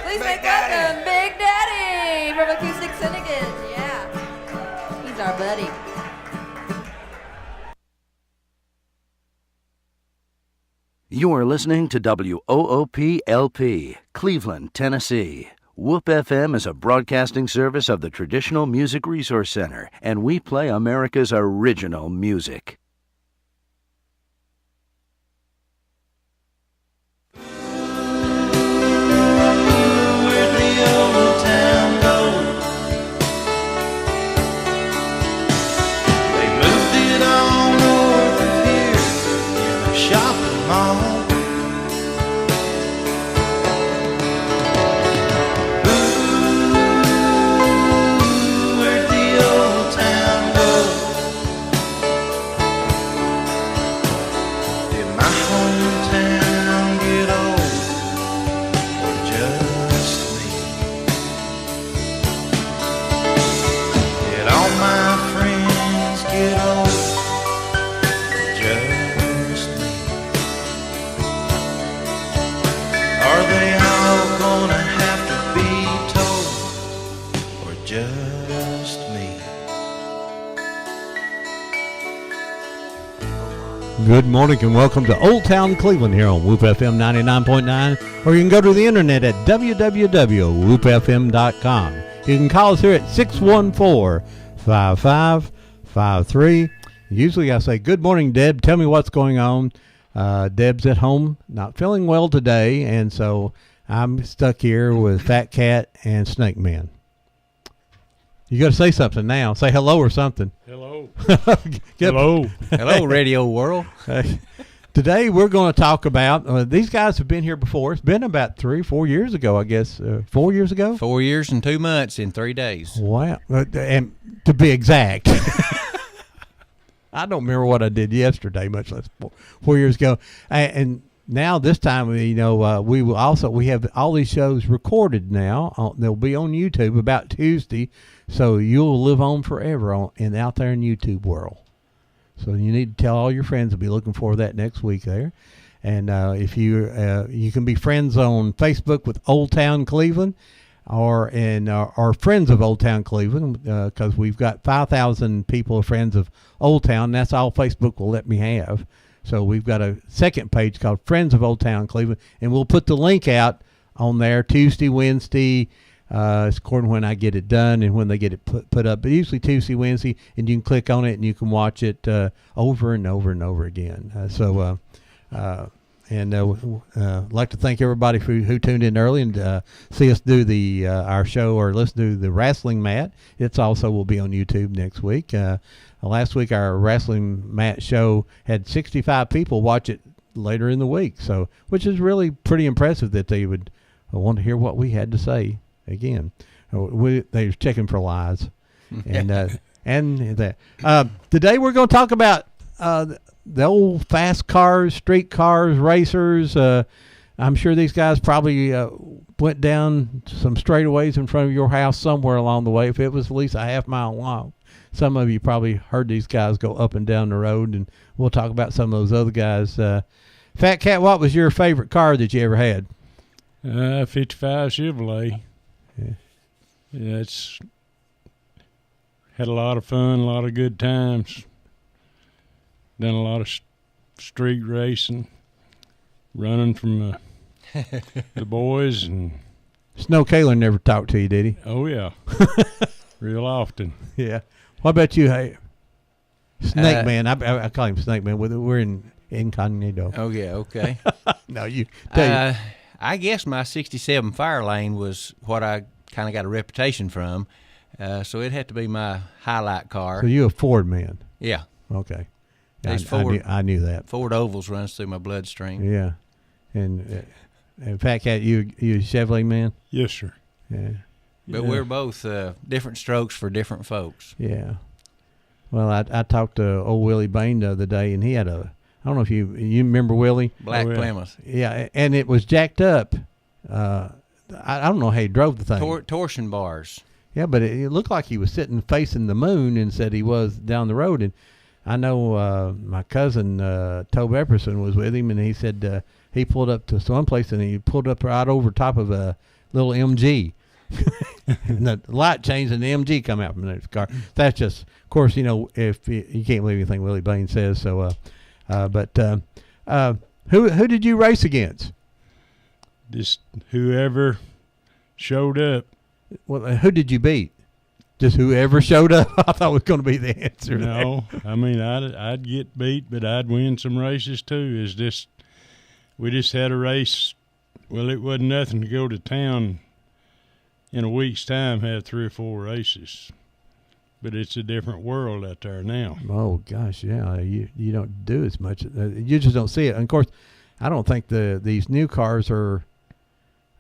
Please make welcome Big Daddy from Acoustic Syndicate. Yeah, he's our buddy. You are listening to WOOP-LP, Cleveland, Tennessee. WOOP FM is a broadcasting service of the Traditional Music Resource Center, and we play America's original music. Good morning and welcome to Old Town Cleveland here on WOOP FM 99.9, or you can go to the internet at www.woopfm.com. You can call us here at 614-5553. Usually I say, good morning, Deb. Tell me what's going on. Deb's at home, not feeling well today, and so I'm stuck here with Fat Cat and Snake Man. You got to say something now. Say hello or something. Hello. Hello. Hello, radio world. Today we're going to talk about, these guys have been here before. It's been about 3 or 4 years ago, I guess. 4 years ago? 4 years and 2 months in 3 days. Wow. And to be exact. I don't remember what I did yesterday, much less 4 years ago. And now this time, we have all these shows recorded now. They'll be on YouTube about Tuesday. So you'll live on forever out there in YouTube world. So you need to tell all your friends. I'll be looking for that next week there. And if you can be friends on Facebook with Old Town Cleveland, or friends of Old Town Cleveland, because we've got 5,000 people friends of Old Town. That's all Facebook will let me have. So we've got a second page called Friends of Old Town Cleveland, and we'll put the link out on there Tuesday, Wednesday. It's according to when I get it done and when they get it put up, but usually Tuesday, Wednesday, and you can click on it and you can watch it over and over and over again. I'd like to thank everybody who tuned in early and see us do our show or listen to the Wrestling Mat. It's also will be on YouTube next week. Last week our Wrestling Mat show had 65 people watch it later in the week, so which is really pretty impressive that they would want to hear what we had to say. Again, they're checking for lies, and that. Today we're going to talk about the old fast cars, street cars, racers. I'm sure these guys probably went down some straightaways in front of your house somewhere along the way. If it was at least a half mile long, some of you probably heard these guys go up and down the road, and we'll talk about some of those other guys. Fat Cat, what was your favorite car that you ever had? 55 Chevrolet. Yeah, it's had a lot of fun, a lot of good times. Done a lot of street racing, running from the boys. And Snow Kaler never talked to you, did he? Oh, yeah. Real often. Yeah. What about you? Hey, Snake Man. I call him Snake Man. We're in incognito. Oh, yeah, okay. No, you. I guess my 67 Firelane was what I kind of got a reputation from, so it had to be my highlight car. So you a Ford man? Yeah. Okay. I knew that. Ford ovals runs through my bloodstream. Yeah. And Fat Cat, you a Chevrolet man? Yes, sir. Yeah. But we're both different strokes for different folks. Yeah. Well, I talked to old Willie Bain the other day, and he had I don't know if you remember Willie? Black Plymouth. Yeah, and it was jacked up. I don't know how he drove the thing. Torsion bars. Yeah, but it looked like he was sitting facing the moon and said he was down the road. And I know my cousin, Tobe Epperson, was with him, and he said he pulled up to some place, and he pulled up right over top of little MG. And the light changed and the MG come out from the next car. That's just, of course, if you can't believe anything Willie Bain says. So, who did you race against? Just whoever showed up. Well, who did you beat? Just whoever showed up. I thought was going to be the answer. No, I mean I'd get beat, but I'd win some races too. We just had a race. Well, it wasn't nothing to go to town in a week's time, have 3 or 4 races. But it's a different world out there now. Oh gosh, yeah. You don't do as much. You just don't see it. And of course, I don't think these new cars are.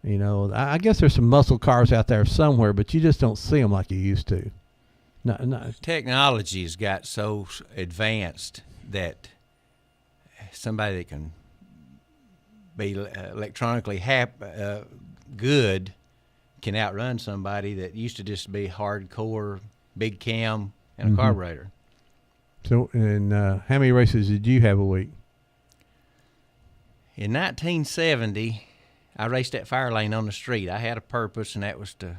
I guess there's some muscle cars out there somewhere, but you just don't see them like you used to. No. Technology has got so advanced that somebody that can be electronically good can outrun somebody that used to just be hardcore, big cam, and a carburetor. So, and how many races did you have a week? In 1970, I raced that fire lane on the street. I had a purpose, and that was to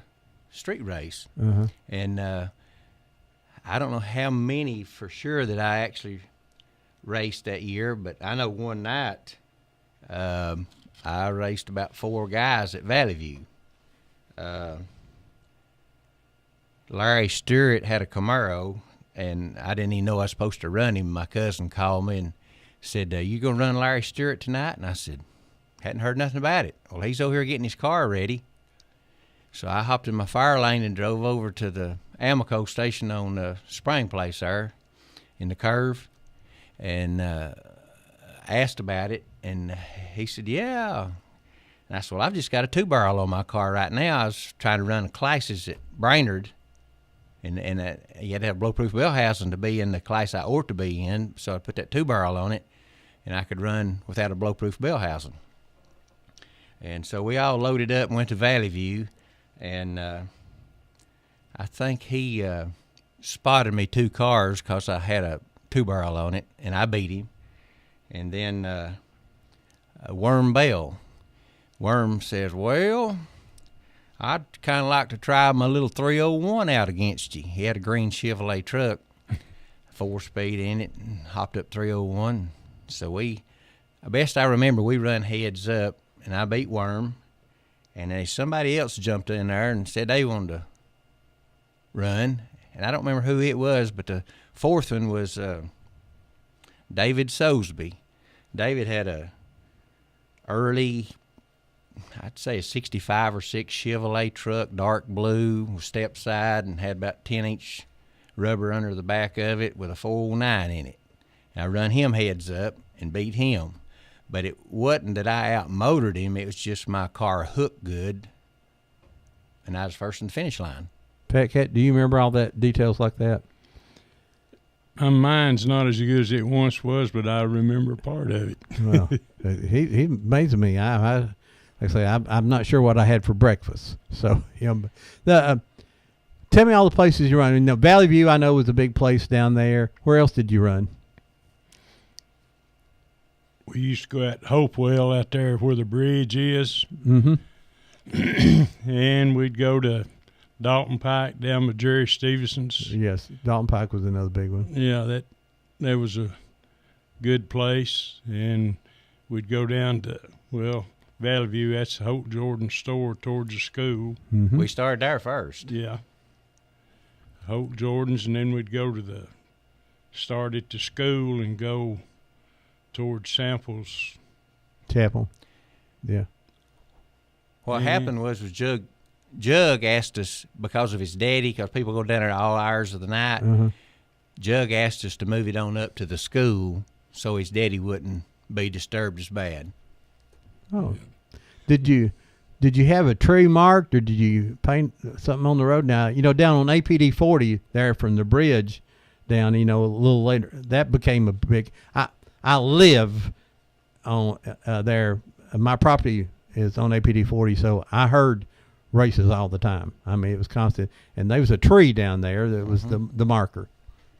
street race. Uh-huh. And I don't know how many for sure that I actually raced that year, but I know one night I raced about 4 guys at Valley View. Larry Stewart had a Camaro, and I didn't even know I was supposed to run him. My cousin called me and said, you going to run Larry Stewart tonight? And I said, hadn't heard nothing about it. Well, he's over here getting his car ready. So I hopped in my fire lane and drove over to the Amoco station on the Spring Place there in the curve and asked about it. And he said, yeah. And I said, well, I've just got a 2-barrel on my car right now. I was trying to run classes at Brainerd. And you had to have blow-proof bell housing to be in the class I ought to be in. So I put that 2-barrel on it, and I could run without a blow-proof bell housing. And so we all loaded up and went to Valley View, and I think he spotted me 2 cars because I had a 2-barrel on it, and I beat him. And then Worm Bell. Worm says, well, I'd kind of like to try my little 301 out against you. He had a green Chevrolet truck, 4-speed in it, and hopped up 301. So best I remember, we run heads up, and I beat Worm, and then somebody else jumped in there and said they wanted to run, and I don't remember who it was, but the 4th one was David Sosby. David had a early, I'd say a 65 or 6 Chevrolet truck, dark blue, with step side, and had about 10-inch rubber under the back of it with a 409 in it. And I run him heads up and beat him. But it wasn't that I outmotored him. It was just my car hooked good, and I was first in the finish line. Pat Cat, do you remember all that details like that? Mine's not as good as it once was, but I remember part of it. Well, he amazes me. Like I say, I'm not sure what I had for breakfast. So, tell me all the places you run. Valley View, I know, was a big place down there. Where else did you run? We used to go at Hopewell out there where the bridge is. Mm-hmm. And we'd go to Dalton Pike down with Jerry Stevenson's. Yes, Dalton Pike was another big one. Yeah, that was a good place. And we'd go down to, Valley View, that's the Holt Jordan store towards the school. Mm-hmm. We started there first. Yeah. Holt Jordan's, and then we'd go to start at the school and go towards Samples. Chapel. Yeah. What happened was Jug asked us, because of his daddy, because people go down there at all hours of the night, Jug asked us to move it on up to the school so his daddy wouldn't be disturbed as bad. Oh. Did you have a tree marked, or did you paint something on the road? Now, down on APD 40 there from the bridge down, a little later, that became a big, I live on there. My property is on APD 40, so I heard races all the time. I mean, it was constant. And there was a tree down there that was the marker.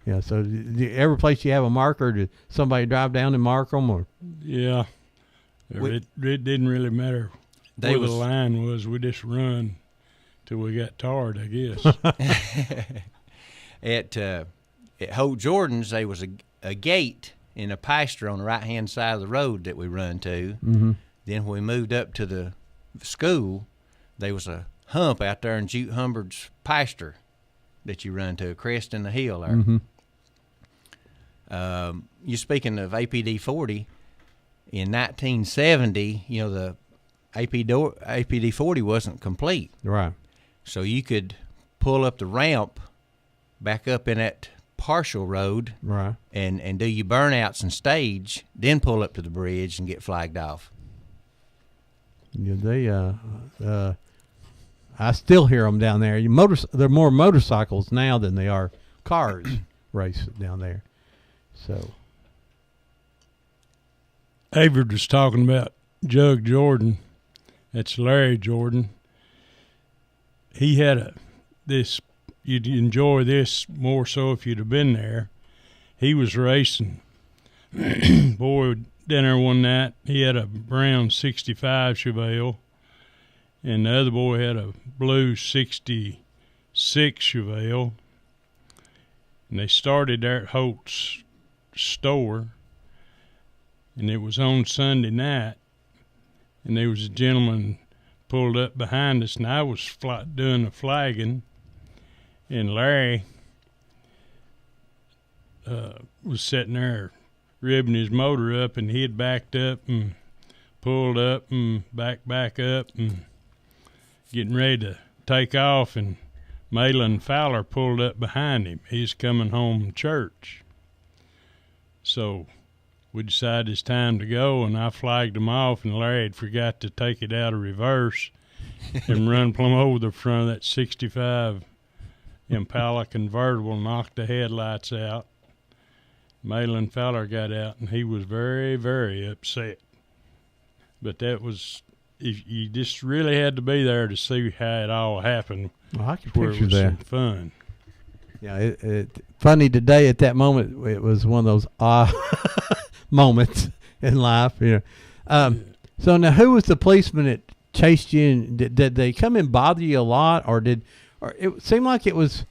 Yeah, so every place you have a marker, did somebody drive down and mark them? Or? Yeah. It didn't really matter They where was the line was. We just run till we got tired, I guess. at Holt Jordan's. There was a gate in a pasture on the right hand side of the road that we run to. Mm-hmm. Then when we moved up to the school, there was a hump out there in Jute Humbard's pasture that you run to, a crest in the hill there. Mm-hmm. You're speaking of APD 40. In 1970, the APD 40 wasn't complete. Right. So you could pull up the ramp back up in that partial road Right. and do your burnouts and stage, then pull up to the bridge and get flagged off. Yeah, they I still hear them down there. They're more motorcycles now than they are cars race down there. So Avard was talking about Jug Jordan. That's Larry Jordan. He had this. You'd enjoy this more so if you'd have been there. He was racing. Boy, down there one night, he had a brown 65 Chevelle, and the other boy had a blue 66 Chevelle. And they started there at Holt's store, and it was on Sunday night, and there was a gentleman pulled up behind us, and I was doing the flagging, and Larry was sitting there ribbing his motor up, and he had backed up and pulled up and back up and getting ready to take off, and Malin Fowler pulled up behind him. He's coming home from church. So we decided it's time to go, and I flagged him off, and Larry had forgot to take it out of reverse and run plumb over the front of that 65 Impala convertible, knocked the headlights out. Malin Fowler got out, and he was very, very upset. But that was, you just really had to be there to see how it all happened. I can where it picture was that. some fun. Yeah, it funny today at that moment. It was one of those moments in life. So now, who was the policeman that chased you? And did they come and bother you a lot, or it seemed like it was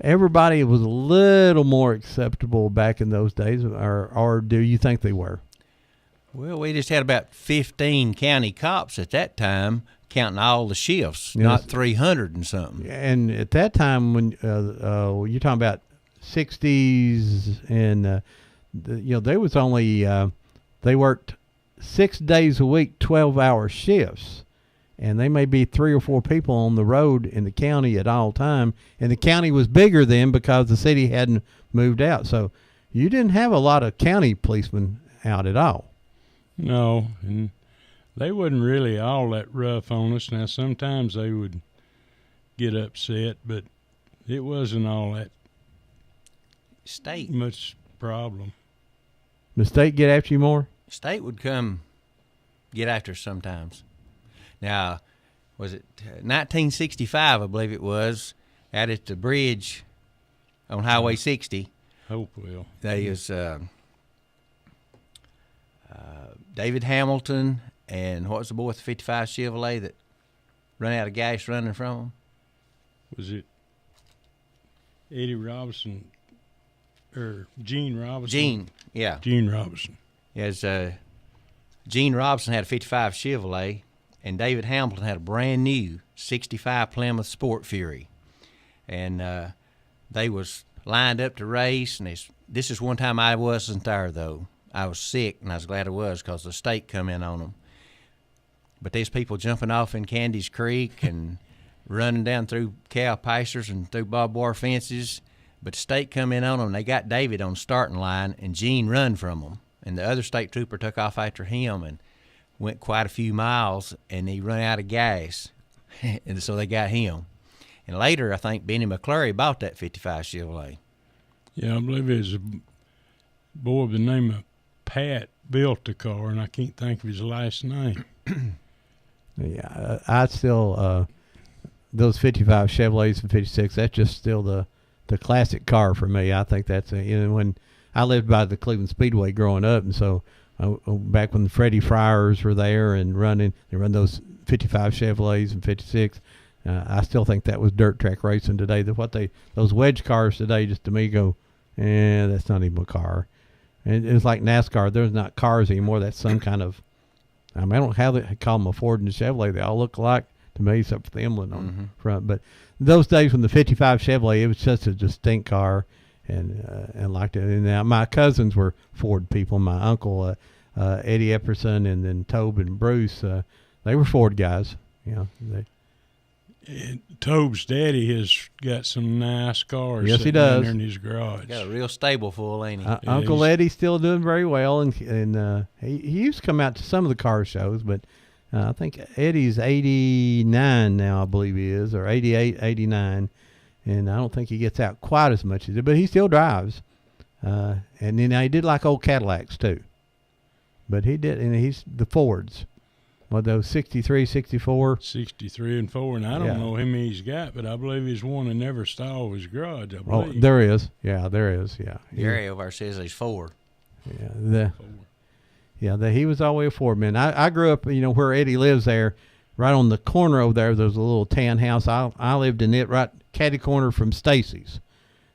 everybody was a little more acceptable back in those days, or do you think they were? Well, we just had about 15 county cops at that time, counting all the shifts, Yes. not 300 and something. And at that time, when you're talking about 60s, and they was only they worked 6 days a week, 12-hour shifts, and they may be 3 or 4 people on the road in the county at all time. And the county was bigger then because the city hadn't moved out, so you didn't have a lot of county policemen out at all. No, and they wasn't really all that rough on us. Now, sometimes they would get upset, but it wasn't all that State much problem. The state get after you more? State would come get after us sometimes. Now, was it 1965, I believe it was, out at the bridge on Highway 60. Hopewell. They was David Hamilton and what was the boy with the 55 Chevrolet that run out of gas running from him? Was it Eddie Robinson or Gene Robinson? Gene, yeah. Gene Robinson. Yes, Gene Robinson had a 55 Chevrolet, and David Hamilton had a brand new 65 Plymouth Sport Fury. And they was lined up to race, and this is one time I wasn't there, though. I was sick, and I was glad I was because the state come in on them. But there's people jumping off in Candy's Creek and running down through cow pastures and through barbed wire fences. But the state come in on them. They got David on the starting line, and Gene run from them. And the other state trooper took off after him and went quite a few miles, and he run out of gas. And so they got him. And later, I think Benny McClurry bought that 55 Chevrolet. Yeah, I believe it was a boy by the name of Pat built the car, and I can't think of his last name. Yeah, I still those 55 Chevrolets and 56. That's just still the classic car for me. I think that's when I lived by the Cleveland Speedway growing up, and so back when the Freddie Fryers were there and they run those 55 Chevrolets and 56. I still think that was dirt track racing today. Those wedge cars today, just to me go, that's not even a car. And it's like NASCAR. There's not cars anymore. That's some kind of, I don't know how they call them a Ford and a Chevrolet. They all look alike to me, except for the emblem on the front. But those days when the 55 Chevrolet, it was just a distinct car, and liked it. And now my cousins were Ford people. My uncle, Eddie Epperson, and then Tobe and Bruce, they were Ford guys. And Tobe's daddy has got some nice cars. Yes, he sitting down does. there in his garage. Got a real stable full, ain't he? Uncle Eddie's still doing very well, and he used to come out to some of the car shows, but I think Eddie's 89 now, I believe he is, or 88, 89, and I don't think he gets out quite as much as it, but he still drives. And then he did like old Cadillacs too, but he did, and he's the Fords. Well, those 63, 64. 63 and 4, and I don't know how many he's got, but I believe he's one in every stall of his garage, I Oh, believe. there is. Yeah, there is. Yeah. Gary over there says he's 4. He was always a Ford man. I grew up, where Eddie lives there, right on the corner over there. There's a little tan house. I lived in it right catty corner from Stacy's.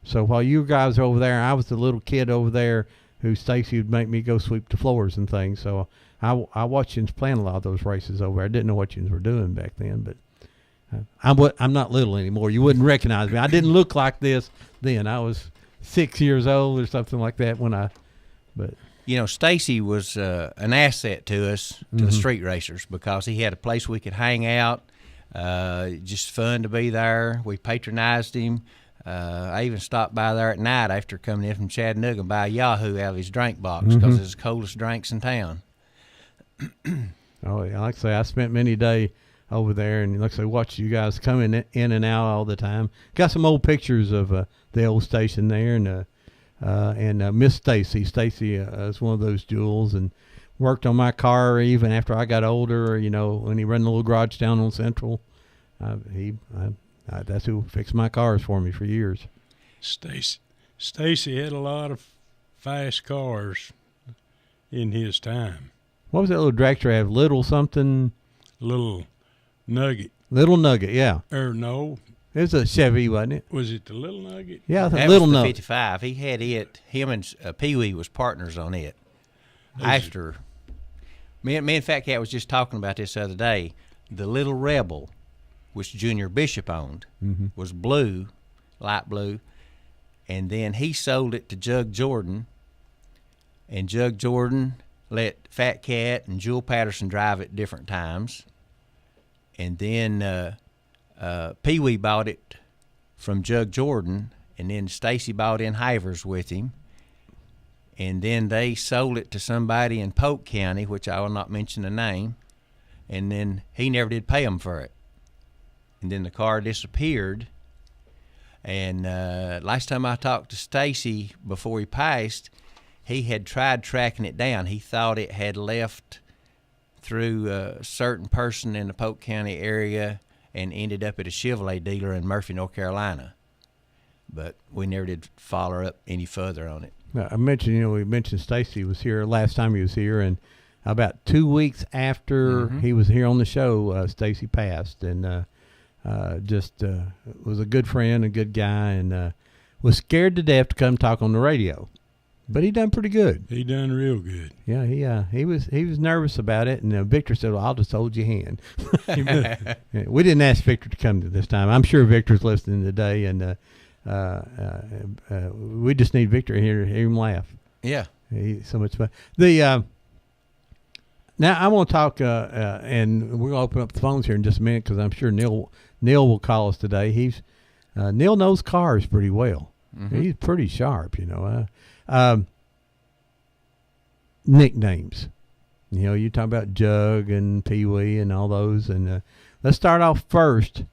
So while you guys were over there, I was the little kid over there who Stacy would make me go sweep the floors and things. So I watched you plan a lot of those races over there. I didn't know what you were doing back then, but I'm not little anymore. You wouldn't recognize me. I didn't look like this then. I was 6 years old or something like that but. Stacy was an asset to us, to the street racers, because he had a place we could hang out. Just fun to be there. We patronized him. I even stopped by there at night after coming in from Chattanooga and buy a Yahoo out of his drink box because it's the coldest drinks in town. Oh, yeah. Like I say, I spent many day over there, and like I say, watch you guys coming in and out all the time. Got some old pictures of the old station there, and Miss Stacy. Stacy is one of those jewels, and worked on my car even after I got older. When he ran the little garage down on Central, that's who fixed my cars for me for years. Stacy had a lot of fast cars in his time. What was that little dragster have? Little something? Little Nugget. Little Nugget, yeah. No. It was a Chevy, wasn't it? Was it the Little Nugget? Yeah, That Little was the Nugget. 55. He had it. Him and Pee Wee was partners on it. After me and Fat Cat was just talking about this the other day. The Little Rebel, which Junior Bishop owned, was blue, light blue, and then he sold it to Jug Jordan, and Jug Jordan let Fat Cat and Jewel Patterson drive it different times, and then Pee Wee bought it from Jug Jordan, and then Stacy bought in Hivers with him, and then they sold it to somebody in Polk County, which I will not mention the name, and then he never did pay them for it, and then the car disappeared. And last time I talked to Stacy before he passed, he had tried tracking it down. He thought it had left through a certain person in the Polk County area and ended up at a Chevrolet dealer in Murphy, North Carolina. But we never did follow up any further on it. I mentioned, we mentioned Stacy was here last time he was here, and about 2 weeks after he was here on the show, Stacy passed, and was a good friend, a good guy, and was scared to death to come talk on the radio. But he done pretty good. He done real good. Yeah, he was nervous about it, and Victor said, "Well, I'll just hold your hand." We didn't ask Victor to come to this time. I'm sure Victor's listening today, and we just need Victor here to hear him laugh. Yeah, He's so much fun. Now I want to talk, and we're gonna open up the phones here in just a minute because I'm sure Neil will call us today. Neil knows cars pretty well. He's pretty sharp, Nicknames. You talk about Jug and Pee Wee and all those, and let's start off first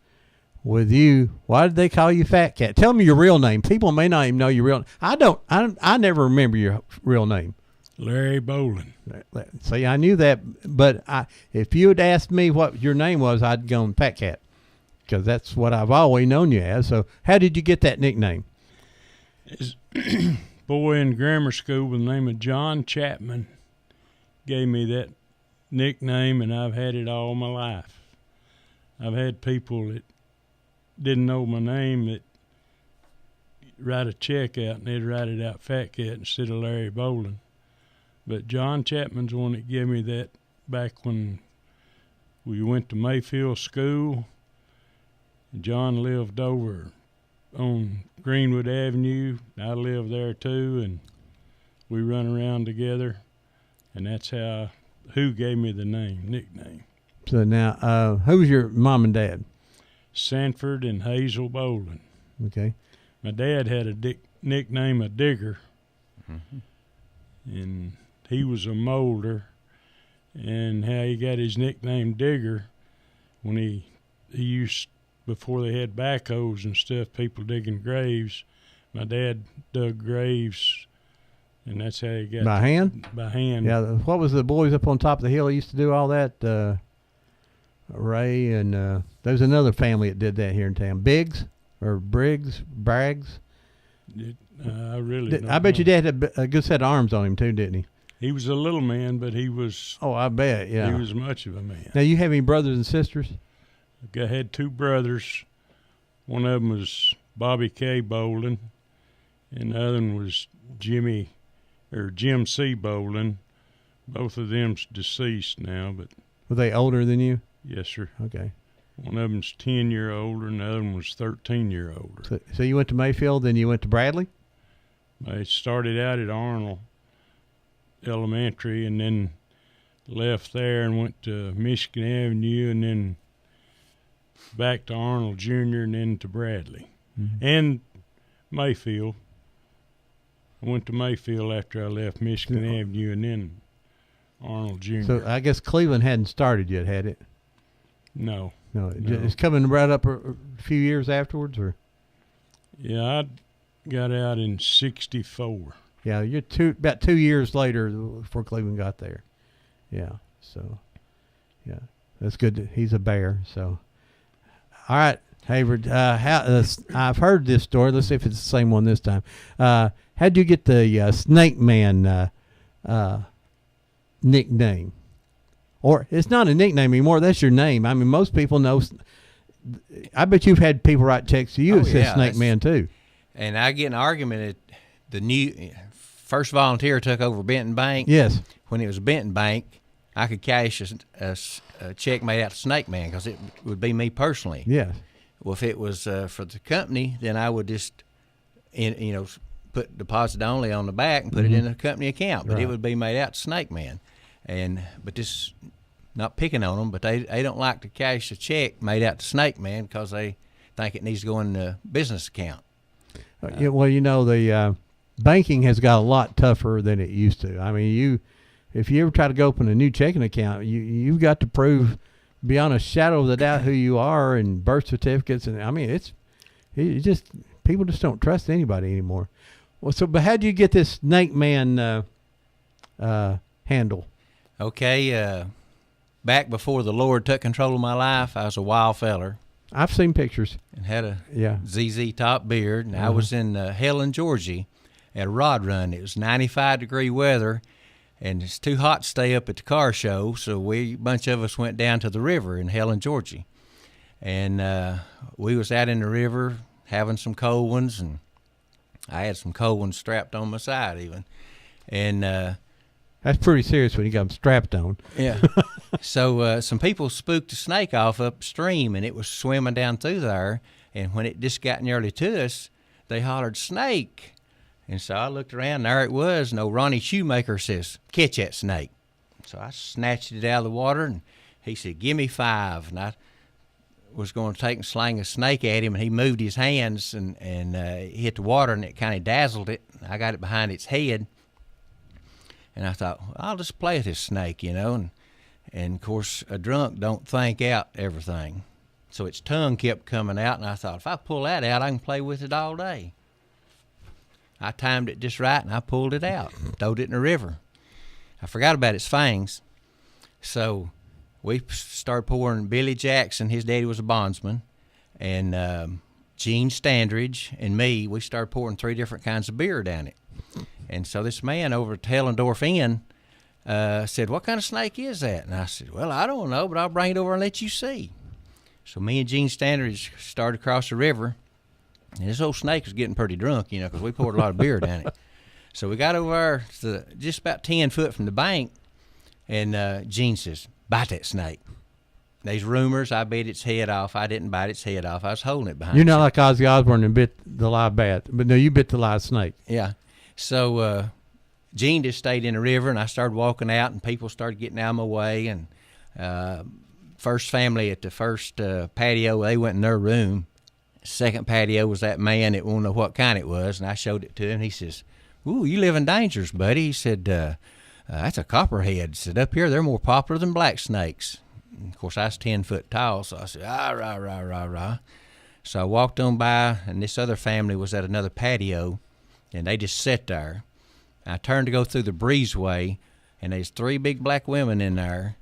with you. Why did they call you Fat Cat? Tell me your real name. People may not even know your real. I never remember your real name. Larry Bolin. See, I knew that, but if you had asked me what your name was, I'd gone Fat Cat because that's what I've always known you as. So, how did you get that nickname? His boy in grammar school with the name of John Chapman gave me that nickname, and I've had it all my life. I've had people that didn't know my name that write a check out, and they'd write it out Fat Cat instead of Larry Bolin. But John Chapman's the one that gave me that back when we went to Mayfield School. John lived over on Greenwood Avenue. I lived there too, and we run around together, and that's who gave me the nickname. So now, who's your mom and dad? Sanford and Hazel Bolin. Okay. My dad had a nickname of Digger, and he was a molder. And how he got his nickname Digger, when he used, before they had backhoes and stuff, people digging graves. My dad dug graves, and that's how he got By hand? By hand. Yeah. What was the boys up on top of the hill that used to do all that? Ray and there was another family that did that here in town. Braggs. I really don't I bet know. your dad had a good set of arms on him too, didn't he? He was a little man, but he was. Oh, I bet. Yeah. He was much of a man. Now you have any brothers and sisters? I had two brothers. One of them was Bobby K. Bolin, and the other one was Jim C. Bolin. Both of them's deceased now, but Were they older than you? yes, sir. Okay. One of them's 10-year older, and the other one was 13-year older. So you went to Mayfield, then you went to Bradley? I started out at Arnold Elementary, and then left there and went to Michigan Avenue, and then back to Arnold Jr., and then to Bradley. And Mayfield. I went to Mayfield after I left Michigan Avenue, and then Arnold Jr. So I guess Cleveland hadn't started yet, had it? No. No, No. it's coming right up a few years afterwards, or? Yeah, I got out in 64. Yeah, you're about 2 years later before Cleveland got there. Yeah, so, yeah, that's good. He's a bear, so. All right, Hayward, I've heard this story. Let's see if it's the same one this time. How'd you get the Snake Man nickname? Or it's not a nickname anymore. That's your name. I mean, most people know. I bet you've had people write checks to you that says Snake Man too. And I get an argument at the new first volunteer took over Benton Bank. Yes. When it was Benton Bank, I could cash a check made out to Snake Man because it would be me personally. Yes. Well, if it was for the company, then I would just, put deposit only on the back and put it in the company account. But Right. it would be made out to Snake Man. But this, not picking on them, but they don't like to cash a check made out to Snake Man because they think it needs to go in the business account. Yeah, well, the banking has got a lot tougher than it used to. I mean, if you ever try to go open a new checking account, you've got to prove beyond a shadow of a doubt who you are, and birth certificates, and I mean, people just don't trust anybody anymore. Well, but how did you get this Snake Man handle? Okay, back before the Lord took control of my life, I was a wild feller I've seen pictures. and had a Yeah. ZZ top beard. And I was in Helen, Georgia at a rod run. It was 95-degree weather, and it's too hot to stay up at the car show, so a bunch of us went down to the river in Helen, Georgia. And we was out in the river having some cold ones, and I had some cold ones strapped on my side even. And That's pretty serious when you got them strapped on. yeah. So some people spooked a snake off upstream, and it was swimming down through there. And when it just got nearly to us, they hollered, "Snake!" And so I looked around, and there it was. And old Ronnie Shoemaker says, "Catch that snake." So I snatched it out of the water, and he said, "Give me 5." And I was going to take and sling a snake at him, and he moved his hands and hit the water, and it kind of dazzled it. I got it behind its head. And I thought, well, I'll just play with this snake, and of course, a drunk don't think out everything. So its tongue kept coming out, and I thought, if I pull that out, I can play with it all day. I timed it just right, and I pulled it out, throwed it in the river. I forgot about its fangs. So we started pouring Billy Jackson, his daddy was a bondsman, and Gene Standridge and me, we started pouring 3 different kinds of beer down it. And so this man over at Hellendorf Inn said, "What kind of snake is that?" And I said, "Well, I don't know, but I'll bring it over and let you see." So me and Gene Standridge started across the river, and this old snake was getting pretty drunk, you know, because we poured a lot of beer down it. So we got over there to just about 10 foot from the bank, and Gene says, "Bite that snake." There's rumors I bit its head off. I didn't bite its head off. I was holding it behind. You're not like Ozzy Osbourne and bit the live bat, but no, you bit the live snake. Yeah. So Gene just stayed in the river, and I started walking out, and people started getting out of my way. And first family at the first patio, they went in their room. Second patio was that man that won't know what kind it was, and I showed it to him. He says, "Ooh, you live in dangers, buddy." He said, "That's a copperhead." He said, "Up here, they're more popular than black snakes." And of course, I was 10 foot tall, so I said, "Ah, rah, rah, rah, rah." So I walked on by, and this other family was at another patio, and they just sat there. I turned to go through the breezeway, and there's 3 big black women in there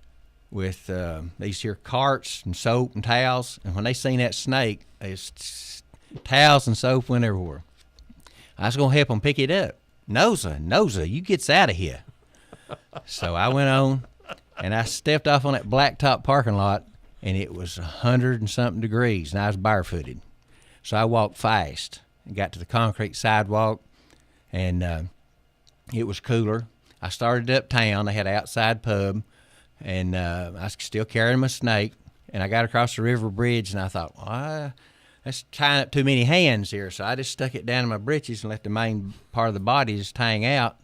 with these here carts and soap and towels. And when they seen that snake, there's towels and soap went everywhere. I was going to help them pick it up. Nosa, you gets out of here. So I went on, and I stepped off on that blacktop parking lot, and it was 100 and something degrees, and I was barefooted. So I walked fast and got to the concrete sidewalk, and it was cooler. I started uptown. They had an outside pub, and I was still carrying my snake, and I got across the river bridge, and I thought, well, that's tying up too many hands here. So I just stuck it down in my britches and let the main part of the body just hang out,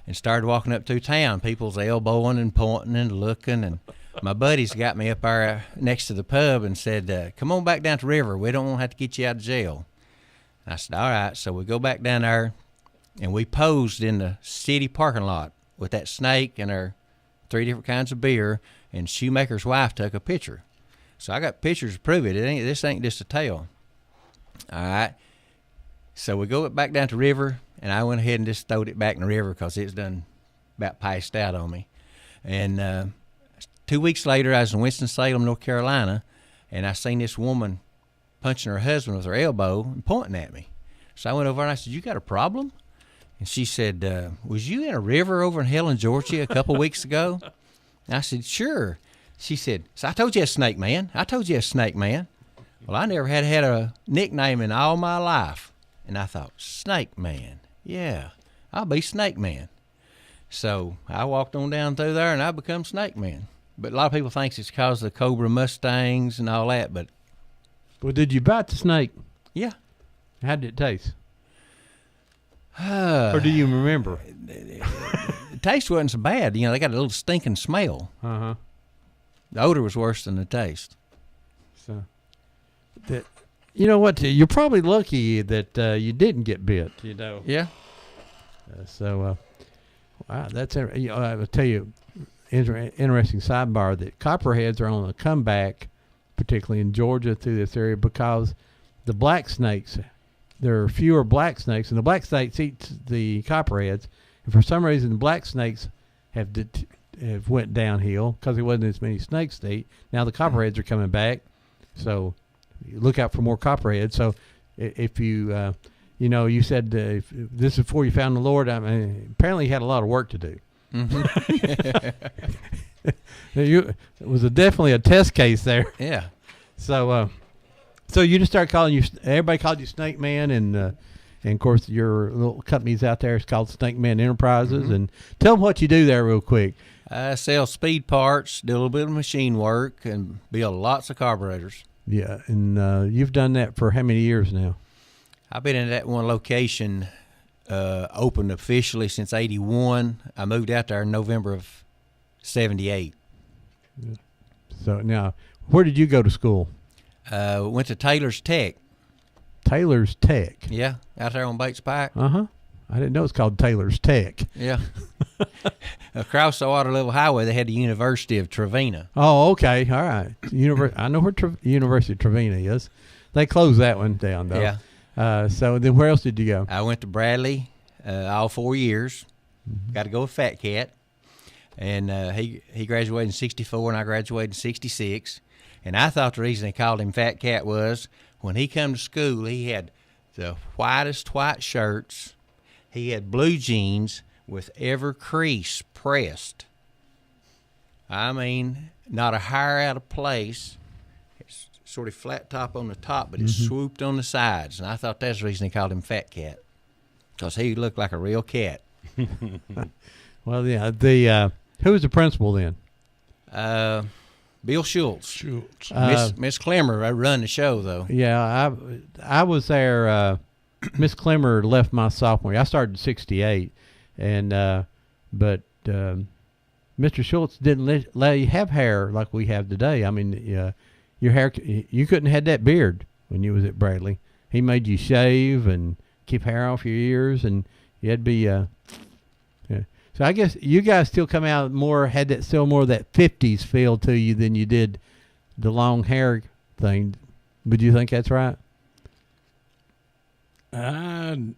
and started walking up through town. People's elbowing and pointing and looking, and my buddies got me up there next to the pub and said, "Come on back down to the river. We don't want to have to get you out of jail." I said, "All right." So we go back down there, and we posed in the city parking lot with that snake and our 3 different kinds of beer, and Shoemaker's wife took a picture. So I got pictures to prove it. This ain't just a tale. All right. So we go back down to the river, and I went ahead and just throwed it back in the river because it's done about passed out on me. And 2 weeks later, I was in Winston-Salem, North Carolina, and I seen this woman punching her husband with her elbow and pointing at me. So I went over and I said, "You got a problem?" And she said, "Was you in a river over in Helen, Georgia a couple weeks ago?" And I said, "Sure." She said, "So I told you a snake man. I told you a snake man." Well, I never had a nickname in all my life. And I thought, Snake Man. Yeah, I'll be Snake Man. So I walked on down through there, and I become Snake Man. But a lot of people think it's because of the Cobra Mustangs and all that. But Well, did you bite the snake? yeah. How did it taste? Or do you remember? The taste wasn't so bad. You know, they got a little stinking smell. Uh-huh. The odor was worse than the taste. So, you know what? You're probably lucky that you didn't get bit. You know. Yeah. Wow, that's I will tell you, interesting sidebar that copperheads are on a comeback, particularly in Georgia through this area because the black snakes. There are fewer black snakes, and the black snakes eat the copperheads. And for some reason, the black snakes have went downhill because there wasn't as many snakes to eat. Now the copperheads are coming back, so look out for more copperheads. So if you, you said if this is before you found the Lord. I mean, apparently you had a lot of work to do. Mm-hmm. It was definitely a test case there. Yeah. So you just start everybody called you Snake Man, and of course your little company's out there. It's called Snake Man Enterprises. Mm-hmm. And tell them what you do there real quick. I sell speed parts, do a little bit of machine work, and build lots of carburetors. Yeah, and you've done that for how many years now? I've been in that one location opened officially since '81. I moved out there in November of '78. Yeah. So now, where did you go to school? Went to Taylor's Tech. Taylor's Tech. Yeah, out there on Bates Pike. Uh-huh. I didn't know it's called Taylor's Tech. Yeah. Across the Water Level Highway, they had the University of Trevina. Oh, okay. All right. I know where University of Trevina is. They closed that one down, though. Yeah. So then where else did you go? I went to Bradley all 4 years. Mm-hmm. Got to go with Fat Cat. And he graduated in '64, and I graduated in '66. And I thought the reason they called him Fat Cat was when he come to school, he had the whitest white shirts. He had blue jeans with every crease pressed. I mean, not a hair out of place. sort of flat top on the top, but it swooped on the sides. And I thought that's the reason they called him Fat Cat, because he looked like a real cat. Well, yeah. Who was the principal then? Bill Schultz. Schultz. Miss Clemmer, I run the show, though. Yeah, I was there. Miss Clemmer left my sophomore year. I started in '68, and but Mr. Schultz didn't let you have hair like we have today. I mean, your hair, you couldn't have had that beard when you was at Bradley. He made you shave and keep hair off your ears, and you had to be. Yeah. So I guess you guys still come out more, had that still more of that 50s feel to you than you did the long hair thing. Would you think that's right? I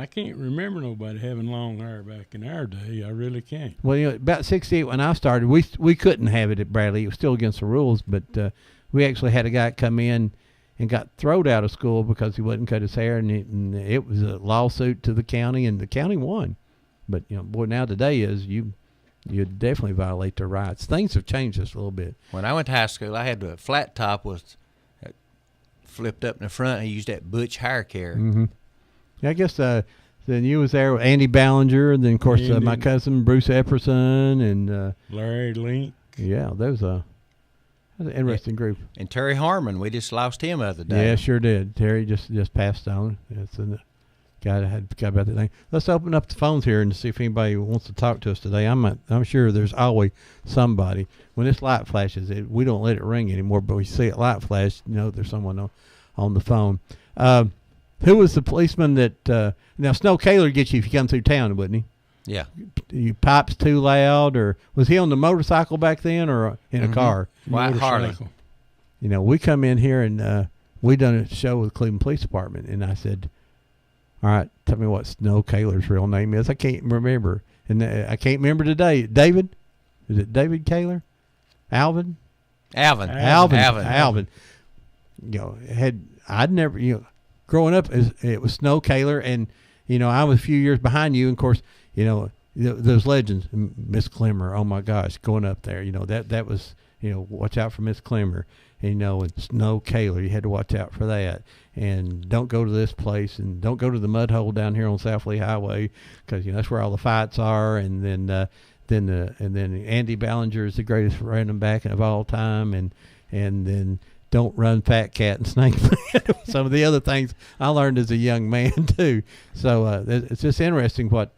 can't remember nobody having long hair back in our day. I really can't. Well, about '68 when I started, we couldn't have it at Bradley. It was still against the rules, but we actually had a guy come in and got thrown out of school because he wouldn't cut his hair, and it was a lawsuit to the county, and the county won. But boy, now today is you definitely violate their rights. Things have changed just a little bit. When I went to high school, I had a flat top with flipped up in the front. I used that Butch hair care. Mm-hmm. Yeah, I guess then you was there with Andy Ballinger, and then of course my cousin Bruce Epperson, and Larry Link. Yeah, that was an interesting group. And Terry Harmon, we just lost him the other day. Yeah, sure did. Terry just passed on. It's a guy that had forgot about that thing. Let's open up the phones here and see if anybody wants to talk to us today. I'm sure there's always somebody. When this light flashes, we don't let it ring anymore, but we see it light flash, there's someone on the phone. Who was the policeman that now Snow Kaler gets you if you come through town, wouldn't he? Yeah. You pipes too loud, or was he on the motorcycle back then, or in a car? White Harley. Motorcycle. We come in here and we done a show with Cleveland Police Department, and I said, "All right, tell me what Snow Kaler's real name is." I can't remember, and I can't remember today. David, is it David Kaler? Alvin. Alvin. I'd never growing up, it was Snow Kaler, and I was a few years behind you. And of course, those legends, Miss Clemmer. Oh my gosh, going up there, that was watch out for Miss Clemmer. And Snow Kaler, you had to watch out for that. And don't go to this place, and don't go to the mud hole down here on South Lee Highway, because that's where all the fights are. And then Andy Ballinger is the greatest running back of all time, and then. Don't run Fat Cat and Snake Man. Some of the other things I learned as a young man too. So it's just interesting what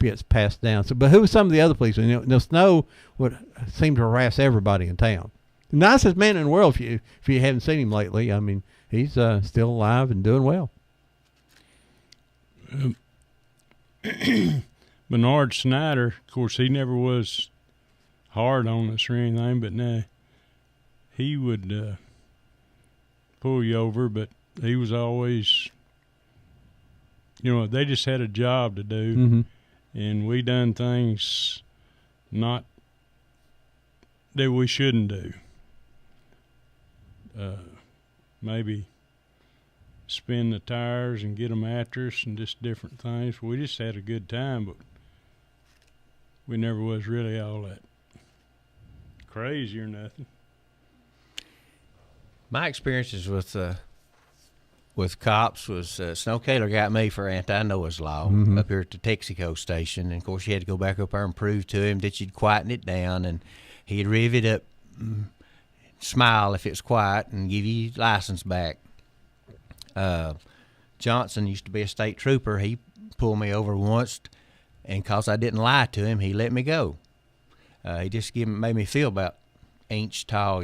gets passed down. So, but who was some of the other policemen? Snow would seem to harass everybody in town. The nicest man in the world. If you haven't seen him lately, I mean, he's still alive and doing well. Bernard Snyder, of course, he never was hard on us or anything, but now. He would pull you over, but he was always, they just had a job to do, and we done things not that we shouldn't do. Maybe spin the tires and get them after us and just different things. We just had a good time, but we never was really all that crazy or nothing. My experiences with cops was Snow Kaler got me for anti-noise law up here at the Texaco station. And, of course, you had to go back up there and prove to him that you'd quieten it down. And he'd rev it up, smile if it's quiet, and give you your license back. Johnson used to be a state trooper. He pulled me over once, and because I didn't lie to him, he let me go. He just made me feel about inch tall,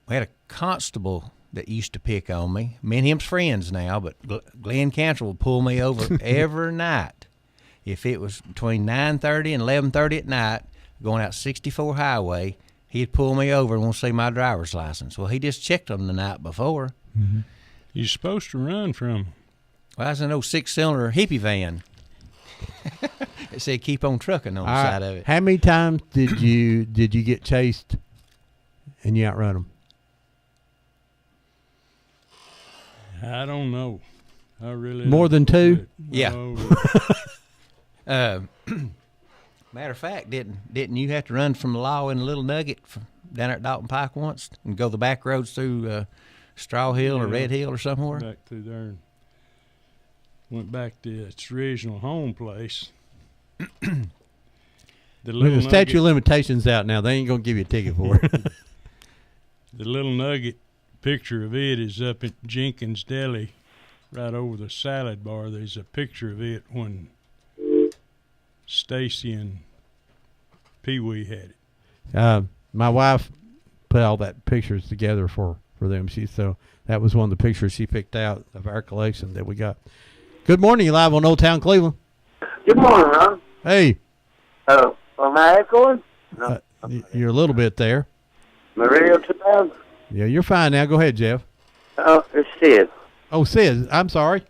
We had a constable that used to pick on me. Me and him's friends now, but Glenn Cantrell would pull me over every night. If it was between 9:30 and 11:30 at night, going out 64 highway, he'd pull me over and want to see my driver's license. Well, he just checked them the night before. Mm-hmm. You're supposed to run from him. Well, I was in an old 6-cylinder hippie van. It said keep on trucking on the side of it. How many times did you get chased and you outrun them? I don't know. I really more than two? Yeah. No. Matter of fact, didn't you have to run from the law in a little nugget down at Dalton Pike once and go the back roads through Straw Hill or Red Hill or somewhere? Back through there and went back to its original home place. The statute of limitations out now. They ain't gonna give you a ticket for it. The Little Nugget picture of it is up at Jenkins Deli, right over the salad bar. There's a picture of it when Stacy and Pee Wee had it. My wife put all that pictures together for them. So that was one of the pictures she picked out of our collection that we got. Good morning. You live on Old Town Cleveland. Good morning, Ron. Hey. Am I echoing? No. You're a little bit there. My radio too loud? Yeah, you're fine now. Go ahead, Jeff. Oh, it's Sid. Oh, Sid. I'm sorry.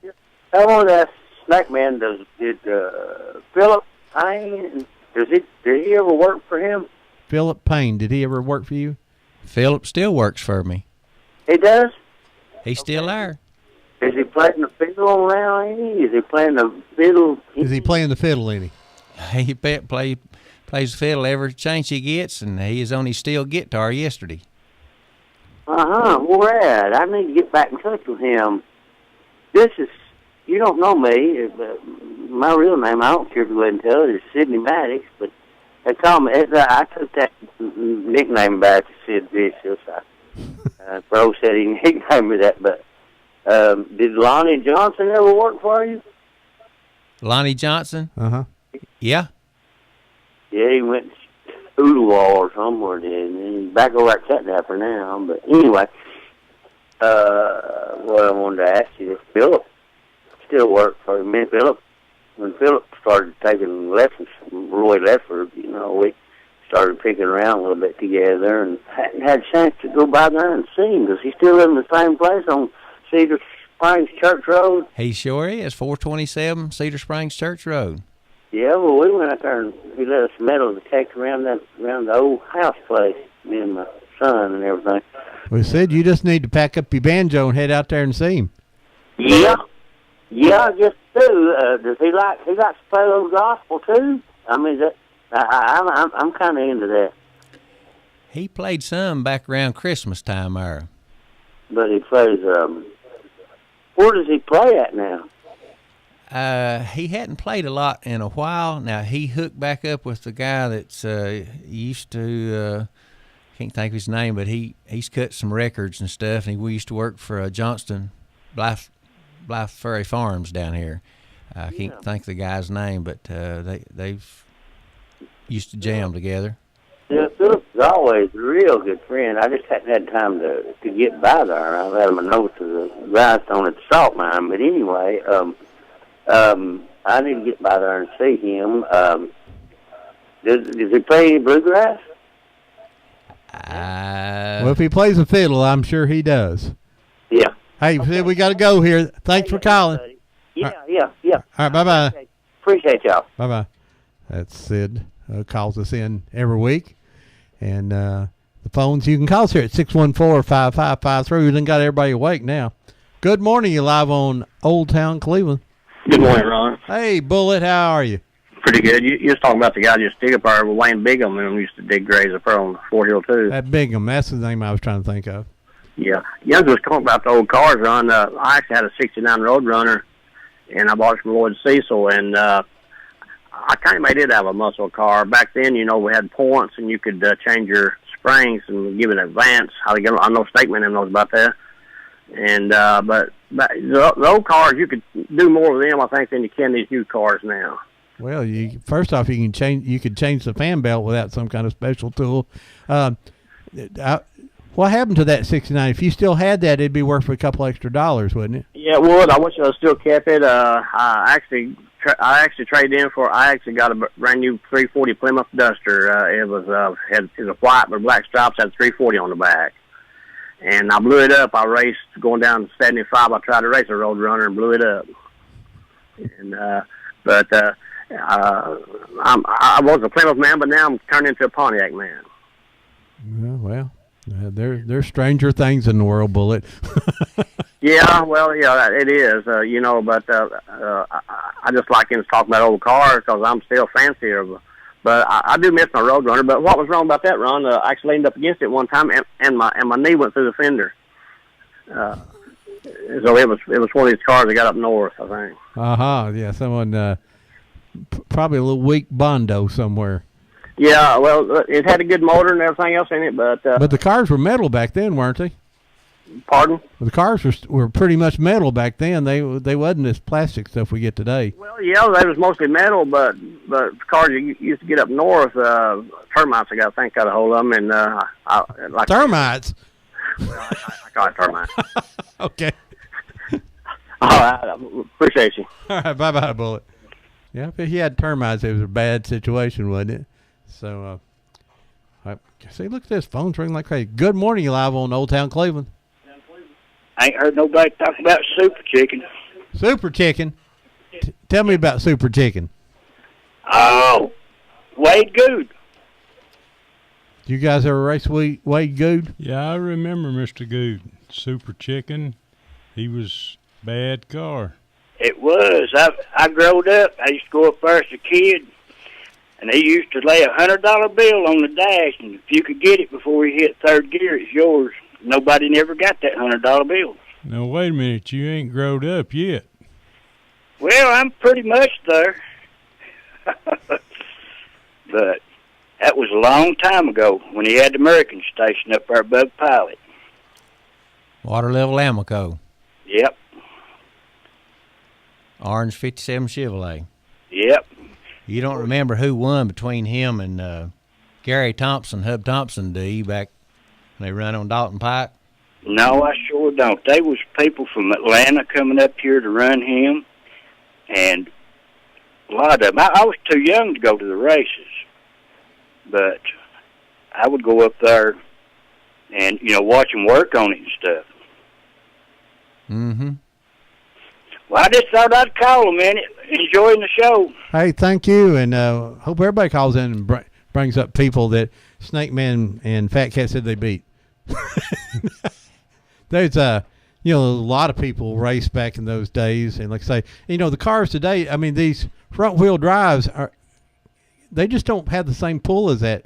I wanted to ask Snackman, did Philip Payne, did he ever work for him? Philip Payne, did he ever work for you? Philip still works for me. He does? He's still there. Is he playing the fiddle now, ain't he? Is he playing the fiddle? Is he playing the fiddle, ain't he? He plays the fiddle every chance he gets, and he is on his steel guitar yesterday. Well, Rad, I need to get back in touch with him. This is, you don't know me, but my real name, I don't care if you wouldn't tell it, is Sidney Maddox, but they call me, I took that nickname back to Sid Vicious. Bro said he nicknamed me that, but did Lonnie Johnson ever work for you? Lonnie Johnson? Uh-huh. Yeah. Yeah, he went to Oolawall or somewhere, and he's back over at Catnapper now. But anyway, what I wanted to ask you is, Philip still worked for me. Philip, when Philip started taking lessons from Roy Lefford, we started picking around a little bit together, and hadn't had a chance to go by there and see him. Does he still live in the same place on Cedar Springs Church Road? He sure is, 427 Cedar Springs Church Road. Yeah, well, we went out there and he let us meddle the cake around the old house place, me and my son and everything. We said you just need to pack up your banjo and head out there and see him. Yeah, I just do. Does he likes to play a little gospel too? I mean, I'm kind of into that. He played some back around Christmas time there. But he plays. Where does he play at now? He hadn't played a lot in a while. Now, he hooked back up with the guy that's used to, can't think of his name, but he's cut some records and stuff, and we used to work for Johnston Blythe Ferry Farms down here. I can't think of the guy's name, but they've used to jam together. Yeah, Philip's always a real good friend. I just hadn't had time to get by there. I've had him a note to the grindstone at the salt mine, but anyway, I need to get by there and see him. Does he play any bluegrass? Well, if he plays a fiddle, I'm sure he does. Yeah. Hey, okay. We got to go here. Thanks for calling. Buddy. Yeah. All right, bye-bye. Appreciate y'all. Bye-bye. That's Sid. Calls us in every week. And the phones, you can call us here at 614-5553. We done got everybody awake now. Good morning. You're live on Old Town Cleveland. Good morning, Ron. Hey, Bullet, how are you? Pretty good. You was talking about the guy just dig up there with Wayne Bigham and used to dig graves up there on Fort Hill, too. That Bigham, that's the name I was trying to think of. Yeah. Young was talking about the old cars, Ron. I actually had a 69 Roadrunner, and I bought it from Lloyd Cecil, and I kind of did have a muscle car. Back then, we had points, and you could change your springs and give it advance. I know Stakeman knows about that. And but the old cars, you could do more with them, I think, than you can these new cars now. Well, first off, you could change the fan belt without some kind of special tool. What happened to that 69? If you still had that, it'd be worth a couple extra dollars, wouldn't it? Yeah, it would. I wish I still kept it. I actually traded in for. I actually got a brand new 340 Plymouth Duster. It was a white but black stripes, had 340 on the back. And I blew it up. I raced going down to 75. I tried to race a Roadrunner and blew it up. And I was a Plymouth man, but now I'm turned into a Pontiac man. Well, there's stranger things in the world, Bullet. Yeah, it is. But I just like him to talk about old cars because I'm still fancier of But I do miss my Roadrunner. But what was wrong about that, Ron? I actually leaned up against it one time, and my knee went through the fender. So it was one of these cars that got up north, I think. Yeah, someone probably a little weak Bondo somewhere. Yeah, well, it had a good motor and everything else in it, but the cars were metal back then, weren't they? Pardon? The cars were pretty much metal back then. They wasn't this plastic stuff we get today. Well, yeah, they was mostly metal, but cars you used to get up north, termites I got a hold of them, and like termites. Well, I call it termites. Okay. All right, appreciate you. All right, bye, Bullet. Yeah, if he had termites, it was a bad situation, wasn't it? So, see, look at this. Phone's ringing like crazy. Good morning, you live on Old Town Cleveland. I ain't heard nobody talk about Super Chicken. Super Chicken? Tell me about Super Chicken. Oh, Wade Good. You guys ever race Wade Good? Yeah, I remember Mr. Good. Super Chicken. He was bad car. It was. I growed up. I used to go up there as a kid, and they used to lay $100 bill on the dash, and if you could get it before you hit third gear, it's yours. Nobody never got that $100 bill. Now, wait a minute. You ain't growed up yet. Well, I'm pretty much there. But that was a long time ago when he had the American station up there above Pilot. Water Level Amoco. Yep. Orange 57 Chevrolet. Yep. You don't remember who won between him and Gary Thompson, Hub Thompson, do you, back when they run on Dalton Pike? No, I sure don't. They was people from Atlanta coming up here to run him, and a lot of them. I was too young to go to the races, but I would go up there and, watch them work on it and stuff. Mm-hmm. Well, I just thought I'd call a minute, enjoying the show. Hey, thank you, and hope everybody calls in and brings up people that Snake Man and Fat Cat said they beat. There's a lot of people raced back in those days, and like I say, the cars today. I mean, these front wheel drives they just don't have the same pull as that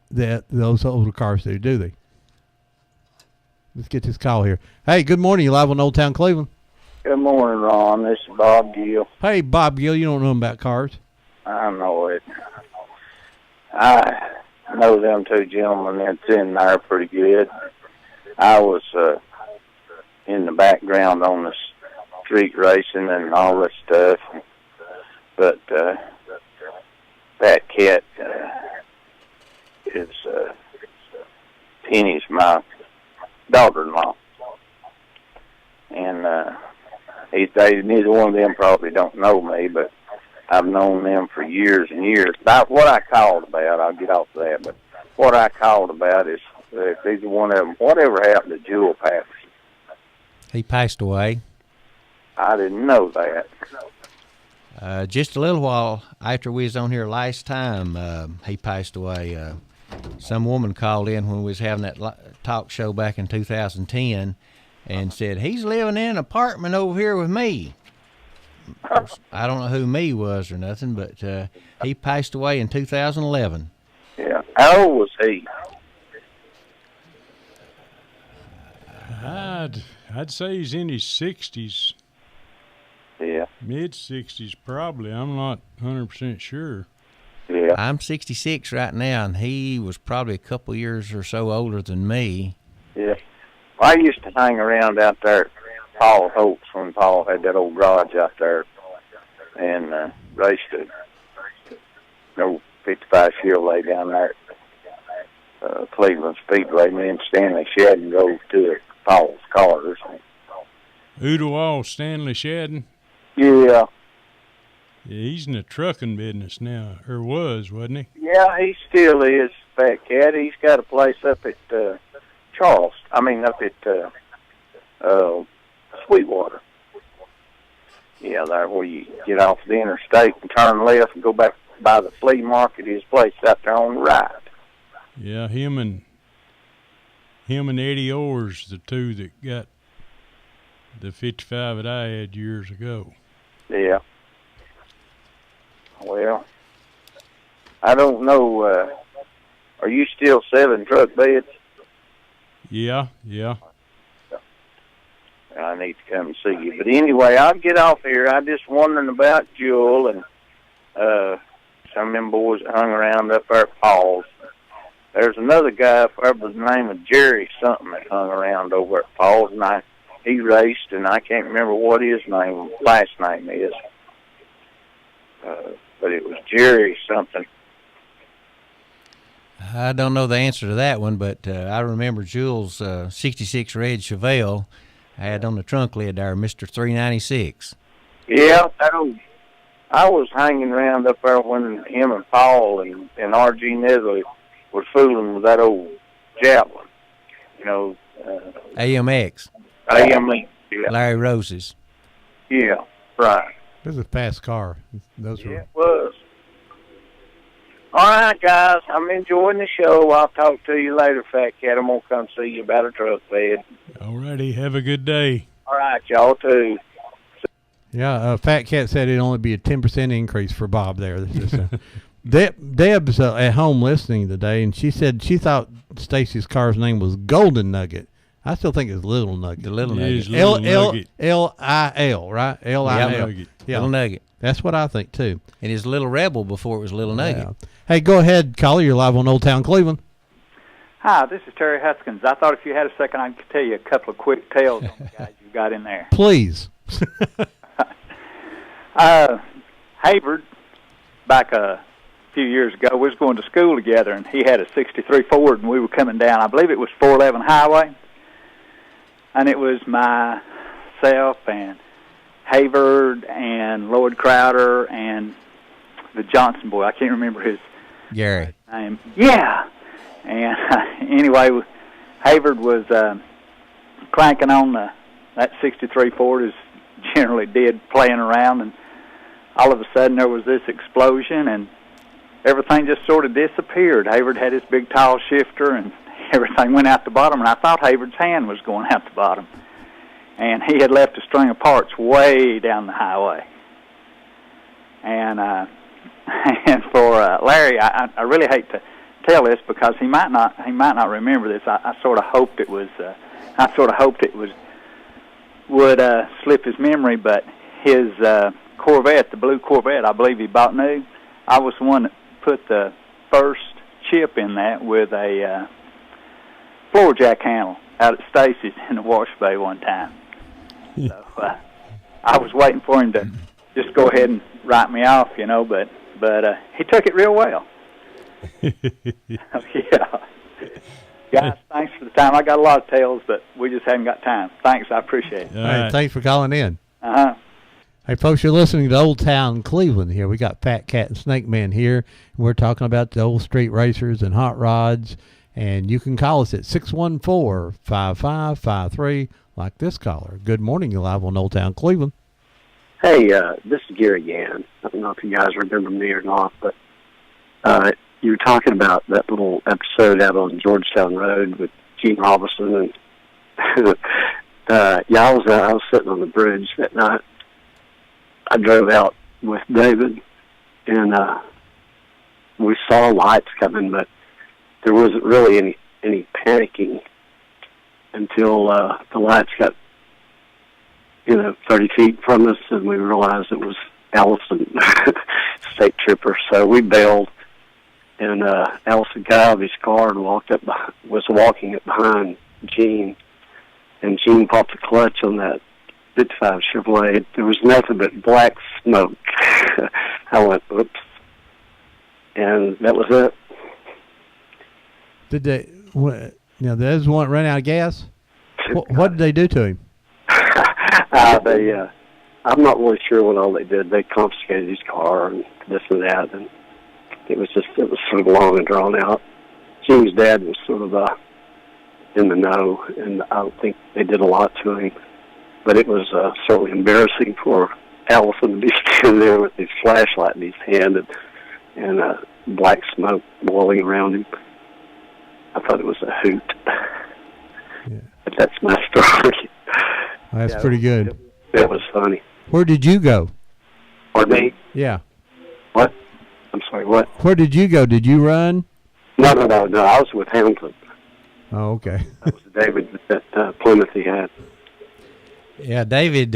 those older cars do they? Let's get this call here. Hey, good morning. You live on Old Town Cleveland. Good morning, Ron. This is Bob Gill. Hey, Bob Gill. You don't know about cars. I know it. I know them two gentlemen that's in there pretty good. I was in the background on the street racing and all that stuff. But Fat Cat is Penny's my daughter-in-law. And neither one of them probably don't know me, but I've known them for years and years. About what I called about, I'll get off of that, but what I called about is if either one of them, whatever happened to Jewel Patterson? He passed away. I didn't know that. Just a little while after we was on here last time, he passed away. Some woman called in when we was having that talk show back in 2010 and said, he's living in an apartment over here with me. I don't know who me was or nothing, but he passed away in 2011. Yeah. How old was he? I'd say he's in his 60s. Yeah. Mid-60s probably. I'm not 100% sure. Yeah. I'm 66 right now, and he was probably a couple years or so older than me. Yeah. I used to hang around out there at Paul Holt's when Paul had that old garage out there and raced a old 55 Chevrolet down there at Cleveland Speedway. Me and Stanley Shadden drove to it, Paul's cars. Oodawall Stanley Shadden? Yeah. Yeah, he's in the trucking business now, or was, wasn't he? Yeah, he still is, Fat Cat. He's got a place up at up at Sweetwater. Yeah, there where you get off the interstate and turn left and go back by the flea market. His place out there on the right. Yeah, him and Eddie Orr's the two that got the 55 that I had years ago. Yeah. Well, I don't know. Are you still selling truck beds? Yeah. I need to come and see you. But anyway, I'll get off here. I'm just wondering about Jewel and some of them boys that hung around up there at Paul's. There's another guy by the name of Jerry something that hung around over at Paul's, and he raced, and I can't remember what his last name is. But it was Jerry something. I don't know the answer to that one, but I remember Jules' 66 red Chevelle had on the trunk lid there, Mr. 396. Yeah, I was hanging around up there when him and Paul and R.G. Nesley were fooling with that old Javelin. You know. AMX. AMX, yeah. Larry Rose's. Yeah, right. It was a fast car. Those were. It was. All right, guys. I'm enjoying the show. I'll talk to you later, Fat Cat. I'm going to come see you about a truck bed. All righty. Have a good day. All right, y'all too. Yeah, Fat Cat said it'd only be a 10% increase for Bob there. Deb's at home listening today, and she said she thought Stacy's car's name was Golden Nugget. I still think it's Little Nugget. The Little It is Nugget. Little Nugget. L-I-L, right? L-I-L. Nugget. Yeah, Little Nugget. that's what I think, too. And it's Little Rebel before it was Little Nugget. Yeah. Hey, go ahead, caller. You're live on Old Town Cleveland. Hi, this is Terry Huskins. I thought if you had a second, I could tell you a couple of quick tales on the guys you got in there. Please. Hayward, back a few years ago, we was going to school together, and he had a 63 Ford, and we were coming down, I believe it was 411 Highway, and it was myself and Hayward and Lloyd Crowder and the Johnson boy. I can't remember his Gary. name. Yeah. And anyway, Hayward was cranking on that 63 Ford, as generally did, playing around, and all of a sudden there was this explosion, and everything just sort of disappeared. Hayward had his big tall shifter, and everything went out the bottom, and I thought Hayward's hand was going out the bottom. And he had left a string of parts way down the highway. And for Larry, I really hate to tell this because he might not remember this. I sort of hoped it was would slip his memory, but his Corvette, the blue Corvette, I believe he bought new. I was the one that put the first chip in that with a floor jack handle out at Stacy's in the wash bay one time. So I was waiting for him to just go ahead and write me off, but he took it real well. Yeah. Guys, thanks for the time. I got a lot of tales, but we just haven't got time. Thanks, I appreciate it. Hey, thanks for calling in. Uh-huh. Hey, folks, you're listening to Old Town Cleveland here. We got Fat Cat and Snake Man here. We're talking about the old street racers and hot rods, and you can call us at 614-5553 like this caller. Good morning. You're live on Old Town Cleveland. Hey, this is Gary Gann. I don't know if you guys remember me or not, but you were talking about that little episode out on Georgetown Road with Gene Robinson, and I was sitting on the bridge that night. I drove out with David, and we saw lights coming, but there wasn't really any panicking until the lights got 30 feet from us, and we realized it was Allison, state trooper. So we bailed, and Allison got out of his car and was walking up behind Gene, and Gene popped the clutch on that 55 Chevrolet. There was nothing but black smoke. I went, oops, and that was it. Did they? Those one run out of gas. What did they do to him? I'm not really sure what all they did. They confiscated his car and this and that, and it was sort of long and drawn out. Gene's dad was sort of in the know, and I don't think they did a lot to him. But it was certainly embarrassing for Allison to be standing there with his flashlight in his hand and black smoke boiling around him. I thought it was a hoot. Yeah. But that's my story. That's pretty good. That was funny. Where did you go? Pardon me? Yeah. What? I'm sorry. sorry, what? Where did you go? Did you run? No. I was with Hamilton. Oh, okay. That was David that Plymouth he had. Yeah, David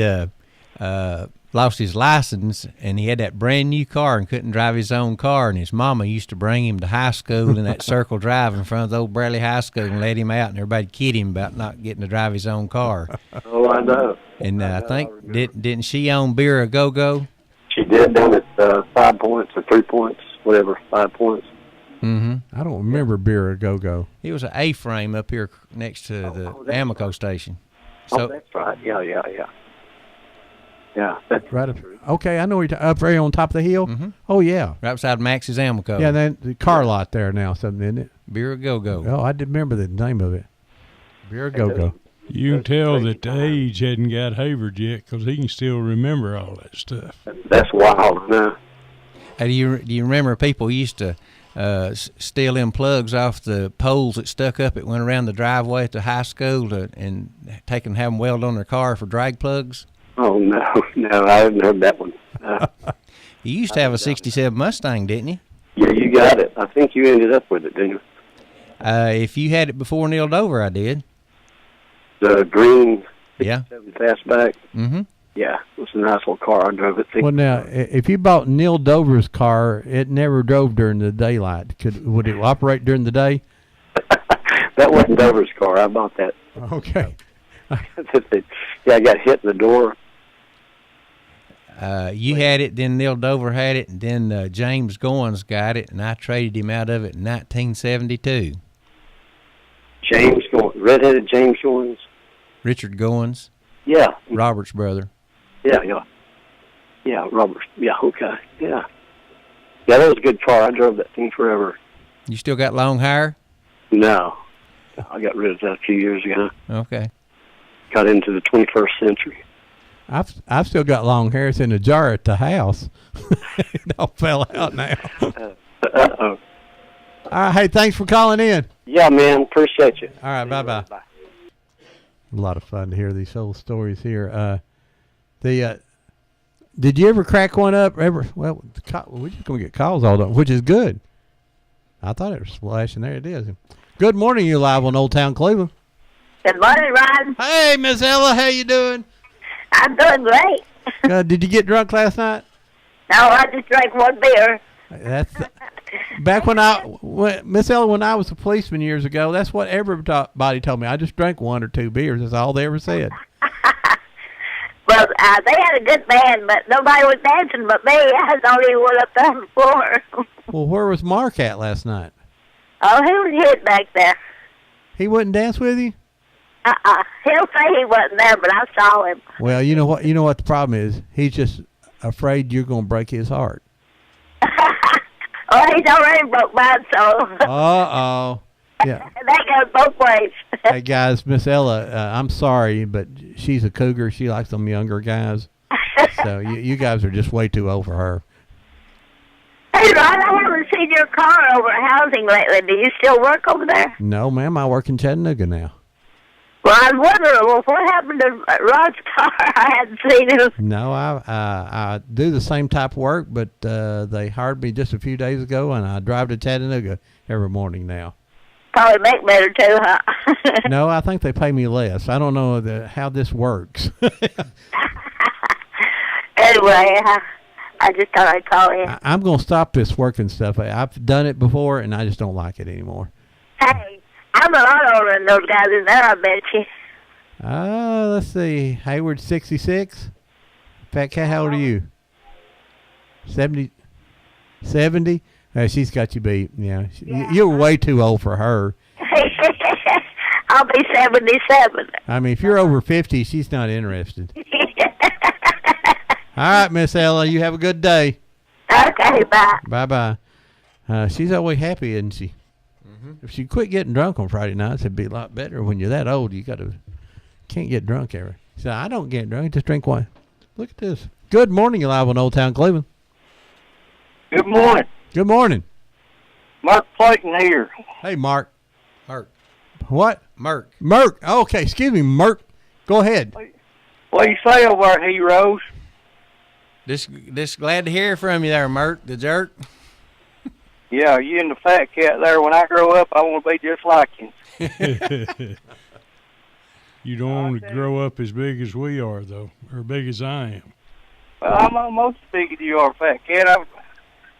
lost his license, and he had that brand new car and couldn't drive his own car. And his mama used to bring him to high school in that circle drive in front of the old Bradley High School and let him out, and everybody kid him about not getting to drive his own car. Oh, I know. And I think didn't she own Beer A Go Go? She did down at 5 points or 3 points, whatever, 5 points. Mm-hmm. I don't remember Beer A Go Go. It was an A-frame up here next to the Amoco station. So that's right. Yeah. Yeah, that's right up. Okay, I know where you're up there on top of the hill. Mm-hmm. Oh yeah, right beside Max's Amoco. Yeah, then the car lot there now, something, isn't it? Beer A Go Go. Oh, I did remember the name of it. Beer A Go Go. You can tell that the age hadn't got Hayward yet because he can still remember all that stuff. That's wild, man. Do you remember people used to steal them plugs off the poles that stuck up? It went around the driveway at the high school and take them, have them weld on their car for drag plugs. Oh no, I haven't heard that one. You used to have a '67 Mustang, didn't you? Yeah, you got it. I think you ended up with it, didn't you? If you had it before Neil Dover, I did. The green, yeah, fastback. Mm-hmm. Yeah, it was a nice little car. I drove it. Well, now, if you bought Neil Dover's car, it never drove during the daylight. Would it operate during the day? That wasn't Dover's car. I bought that. Okay. Yeah, I got hit in the door. You had it, then Neil Dover had it, and then James Goins got it, and I traded him out of it in 1972. James Goins, redheaded James Goins. Richard Goins. Yeah. Robert's brother. Yeah. Robert. Yeah. Okay. Yeah. Yeah, that was a good car. I drove that thing forever. You still got long hair? No, I got rid of that a few years ago. Okay. Got into the 21st century. I've still got long hair. It's in a jar at the house. It all fell out now. Uh-oh. All right. Hey, thanks for calling in. Yeah, man. Appreciate you. All right. Bye-bye. A lot of fun to hear these old stories here. Did you ever crack one up? Well, we're just going to get calls all day, which is good. I thought it was flashing. There it is. Good morning. You're live on Old Town Cleveland. Good morning, Ron. Hey, Miss Ella. How you doing? I'm doing great. Did you get drunk last night? No, I just drank one beer. That's back when Miss Ella, when I was a policeman years ago, that's what everybody told me. I just drank 1 or 2 beers. That's all they ever said. Well, they had a good band, but nobody was dancing but me. I was the only one up there on the floor. Well, where was Mark at last night? Oh, he was hid back there. He wouldn't dance with you? He'll say he wasn't there, but I saw him. Well, you know what? You know what the problem is? He's just afraid you're going to break his heart. Oh, he's already broke mine, so. Uh-oh. Yeah. That goes both ways. Hey, guys, Miss Ella, I'm sorry, but she's a cougar. She likes them younger guys. So you guys are just way too old for her. Hey, Ron, I haven't seen your car over at housing lately. Do you still work over there? No, ma'am. I work in Chattanooga now. Well, I'm wondering, what happened to Rod's car? I hadn't seen him. No, I do the same type of work, but they hired me just a few days ago, and I drive to Chattanooga every morning now. Probably make better, too, huh? No, I think they pay me less. I don't know how this works. Anyway, I just thought I'd call in. I'm going to stop this working stuff. I've done it before, and I just don't like it anymore. Hey, I'm a lot older than those guys in there, I bet you. Let's see. Hayward, 66. Fat Cat, how old are you? 70? 70? She's got you beat. Yeah. You're way too old for her. I'll be 77. I mean, if you're over 50, she's not interested. All right, Miss Ella, you have a good day. Okay, bye. Bye-bye. She's always happy, isn't she? Mm-hmm. If she quit getting drunk on Friday nights, it'd be a lot better. When you're that old, can't get drunk ever. So I don't get drunk, just drink wine. Look at this. Good morning, you're live on Old Town Cleveland. Good morning. Good morning. Mark Clayton here. Hey, Mark. Mark. What? Merk. Okay, excuse me, Merk. Go ahead. What do you say over there, heroes? Just glad to hear from you there, Merk, the jerk. Yeah, you and the fat cat there. When I grow up, I want to be just like you. You don't want to grow up as big as we are, though, or big as I am. Well, I'm almost as big as you are, fat cat.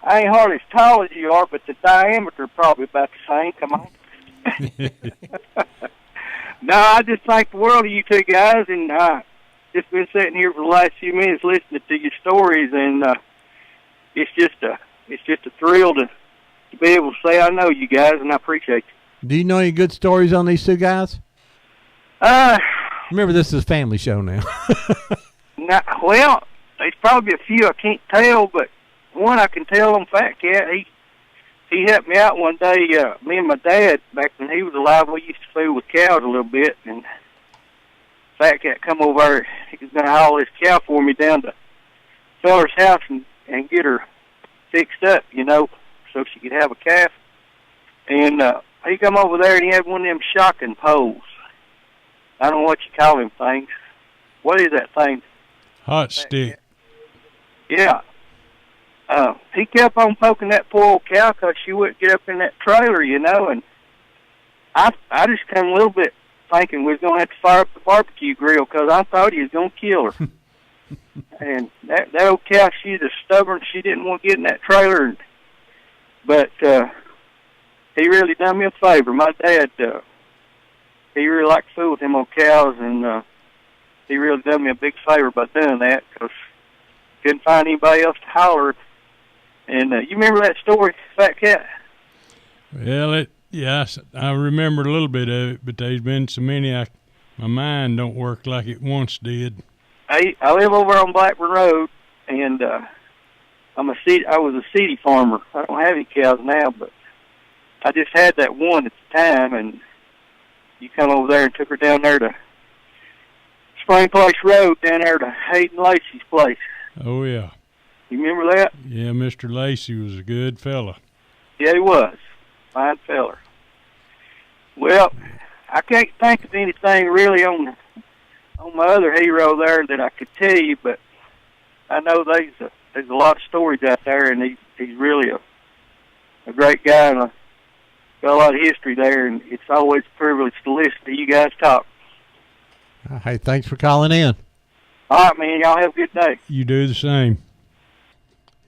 I ain't hardly as tall as you are, but the diameter probably about the same. Come on. No, I just thank the world of you two guys, and just been sitting here for the last few minutes listening to your stories, and it's just a thrill to be able to say I know you guys, and I appreciate you. Do you know any good stories on these two guys? Remember, this is a family show now. Well, there's probably a few I can't tell, but one I can tell on Fat Cat. He helped me out one day. Me and my dad, back when he was alive, we used to fool with cows a little bit, and Fat Cat come over there. He was going to haul this cow for me down to feller's house and get her fixed up, so she could have a calf. And he come over there, and he had one of them shocking poles. I don't know what you call them things. What is that thing? Hot stick. Yeah. He kept on poking that poor old cow because she wouldn't get up in that trailer, and I just come a little bit thinking we was going to have to fire up the barbecue grill because I thought he was going to kill her. And that old cow, she's just stubborn. She didn't want to get in that trailer. But he really done me a favor. My dad, he really liked to fool with them old cows, and he really done me a big favor by doing that because couldn't find anybody else to holler. And you remember that story, Fat Cat? Well, yes, I remember a little bit of it, but there's been so many, my mind don't work like it once did. I live over on Blackburn Road, and I was a city farmer. I don't have any cows now, but I just had that one at the time, and you come over there and took her down there to Spring Place Road, down there to Hayden Lacey's place. Oh, yeah. You remember that? Yeah, Mr. Lacey was a good fella. Yeah, he was. Fine feller. Well, I can't think of anything really on my other hero there that I could tell you, but I know there's a lot of stories out there, and he's really a great guy, and got a lot of history there, and it's always a privilege to listen to you guys talk. Hey, thanks for calling in. All right, man. Y'all have a good day. You do the same.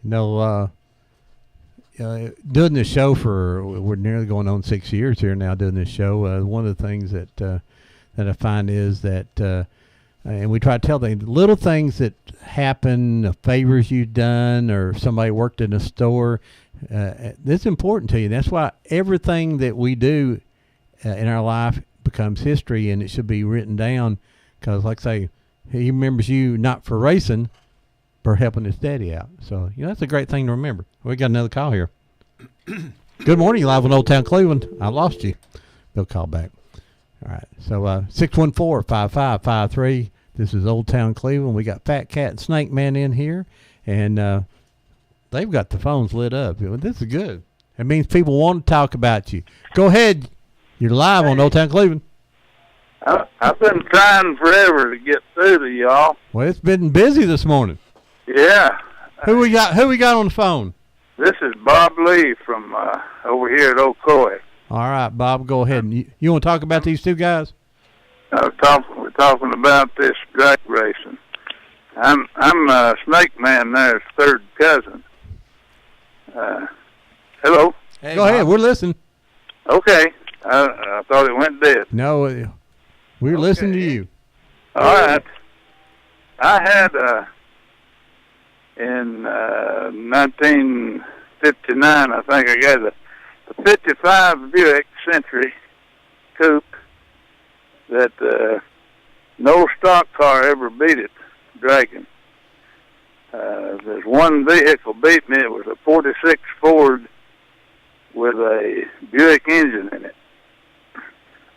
Doing this show we're nearly going on 6 years here now doing this show. One of the things that I find is that, and we try to tell them little things that happen, favors you've done, or somebody worked in a store. This is important to you. That's why everything that we do in our life becomes history, and it should be written down. Because, like I say, he remembers you not for racing, for helping his daddy out. So, that's a great thing to remember. We got another call here. Good morning. You live in Old Town Cleveland. I lost you. They'll call back. All right. So, 614-5553. This is Old Town Cleveland. We got Fat Cat and Snake Man in here. And they've got the phones lit up. This is good. It means people want to talk about you. Go ahead. You're live on Old Town Cleveland. I've been trying forever to get through to y'all. Well, it's been busy this morning. Yeah. Who we got on the phone? This is Bob Lee from over here at Ocoee. All right, Bob, go ahead. And you want to talk about these two guys? We're talking about this drag racing. I'm Snake Man there's third cousin. Hello? Hey, go ahead, we're listening. Okay. I thought it went dead. No, we're listening to you. All right. I had in 1959, I think I got a 55 Buick Century coupe that no stock car ever beat it, dragging. There's one vehicle beat me. It was a 46 Ford with a Buick engine in it.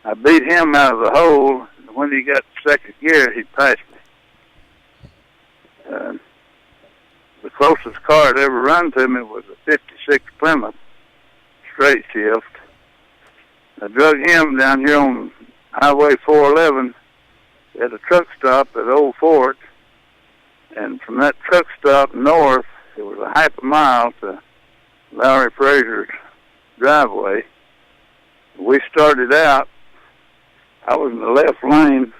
I beat him out of the hole. When he got second gear, he passed me. The closest car I'd ever run to me was a 56 Plymouth straight shift. I drug him down here on Highway 411 at a truck stop at Old Fort. And from that truck stop north, it was a half a mile to Lowry Frazier's driveway. We started out. I was in the left lane.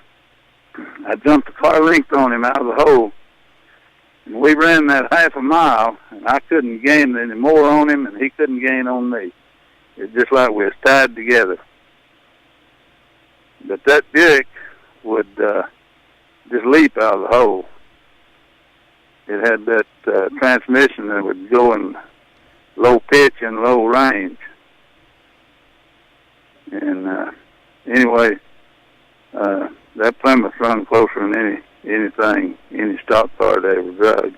I jumped the car length on him out of the hole. And we ran that half a mile, and I couldn't gain any more on him, and he couldn't gain on me. It's just like we was tied together. But that Buick would just leap out of the hole. It had that transmission that would go in low pitch and low range. And anyway, that Plymouth run closer than any stock car they ever drug.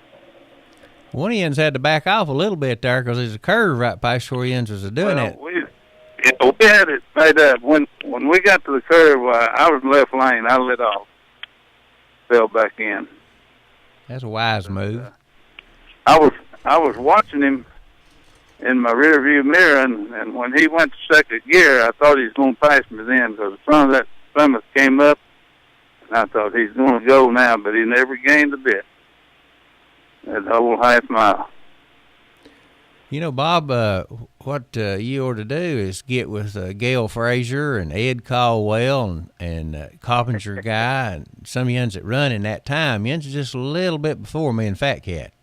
One of yins had to back off a little bit there because there's a curve right past where yins was doing it. We had it made up. When we got to the curve, I was in the left lane. I lit off, fell back in. That's a wise move. I was watching him in my rear view mirror, and when he went to second gear, I thought he was going to pass me then because the front of that Plymouth came up, and I thought he's going to go now, but he never gained a bit. That whole half mile. You know, Bob, what you ought to do is get with Gail Frazier and Ed Caldwell and Coppinger guy and some yins that run in that time. Yins are just a little bit before me and Fat Cat.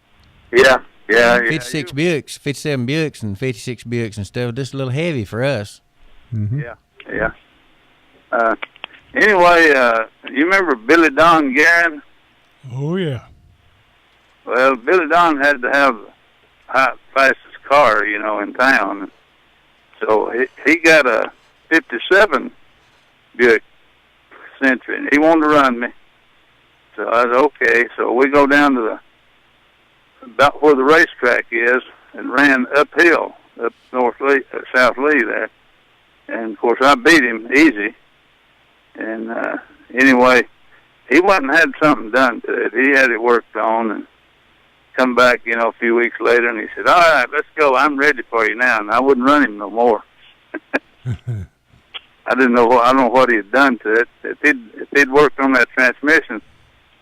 Yeah. 56 Buicks, 57 Buicks, and 56 Buicks and stuff. Just a little heavy for us. Mm-hmm. Yeah. Anyway, you remember Billy Don Guerin? Oh, yeah. Well, Billy Don had to have the fastest car, in town. So he got a 57 Buick Century, and he wanted to run me. So I was okay. So we go down to about where the racetrack is and ran uphill, up South Lee there. And, of course, I beat him easy. And anyway, he went and had something done to it. He had it worked on and come back, a few weeks later, and he said, all right, let's go. I'm ready for you now. And I wouldn't run him no more. I don't know what he had done to it. If he'd worked on that transmission,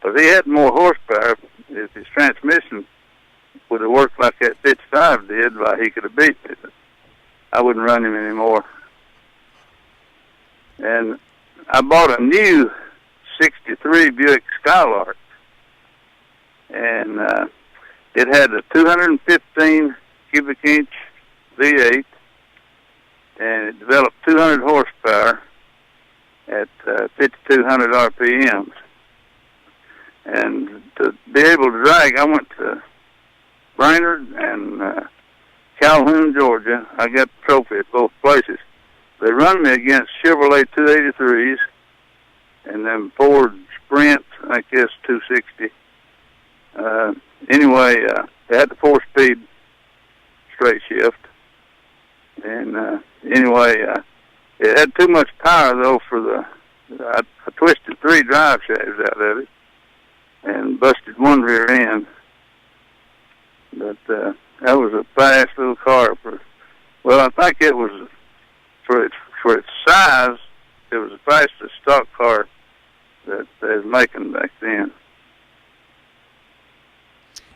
because he had more horsepower, if his transmission would have worked like that 55 did, why he could have beat me. But I wouldn't run him anymore. And I bought a new 63 Buick Skylark. And it had a 215 cubic inch V8, and it developed 200 horsepower at 5,200 RPMs. And to be able to drag, I went to Brainerd and Calhoun, Georgia. I got the trophy at both places. They run me against Chevrolet 283s and then Ford Sprint, I guess 260. Anyway, they had the 4-speed straight shift. And anyway, it had too much power, though, for I twisted 3 drive shafts out of it and busted 1 rear end. But that was a fast little car. I think it was, for its size, it was the fastest stock car that they was making back then.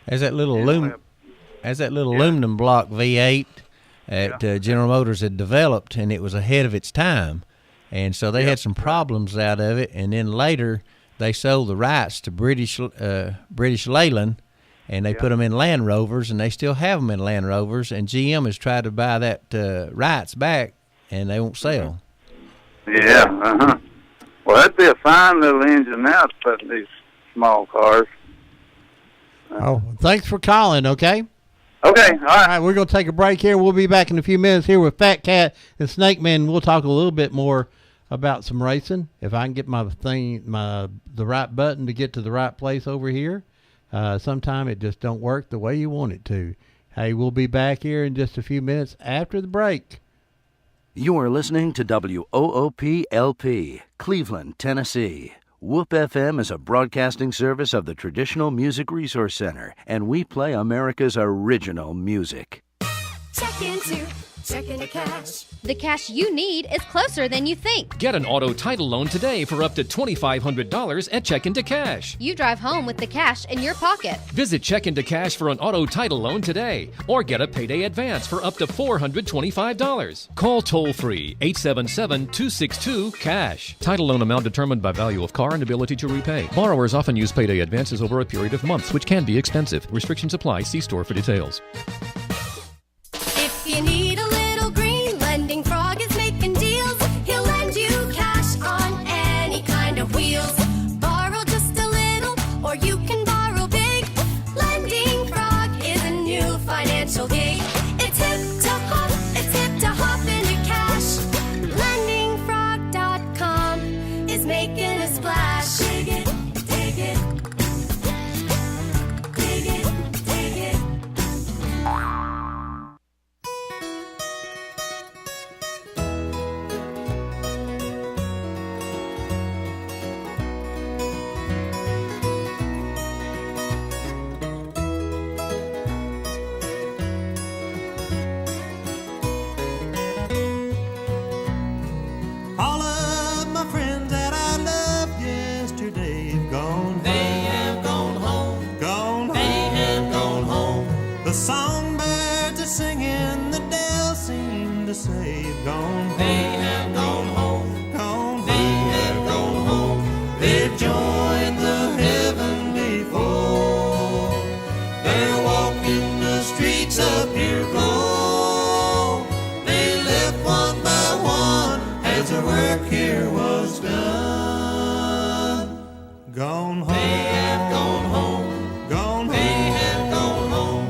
As that little aluminum block V8 at General Motors had developed, and it was ahead of its time, and so they had some problems out of it. And then later they sold the rights to British Leyland, and they put them in Land Rovers, and they still have them in Land Rovers. And GM has tried to buy that rights back, and they won't sell. Yeah. Well, that'd be a fine little engine now to put in these small cars. Thanks for calling, okay? Okay, all right. We're going to take a break here. We'll be back in a few minutes here with Fat Cat and Snake Man. We'll talk a little bit more about some racing. If I can get the right button to get to the right place over here. Sometime it just don't work the way you want it to. Hey, we'll be back here in just a few minutes after the break. You are listening to WOOP-LP, Cleveland, Tennessee. WOOP FM is a broadcasting service of the Traditional Music Resource Center, and we play America's original music. Check into Checking to Cash. The cash you need is closer than you think. Get an auto title loan today for up to $2,500 at Check Into Cash. You drive home with the cash in your pocket. Visit Check Into Cash for an auto title loan today, or get a payday advance for up to $425. Call toll-free 877-262-CASH. Title loan amount determined by value of car and ability to repay. Borrowers often use payday advances over a period of months, which can be expensive. Restrictions apply. See store for details. If you need a little green, Lending Frog is making deals. He'll lend you cash on any kind of wheels. Borrow just a little, or you can borrow big. Lending Frog is a new financial gig. It's hip to hop into cash. LendingFrog.com is making a splash. Dig it, dig it. Dig it, dig it. All of my friends that I loved yesterday have gone. They have gone home. Gone home. They have gone home. The songbirds are singing, the dells seem to say have gone home. They have gone home. Gone. They have gone home. They've joined the heavenly fold. They're walking the streets of pure gold. They left one by one as the work here was done. Gone home. They have gone home. Gone home. They have gone home.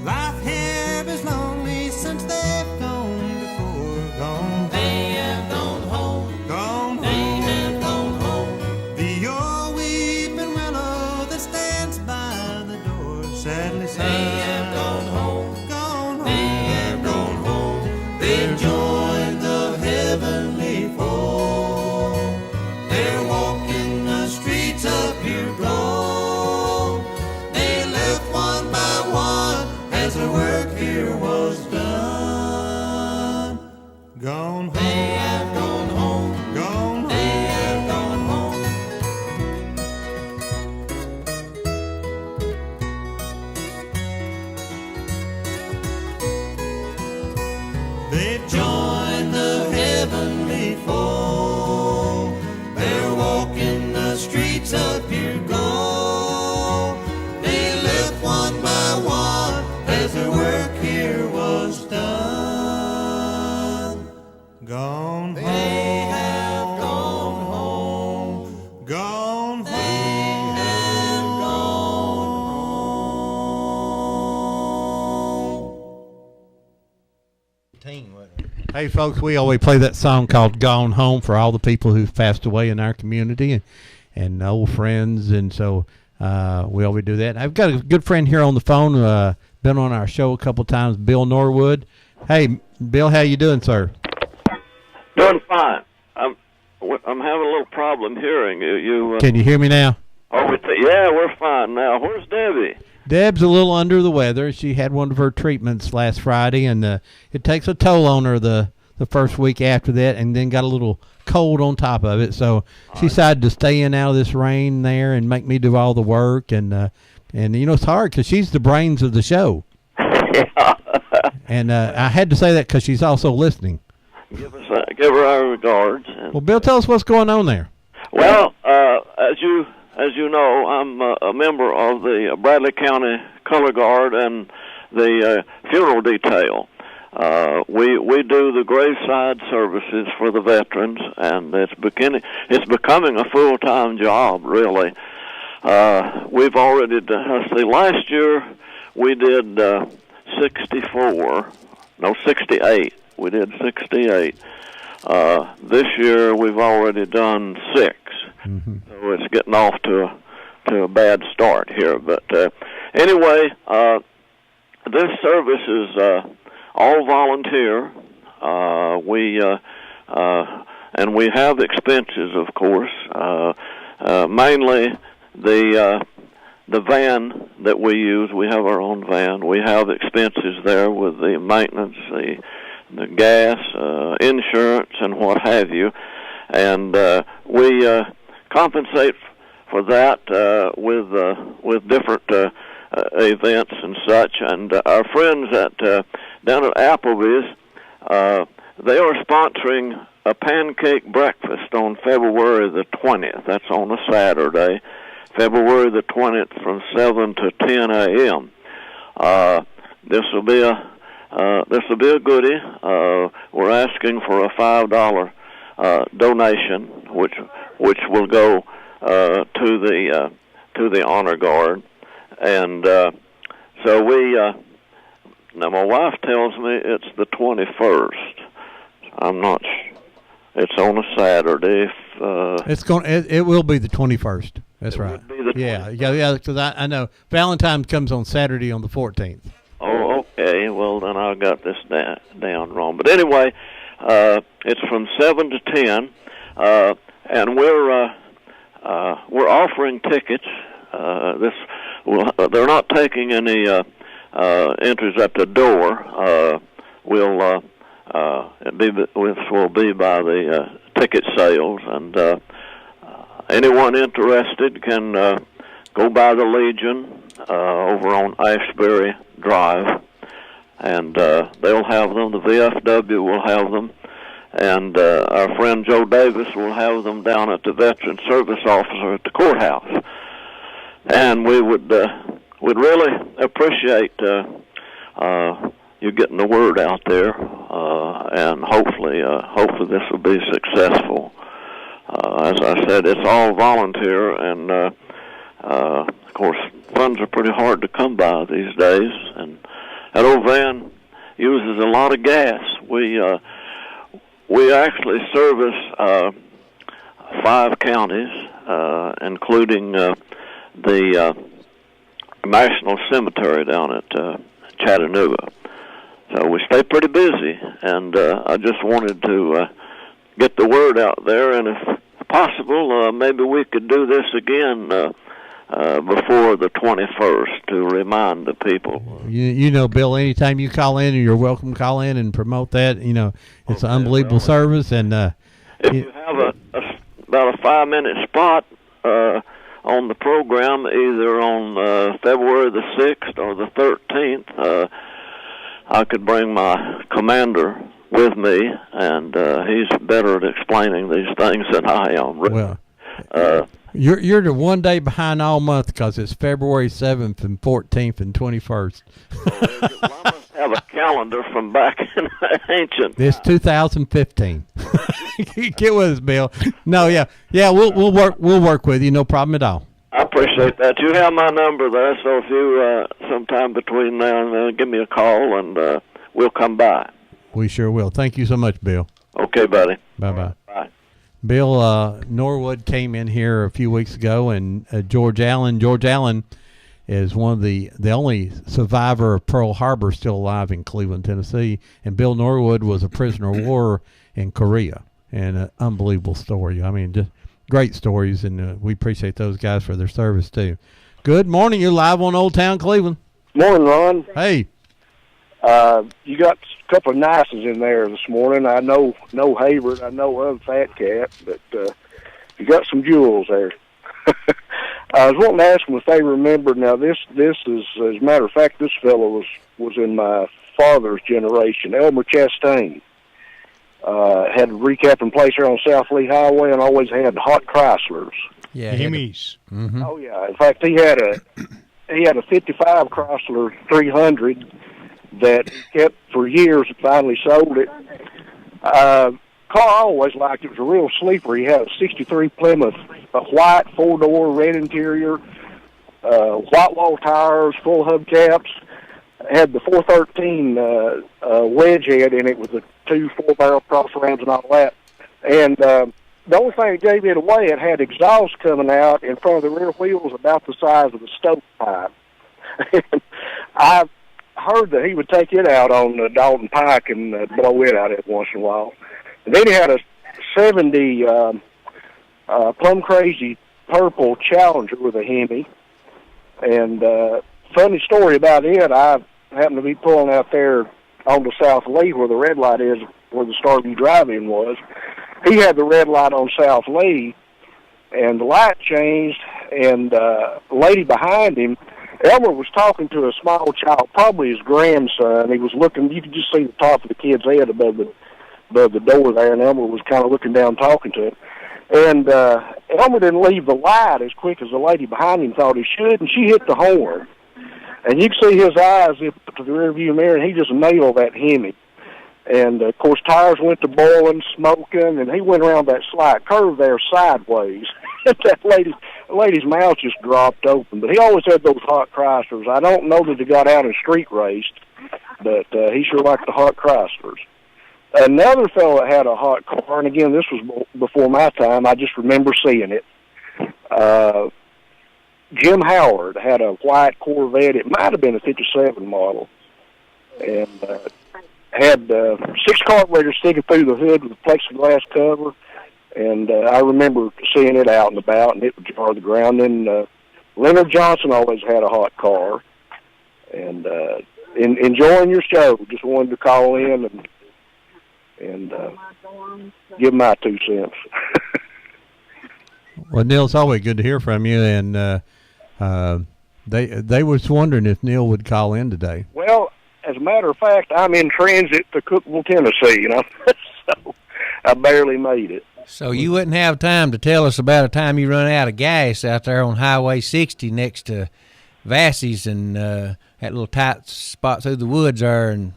Life here is lonely since they've gone before. Gone. They have gone home. Gone. They have gone home. The old weeping willow that stands by the door sadly sighs. They have gone home. Gone home. They have gone home. They've joined the heavenly fold. They're walking the streets of pure gold. They left one by one as the work here was done. Gone home. They have gone home. Gone. They have gone home. They've joined the heavenly fold. They're walking the streets of pure gold. They left one by one as their work here was done. Gone home. They have gone home. Gone home. They have Hey, folks, we always play that song called Gone Home for all the people who've passed away in our community and old friends. And so we always do that. I've got a good friend here on the phone, been on our show a couple times, Bill Norwood. Hey, Bill, how you doing, sir? Doing fine. I'm having a little problem hearing you. Can you hear me now? Oh, yeah, we're fine now. Where's Debbie? Deb's a little under the weather. She had one of her treatments last Friday, and it takes a toll on her the first week after that, and then got a little cold on top of it. So she decided to stay in out of this rain there and make me do all the work. And you know, it's hard because she's the brains of the show. Yeah. And I had to say that because she's also listening. Give her our regards. Well, Bill, tell us what's going on there. Well, as you know, I'm a member of the Bradley County Color Guard and the funeral detail. We do the graveside services for the veterans, and it's becoming a full-time job, really. We've already done, last year we did 68. We did 68. This year we've already done 6. Mm-hmm. So it's getting off to a bad start here. But anyway, this service is all volunteer. And we have expenses, of course. Mainly the van that we use. We have our own van. We have expenses there with the maintenance, the gas, insurance, and what have you. And we compensate for that with different events and such. And our friends down at Applebee's, they are sponsoring a pancake breakfast on February the 20th. That's on a Saturday, February the 20th, from 7 to 10 a.m. This will be a goodie. We're asking for a $5 donation, which will go to the honor guard, and so we. Now my wife tells me it's the 21st. I'm not. It's on a Saturday. It will be the 21st. That's right. Yeah. Because I know Valentine's comes on Saturday on the 14th. Oh, okay. Well, then I got this down wrong. But anyway, it's from 7 to 10, and we're offering tickets. They're not taking any entries at the door. This will be by the ticket sales, and anyone interested can go by the Legion over on Ashbury Drive, and they'll have them. The VFW will have them, and our friend Joe Davis will have them down at the Veteran Service Officer at the courthouse. And we would really appreciate you getting the word out there, and hopefully this will be successful. As I said, it's all volunteer, and of course, funds are pretty hard to come by these days. And that old van uses a lot of gas. We actually service 5 counties, including the National Cemetery down at Chattanooga. So we stay pretty busy, and I just wanted to get the word out there, and if possible, maybe we could do this again before the 21st to remind the people. You know, Bill, anytime you call in, you're welcome to call in and promote that. You know, it's an unbelievable service. And if you have about a 5-minute spot on the program, either on February the 6th or the 13th, I could bring my commander with me, and he's better at explaining these things than I am. Well, you're the one day behind all month, because it's February 7th and 14th and 21st. I must have a calendar from back in ancient. It's 2015. Get with us, Bill. No, yeah, we'll work with you, no problem at all. I appreciate that. You have my number there, so if you sometime between now and then, give me a call, and we'll come by. We sure will. Thank you so much, Bill. Okay, buddy. Bye-bye. Bye. Bill Norwood came in here a few weeks ago, and George Allen is one of the only survivor of Pearl Harbor still alive in Cleveland, Tennessee. And Bill Norwood was a prisoner of war in Korea, and an unbelievable story. I mean, just great stories, and we appreciate those guys for their service too. Good morning. You're live on Old Town Cleveland. Morning, Ron. Hey. You got a couple of nices in there this morning. I know Hayward. I know other Fat Cat, but you got some jewels there. I was wanting to ask them if they remember. Now, this is, as a matter of fact, this fellow was in my father's generation. Elmer Chastain had a recapping place here on South Lee Highway, and always had hot Chryslers. Yeah, Hemis. Mm-hmm. Oh yeah. In fact, he had a 55 Chrysler 300 that he kept for years and finally sold it. Car I always liked. It was a real sleeper. He had a 63 Plymouth, a white 4-door, red interior, white wall tires, full hubcaps. Had the 413 wedge head in it with the 2 4-barrel cross rams and all that. And the only thing that gave it away, it had exhaust coming out in front of the rear wheels about the size of a stovepipe. And I heard that he would take it out on Dalton Pike and blow it out every once in a while. And then he had a 70 Plum Crazy purple Challenger with a Hemi. And funny story about it, I happened to be pulling out there on the South Lee where the red light is, where the Starview Drive-In was. He had the red light on South Lee, and the light changed, and a lady behind him, Elmer was talking to a small child, probably his grandson. He was looking, you could just see the top of the kid's head above the door there, and Elmer was kind of looking down talking to him. And Elmer didn't leave the light as quick as the lady behind him thought he should, and she hit the horn. And you could see his eyes up to the rearview mirror, and he just nailed that Hemi. And, of course, tires went to boiling, smoking, and he went around that slight curve there sideways. That lady's mouth just dropped open. But he always had those hot Chryslers. I don't know that he got out and street raced, but he sure liked the hot Chryslers. Another fellow that had a hot car, and again, this was before my time, I just remember seeing it. Jim Howard had a white Corvette. It might have been a 57 model. And had 6 carburetors sticking through the hood with a plexiglass cover. And I remember seeing it out and about, and it would jar the ground. And Leonard Johnson always had a hot car. And enjoying your show. Just wanted to call in and give my 2 cents. Well, Neil, it's always good to hear from you. And they was wondering if Neil would call in today. Well, as a matter of fact, I'm in transit to Cookeville, Tennessee, so I barely made it. So you wouldn't have time to tell us about a time you run out of gas out there on Highway 60 next to Vassey's and that little tight spot through the woods there and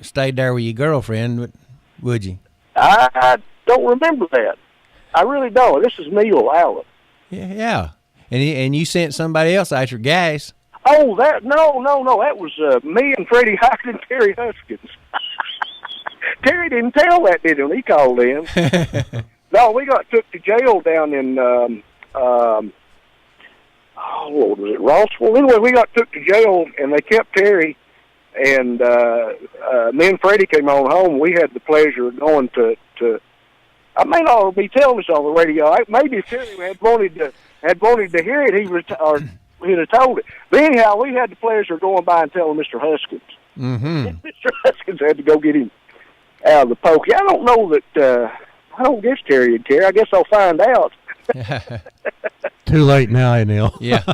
stayed there with your girlfriend, would you? I don't remember that. I really don't. This is Neil Allen. Yeah. And you sent somebody else out your gas. Oh, no. That was me and Freddie Hike and Terry Huskins. Terry didn't tell that, did he, when he called in? No, we got took to jail down in, what was it, Rossville? Anyway, we got took to jail, and they kept Terry, and me and Freddie came on home. We had the pleasure of going to I may not be telling this on the radio. Maybe if Terry had wanted to hear it, he'd have told it. But anyhow, we had the pleasure of going by and telling Mr. Huskins. Mm-hmm. Mr. Huskins had to go get him out of the pokey. I don't know that, I don't guess Terry would care. I guess I'll find out. Too late now, Neil. Yeah.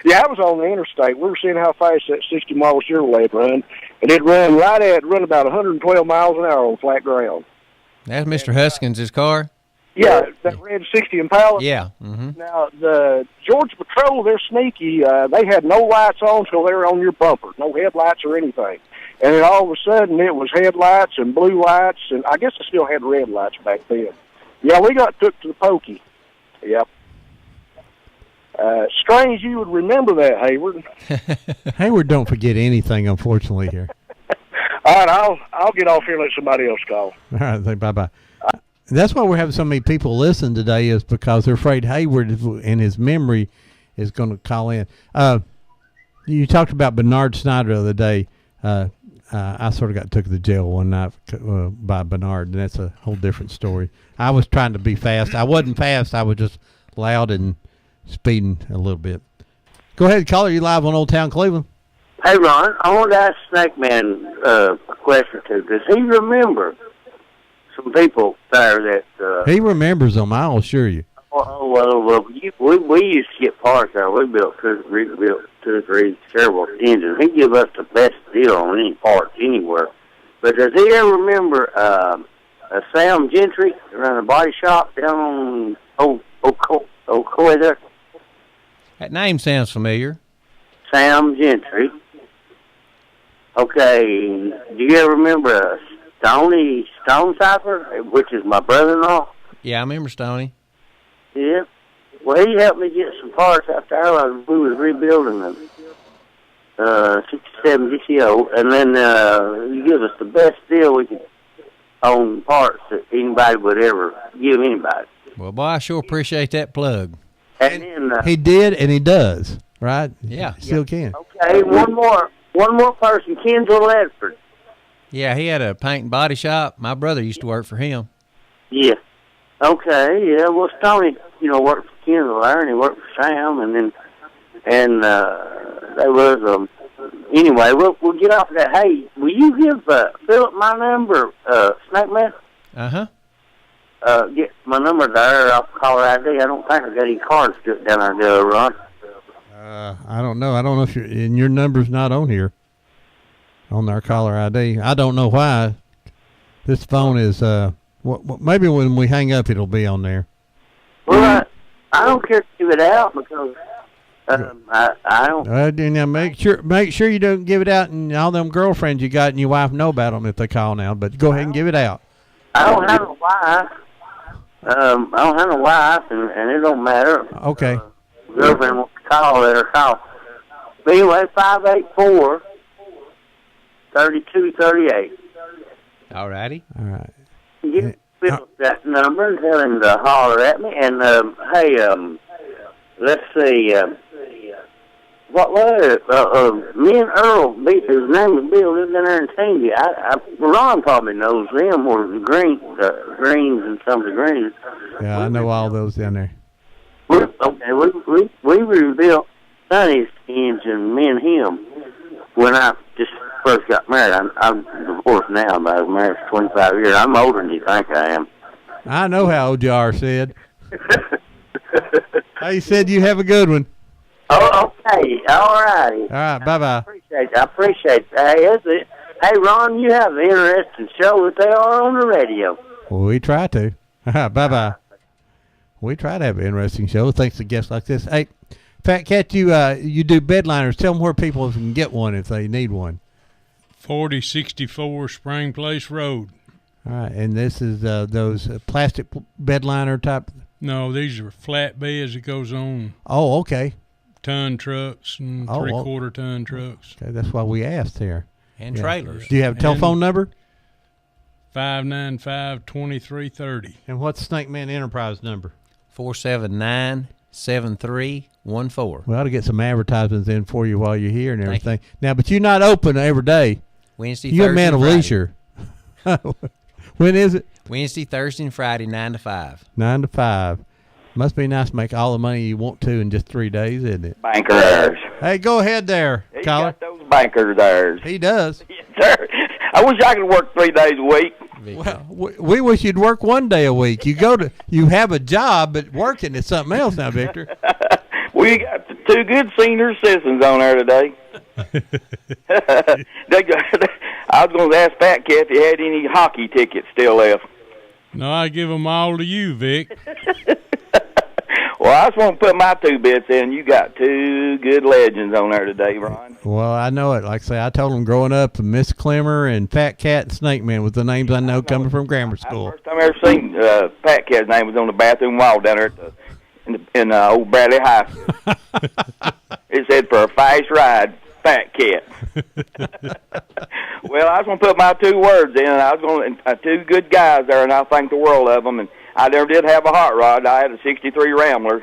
Yeah, I was on the interstate. We were seeing how fast that 60-mile Chevrolet run, and it run about 112 miles an hour on flat ground. That's Mr. Huskins' car? Yeah, that red 60 Impala. Yeah. Mm-hmm. Now, the Georgia Patrol, they're sneaky. They had no lights on until they were on your bumper, no headlights or anything. And then all of a sudden, it was headlights and blue lights, and I guess they still had red lights back then. Yeah, we got took to the pokey. Yep. Strange you would remember that, Hayward. Hayward don't forget anything, unfortunately, here. All right, I'll get off here and let somebody else call. All right, say bye-bye. That's why we're having so many people listen today, is because they're afraid Hayward in his memory is going to call in. You talked about Bernard Snyder the other day. I sort of got took to the jail one night by Bernard, and that's a whole different story. I was trying to be fast. I wasn't fast. I was just loud and speeding a little bit. Go ahead, caller. You live on Old Town Cleveland. Hey, Ron, I want to ask Snake Man a question or two. Does he remember some people there that... he remembers them, I'll assure you. Well, we used to get parts there. We rebuilt 2 or 3 terrible engines. He give us the best deal on any parts anywhere. But does he ever remember a Sam Gentry around a body shop down on Old Coy there? That name sounds familiar. Sam Gentry. Okay, do you ever remember Stoney Stonecipher, which is my brother-in-law? Yeah, I remember Stoney. Yeah. Well, he helped me get some parts out there while we was rebuilding the 67 GCO, and then he gave us the best deal we could on parts that anybody would ever give anybody. Well, boy, I sure appreciate that plug. And then, he did, and he does. right? Yeah. Still can. Okay, one more person, Kenzel Ledford. Yeah, he had a paint and body shop. My brother used to work for him. Yeah. Okay, yeah. Well, Stoney, worked for Kenzel there, and he worked for Sam, and there was Anyway, we'll get off of that. Hey, will you give Philip my number, Snake Man? Get my number there off caller ID. I don't think I got any cards down there, do I, Ron? I don't know. I don't know if your number's not on here. On our caller ID. I don't know why. This phone is, maybe when we hang up it'll be on there. Well, I don't care to give it out because I don't. Now make sure you don't give it out and all them girlfriends you got and your wife know about them if they call now, but go ahead and give it out. I don't have a wife. I don't have a wife, and it don't matter. Okay. Girlfriend wants to call, let her call. But anyway, 584-3238. All righty. All right. Give Phil that number and tell him to holler at me. And, hey, let's see, what was it? Me and Earl, his name is Bill, lived in there in Tangy. Ron probably knows them, or the Greens and some of the Greens. Yeah, I know all those down there. Okay, we rebuilt Sonny's engine, me and him, when I just first got married. I'm divorced now, but I was married for 25 years. I'm older than you think I am. I know how old you are, Sid. Hey, Sid, you have a good one. Oh, okay. All righty. All right, bye-bye. I appreciate that. Hey, Ron, you have an interesting show that they are on the radio. Well, we try to. Bye-bye. We try to have an interesting show thanks to guests like this. Hey, Fat Cat, you do bed liners. Tell them where people can get one if they need one. 4064 Spring Place Road. All right, and this is those plastic bed liner type? No, these are flat beds that goes on. Oh, okay. Ton trucks and three-quarter ton trucks. Okay, that's why we asked here. And trailers. Do you have a telephone number? 595-2330. And what's Snake Man Enterprise number? 479-7314. We ought to get some advertisements in for you while you're here and everything. Now, but you're not open every day. Wednesday, you're Thursday, a man of Friday. leisure. When is it? Wednesday, Thursday, and Friday, 9 to 5. 9 to 5. Must be nice to make all the money you want to in just 3 days, isn't it? Banker hours. Hey, go ahead there, He caller. got those banker hours. He does. Yes, sir. I wish I could work 3 days a week. Well, we wish you'd work 1 day a week. You have a job, but working is something else now, Victor. We got 2 good senior citizens on there today. I was going to ask Fat Cat if he had any hockey tickets still left. No, I give them all to you, Vic. Well, I just want to put my 2 bits in. You got 2 good legends on there today, Ron. Well, I know it. Like I say, I told them growing up, Miss Clemmer and Fat Cat and Snake Man was the names I know coming from grammar school. First time I ever seen Fat Cat's name was on the bathroom wall down there in old Bradley High School. It said, for a fast ride, Fat Cat. Well, I was going to put my 2 words in, and I was going to 2 good guys there, and I think the world of them. And I never did have a hot rod. I had a '63 Rambler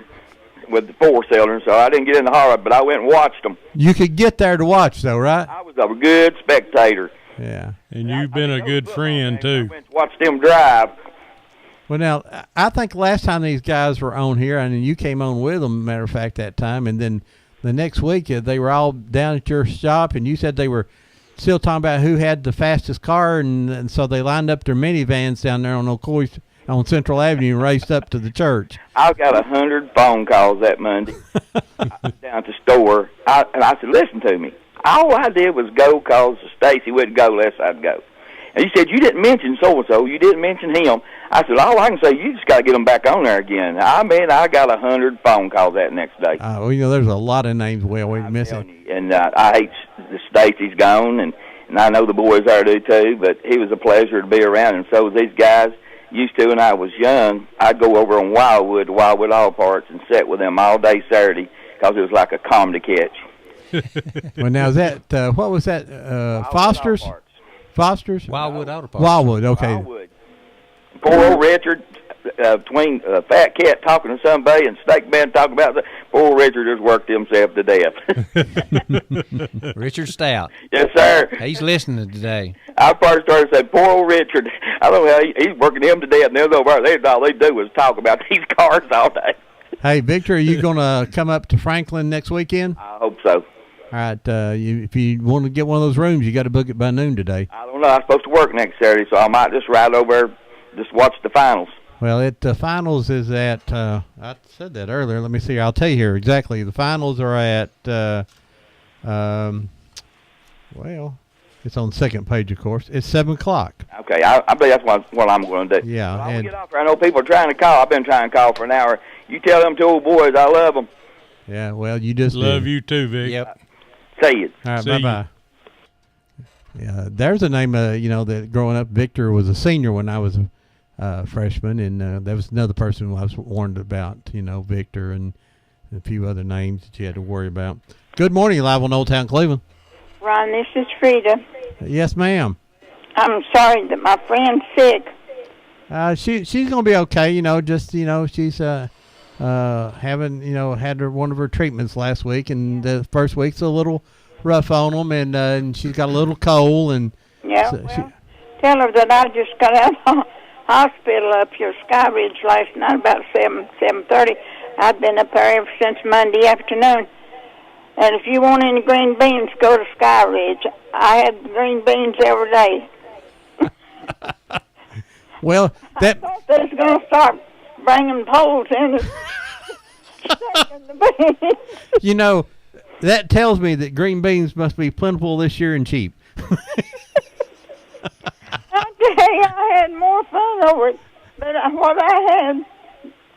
with the 4-cylinder, so I didn't get in the hot rod, but I went and watched them. You could get there to watch, though, right? I was a good spectator. Yeah. And you've been a good friend, too. Watched them drive. Well, now, I think last time these guys were on here, and you came on with them, matter of fact, that time, and then the next week they were all down at your shop, and you said they were still talking about who had the fastest car, and so they lined up their minivans down there on Ocoee, on Central Avenue and raced up to the church. I got 100 phone calls that Monday down at the store, and I said, listen to me. All I did was go because Stacy wouldn't go unless I'd go. And he said, you didn't mention so-and-so. You didn't mention him. I said, all I can say, you just got to get them back on there again. I mean, I got 100 phone calls that next day. Well, there's a lot of names we're missing. And I hate the Stacy's gone, and I know the boys there do too, but he was a pleasure to be around, and so was these guys. Used to when I was young, I'd go over on Wildwood Auto Parts, and sit with them all day Saturday because it was like a comedy catch. Well, now, is that, what was that, Foster's? Foster's? Wildwood Auto Parts. Wildwood, okay. Wildwood. Poor old Richard between Fat Cat talking to somebody and Snake Man talking about poor Richard just worked himself to death. Richard Stout. Yes, sir. He's listening today. I first started saying, poor old Richard. I don't know how he's working him to death. And then over there, all they do is talk about these cars all day. Hey, Victor, are you going to come up to Franklin next weekend? I hope so. All right. If you want to get one of those rooms, you got to book it by noon today. I don't know. I'm supposed to work next Saturday, so I might just ride over there, just watch the finals. Well, the finals is at, I said that earlier. Let me see. I'll tell you here exactly. The finals are at, well, it's on the second page, of course. It's 7 o'clock. Okay, I believe that's what I'm going to do. Yeah. Well, I'm going to get off here. I know people are trying to call. I've been trying to call for an hour. You tell them two old boys I love them. Yeah, well, you just love did. you too, Vic. Yep. See you. All right, See bye-bye. Yeah, there's a name, that growing up, Victor was a senior when I was a freshman, and there was another person who I was warned about, Victor and a few other names that you had to worry about. Good morning, live on Old Town Cleveland. Ron, this is Frida. Yes, ma'am. I'm sorry that my friend's sick. She's gonna be okay. She's having had one of her treatments last week, and the first week's a little rough on them, and she's got a little cold, and yeah. Tell her that I just got out of the hospital up here, Sky Ridge, last night about 7:30. I've been up there ever since Monday afternoon. And if you want any green beans, go to Sky Ridge. I had green beans every day. Well, I thought they was going to start bringing poles in and taking the beans. That tells me that green beans must be plentiful this year and cheap. I tell you, I had more fun over it. But what I had,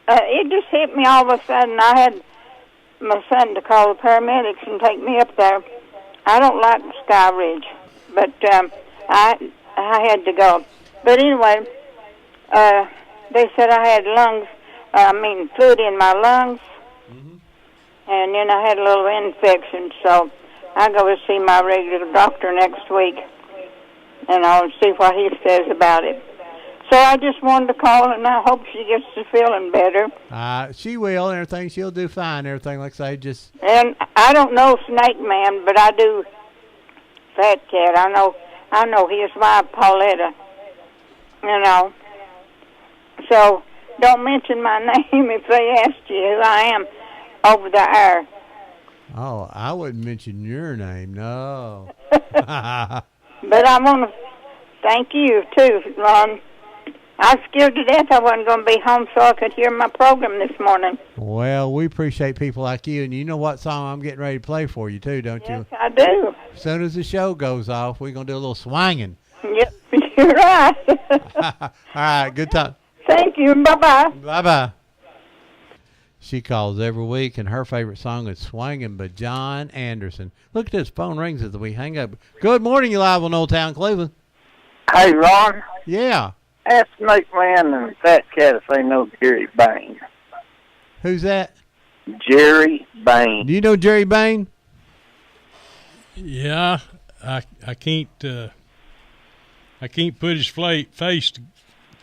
it just hit me all of a sudden. I had my son to call the paramedics and take me up there. I don't like Sky Ridge, but I had to go. But anyway, they said I had fluid in my lungs, and then I had a little infection, so I go to see my regular doctor next week, and I'll see what he says about it. So I just wanted to call, and I hope she gets to feeling better. She will, and everything. She'll do fine, everything, like I say, just... And I don't know Snake Man, but I do Fat Cat. I know his wife, Pauletta, So don't mention my name if they ask you who I am over the air. Oh, I wouldn't mention your name, no. But I want to thank you, too, Ron. I was scared to death I wasn't going to be home so I could hear my program this morning. Well, we appreciate people like you, and you know what song I'm getting ready to play for you, too, don't you? Yes, I do. As soon as the show goes off, we're going to do a little swinging. Yep, you're right. All right, good time. Thank you. Bye-bye. Bye-bye. She calls every week, and her favorite song is Swinging by John Anderson. Look at this. Phone rings as we hang up. Good morning, you live on Old Town Cleveland. Hey, Ron. Yeah. Ask Snake Man and Fat Cat if they know Jerry Bain. Who's that? Jerry Bain. Do you know Jerry Bain? Yeah, I can't put his face to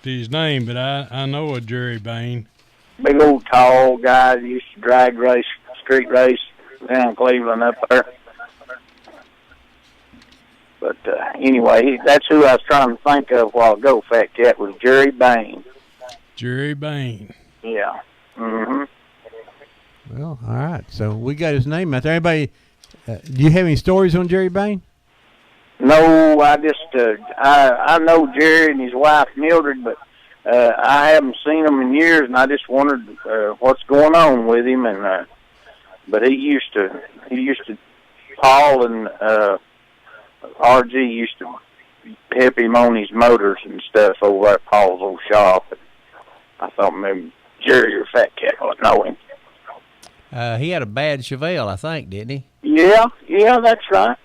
his name, but I know a Jerry Bain. Big old tall guy that used to drag race, street race down Cleveland up there. But anyway, that's who I was trying to think of a while ago, Fat Cat, was Jerry Bain. Jerry Bain. Yeah. Mm-hmm. Well, all right. So we got his name out there. Anybody, do you have any stories on Jerry Bain? No, I just, I know Jerry and his wife Mildred, but I haven't seen them in years, and I just wondered what's going on with him. And but he used to, Paul and RG used to help him on his motors and stuff over at Paul's old shop. And I thought maybe Jerry or Fat Cat would know him. He had a bad Chevelle, I think, didn't he? Yeah, that's right.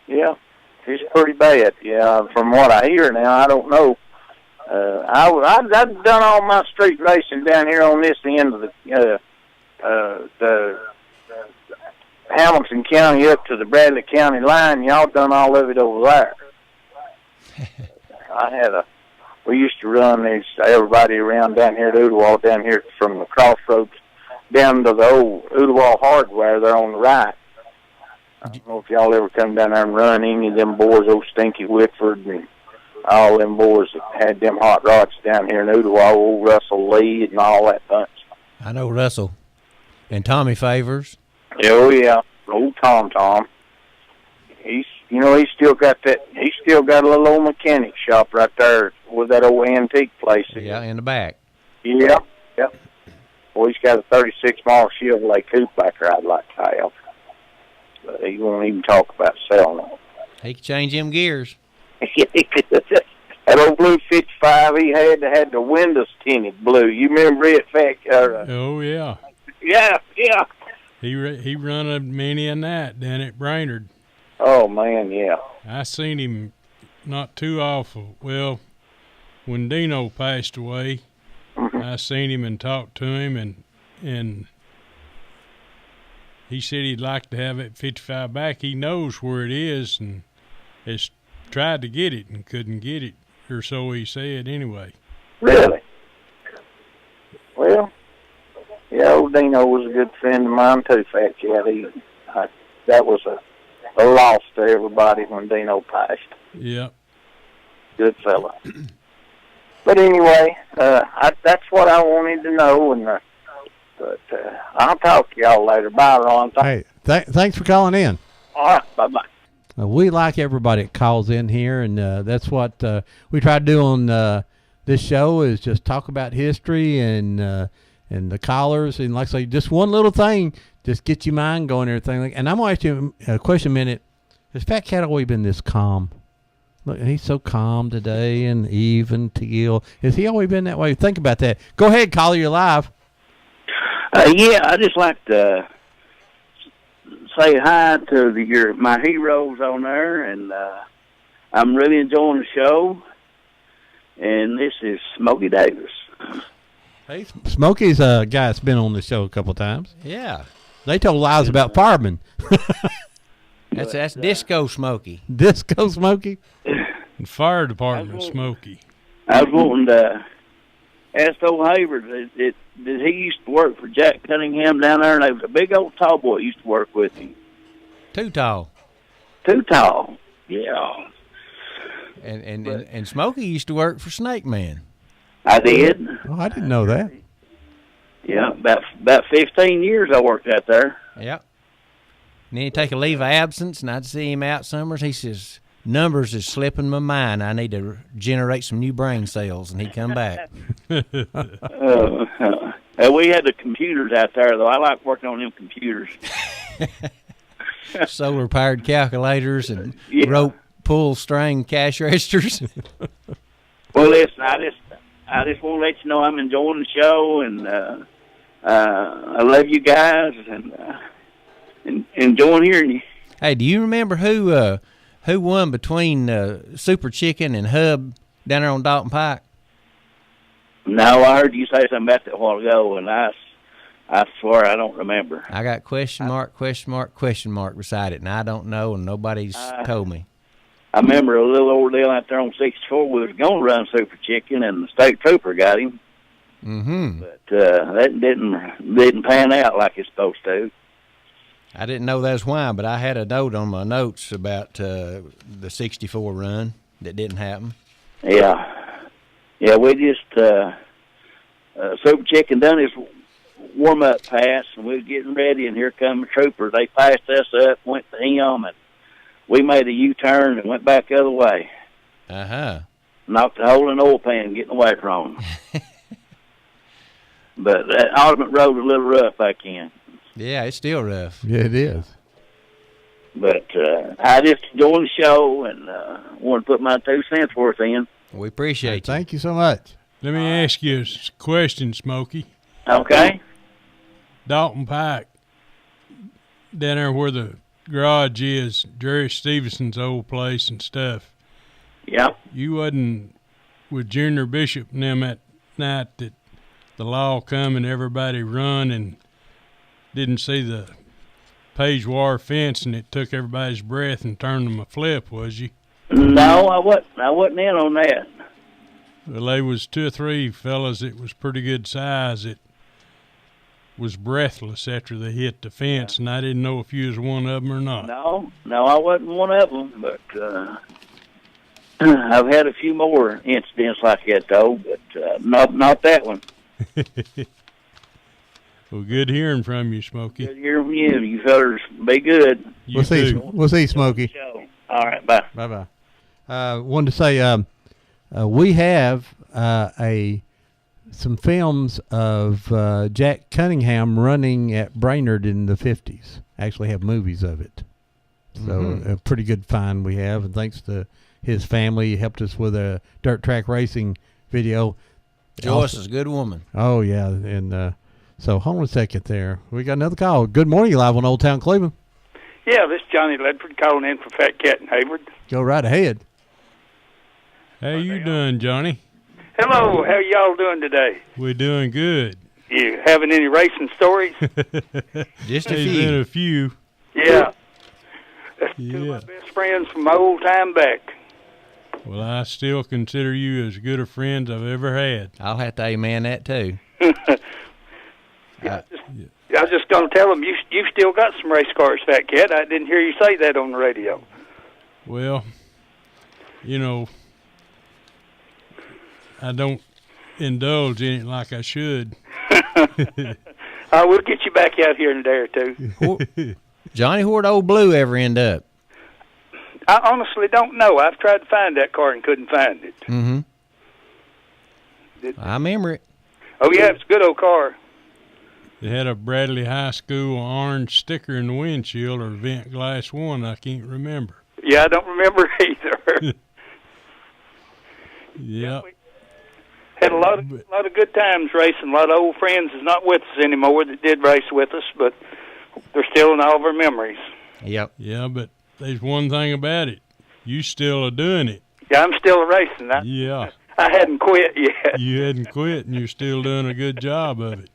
Yeah, he's pretty bad. Yeah, from what I hear now, I don't know. I've done all my street racing down here on this end of the Hamilton County up to the Bradley County line. Y'all done all of it over there. I had we used to run everybody around down here at Ooltewah, down here from the crossroads down to the old Ooltewah Hardware there on the right. I don't know if y'all ever come down there and run any of them boys, old Stinky Whitford and all them boys that had them hot rods down here in Ooltewah, old Russell Lee and all that bunch. I know Russell. And Tommy Favors. Oh, yeah. Old Tom. He's still got a little old mechanic shop right there with that old antique place. Yeah, in the back. Yeah. Yep. Well, he's got a 36-mile Chevrolet coupe back there I'd like to have. But he won't even talk about selling it. He could change them gears. That old blue 55 he had the windows tinted blue. You remember it, Fat? Oh, yeah. Yeah. He run a many a night down at Brainerd. Oh, man, yeah. I seen him not too awful. Well, when Dino passed away, I seen him and talked to him, and he said he'd like to have that 55 back. He knows where it is and has tried to get it and couldn't get it, or so he said anyway. Really? Well, yeah, old Dino was a good friend of mine too, Fat Cat. That was a loss to everybody when Dino passed. Yeah. Good fella. But anyway, that's what I wanted to know, and but I'll talk to y'all later. Bye, Ron. Hey, thanks for calling in. All right, bye-bye. We like everybody that calls in here, and that's what we try to do on this show is just talk about history and the callers, and like I say, just one little thing, just get your mind going and everything. And I'm going to ask you a question a minute. Has Fat Cat always been this calm? Look, he's so calm today and even keel. Has he always been that way? Think about that. Go ahead, caller, you're live. Yeah, I just like to say hi to my heroes on there, and I'm really enjoying the show. And this is Smokey Davis. Hey, Smokey's a guy that's been on the show a couple times. Yeah. They told lies about firemen. That's Disco Smokey. Disco Smokey? Fire department Smokey. I was wanting to ask old Hayward, did he used to work for Jack Cunningham down there? And there was a big old tall boy used to work with him. Too tall. Too tall, yeah. And Smokey used to work for Snake Man. I did. Oh, I didn't know that. Yeah, about 15 years I worked out there. Yep. And then he'd take a leave of absence, and I'd see him out summers. He says, numbers is slipping my mind. I need to generate some new brain cells, and he'd come back. We had the computers out there, though. I like working on them computers. Solar-powered calculators and rope pull string cash registers. Well, listen, I just want to let you know I'm enjoying the show, and I love you guys, and enjoying hearing you. Hey, do you remember who won between Super Chicken and Hub down there on Dalton Pike? No, I heard you say something about that a while ago, and I swear I don't remember. I got question mark beside it, and I don't know, and nobody's told me. I remember a little old deal out there on 64. We was going to run Super Chicken, and the state trooper got him. Mm-hmm. But that didn't pan out like it's supposed to. I didn't know that's why, but I had a note on my notes about the 64 run that didn't happen. Yeah, we just Super Chicken done his warm-up pass, and we were getting ready, and here come the troopers. They passed us up, went to him, and we made a U-turn and went back the other way. Uh-huh. Knocked a hole in the oil pan getting away from them. But that Alderman Road was a little rough back in. Yeah, it's still rough. Yeah, it is. But I just enjoyed the show and want to put my 2 cents worth in. We appreciate you. Thank you so much. Let me ask you a question, Smokey. Okay. Dalton Pike, down there where the garage is, Jerry Stevenson's old place and stuff. Yep. You wasn't with Junior Bishop and them that night that the law come and everybody run and didn't see the page wire fence and it took everybody's breath and turned them a flip, was you? No, I wasn't in on that. Well, they was 2 or 3 fellas that was pretty good size that was breathless after they hit the fence, and I didn't know if you was one of them or not. No, I wasn't one of them, but I've had a few more incidents like that, though, but not that one. Well, good hearing from you, Smokey. Good hearing from you. You fellers be good. You too. We'll see, Smokey. All right, bye. Bye-bye. Wanted to say we have some films of Jack Cunningham running at Brainerd in the 50s. Actually have movies of it. So a pretty good find we have, and thanks to his family, he helped us with a dirt track racing video. Joyce is a good woman. Oh, yeah, and so hold on a second there. We got another call. Good morning, you live on Old Town Cleveland. Yeah, this is Johnny Ledford calling in for Fat Cat in Hayward. Go right ahead. How you doing, Johnny? Hello, how y'all doing today? We're doing good. You having any racing stories? Just a There's few. been a few. Yeah. That's two of my best friends from my old time back. Well, I still consider you as good a friend I've ever had. I'll have to amen that, too. I was just going to tell them, you've still got some race cars, Fat Cat. I didn't hear you say that on the radio. Well, you know, I don't indulge in it like I should. I will get you back out here in a day or two. Johnny, where'd Old Blue ever end up? I honestly don't know. I've tried to find that car and couldn't find it. Mm-hmm. I remember it. Oh, yeah, it's a good old car. They had a Bradley High School orange sticker in the windshield, or Vent Glass 1, I can't remember. Yeah, I don't remember either. Yep. Had a lot of good times racing. A lot of old friends is not with us anymore that did race with us, but they're still in all of our memories. Yep. Yeah, but there's one thing about it. You still are doing it. Yeah, I'm still racing. Yeah. I hadn't quit yet. You hadn't quit, and you're still doing a good job of it.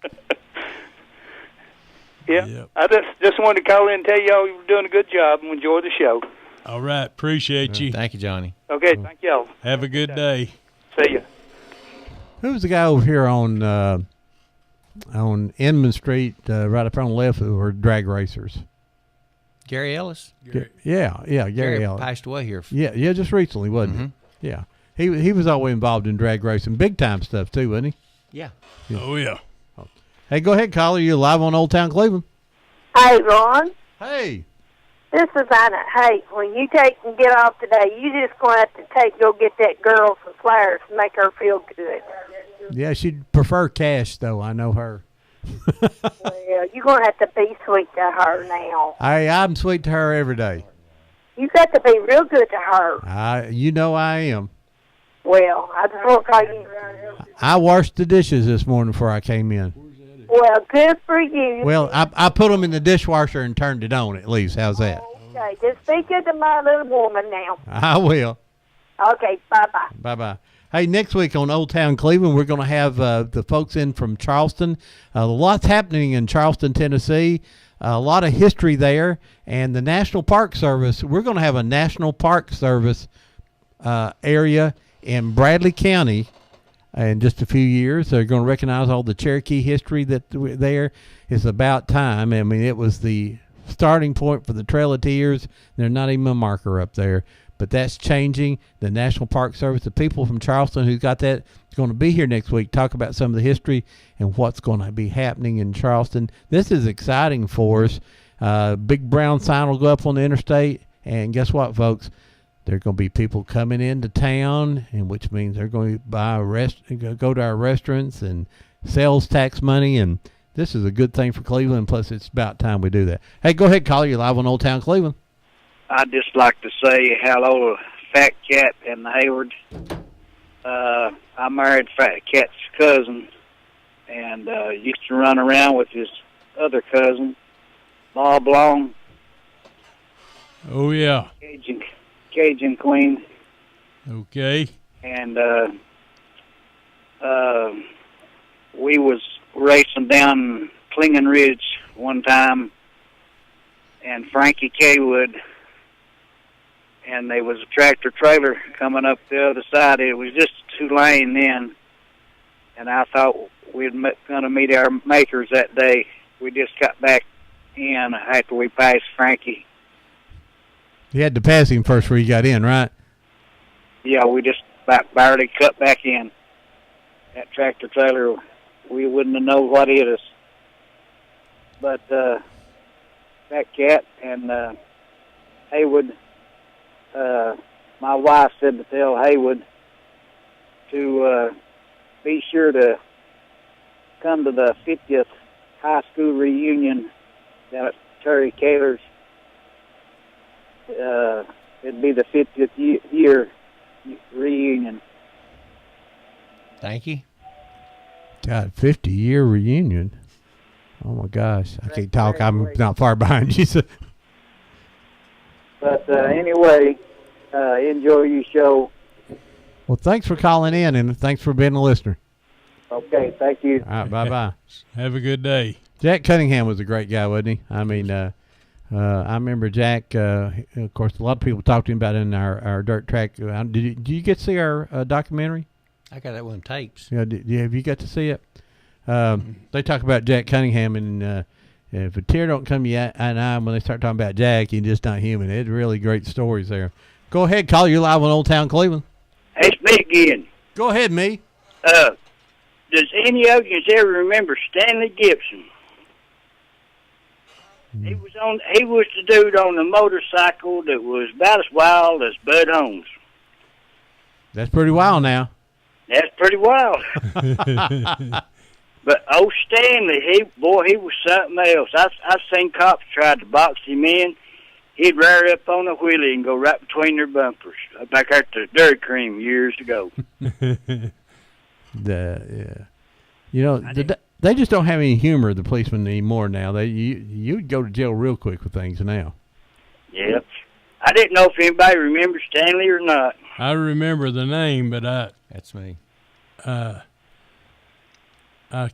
Yeah. Yep. I just wanted to call in and tell y'all you were doing a good job and enjoy the show. All right. Appreciate you. Thank you, Johnny. Okay, thank y'all. Have a good day. See ya. Who's the guy over here on Inman Street, right up on the left, who were drag racers? Gary Ellis? Yeah, Gary Ellis. Passed away here. Yeah, just recently, wasn't he? Yeah. He was always involved in drag racing, big time stuff too, wasn't he? Yeah. Oh, yeah. Hey, go ahead, caller. You're live on Old Town Cleveland. Hey, Ron. Hey. This is Anna. Hey, when you take and get off today, you just going to have to go get that girl some flowers and make her feel good. Yeah, she'd prefer cash, though. I know her. Well, you're going to have to be sweet to her now. I'm sweet to her every day. You got to be real good to her. You know I am. Well, I just want to call you. I washed the dishes this morning before I came in. Well, good for you. Well, I put them in the dishwasher and turned it on at least. How's that? Okay, just be good to my little woman now. I will. Okay, bye-bye. Bye-bye. Hey, next week on Old Town Cleveland, we're going to have the folks in from Charleston. A lot's happening in Charleston, Tennessee. A lot of history there. And the National Park Service, we're going to have a National Park Service area in Bradley County in just a few years. They're going to recognize all the Cherokee history that there. It's about time. I mean, it was the starting point for the Trail of Tears. There's not even a marker up there. But that's changing. The National Park Service, the people from Charleston who got that, is going to be here next week, talk about some of the history and what's going to be happening in Charleston. This is exciting for us. Big brown sign will go up on the interstate. And guess what, folks? There are going to be people coming into town, and which means they're going to go to our restaurants and sales tax money. And this is a good thing for Cleveland. Plus, it's about time we do that. Hey, go ahead, caller. You're live on Old Town Cleveland. I'd just like to say hello to Fat Cat and Hayward. I married Fat Cat's cousin and used to run around with his other cousin, Bob Long. Oh, yeah. Cajun Queen. Okay. And we was racing down Klingen Ridge one time, and Frankie Kaywood and there was a tractor trailer coming up the other side. It was just 2-lane then, and I thought we were going to meet our makers that day. We just got back in after we passed Frankie. You had to pass him first before you got in, right? Yeah, we just about barely cut back in. That tractor trailer, we wouldn't have known what hit us. But that cat and Haywood, my wife said to tell Haywood to be sure to come to the 50th high school reunion down at Terry Kaler's. It'd be the 50th year reunion. Thank you. God, 50-year reunion. Oh, my gosh. I can't talk. I'm not far behind you. So. But anyway, enjoy your show. Well, thanks for calling in, and thanks for being a listener. Okay, thank you. All right, bye-bye. Have a good day. Jack Cunningham was a great guy, wasn't he? I mean, I remember Jack. Of course, a lot of people talked to him about it in our dirt track. Did you get to see our documentary? I got that one tapes. Yeah, have you got to see it? They talk about Jack Cunningham, and if a tear don't come you an eye when they start talking about Jack, he's just not human. It's really great stories there. Go ahead, caller. You're live on Old Town Cleveland. It's me again. Go ahead, me. Does any of you ever remember Stanley Gibson? He was the dude on the motorcycle that was about as wild as Bud Holmes. That's pretty wild now. That's pretty wild. But old Stanley, he was something else. I've seen cops try to box him in. He'd rear up on a wheelie and go right between their bumpers, back at the Dairy Cream years ago. They just don't have any humor, the policemen anymore now. You'd go to jail real quick with things now. Yep. I didn't know if anybody remembers Stanley or not. I remember the name, but that's me. I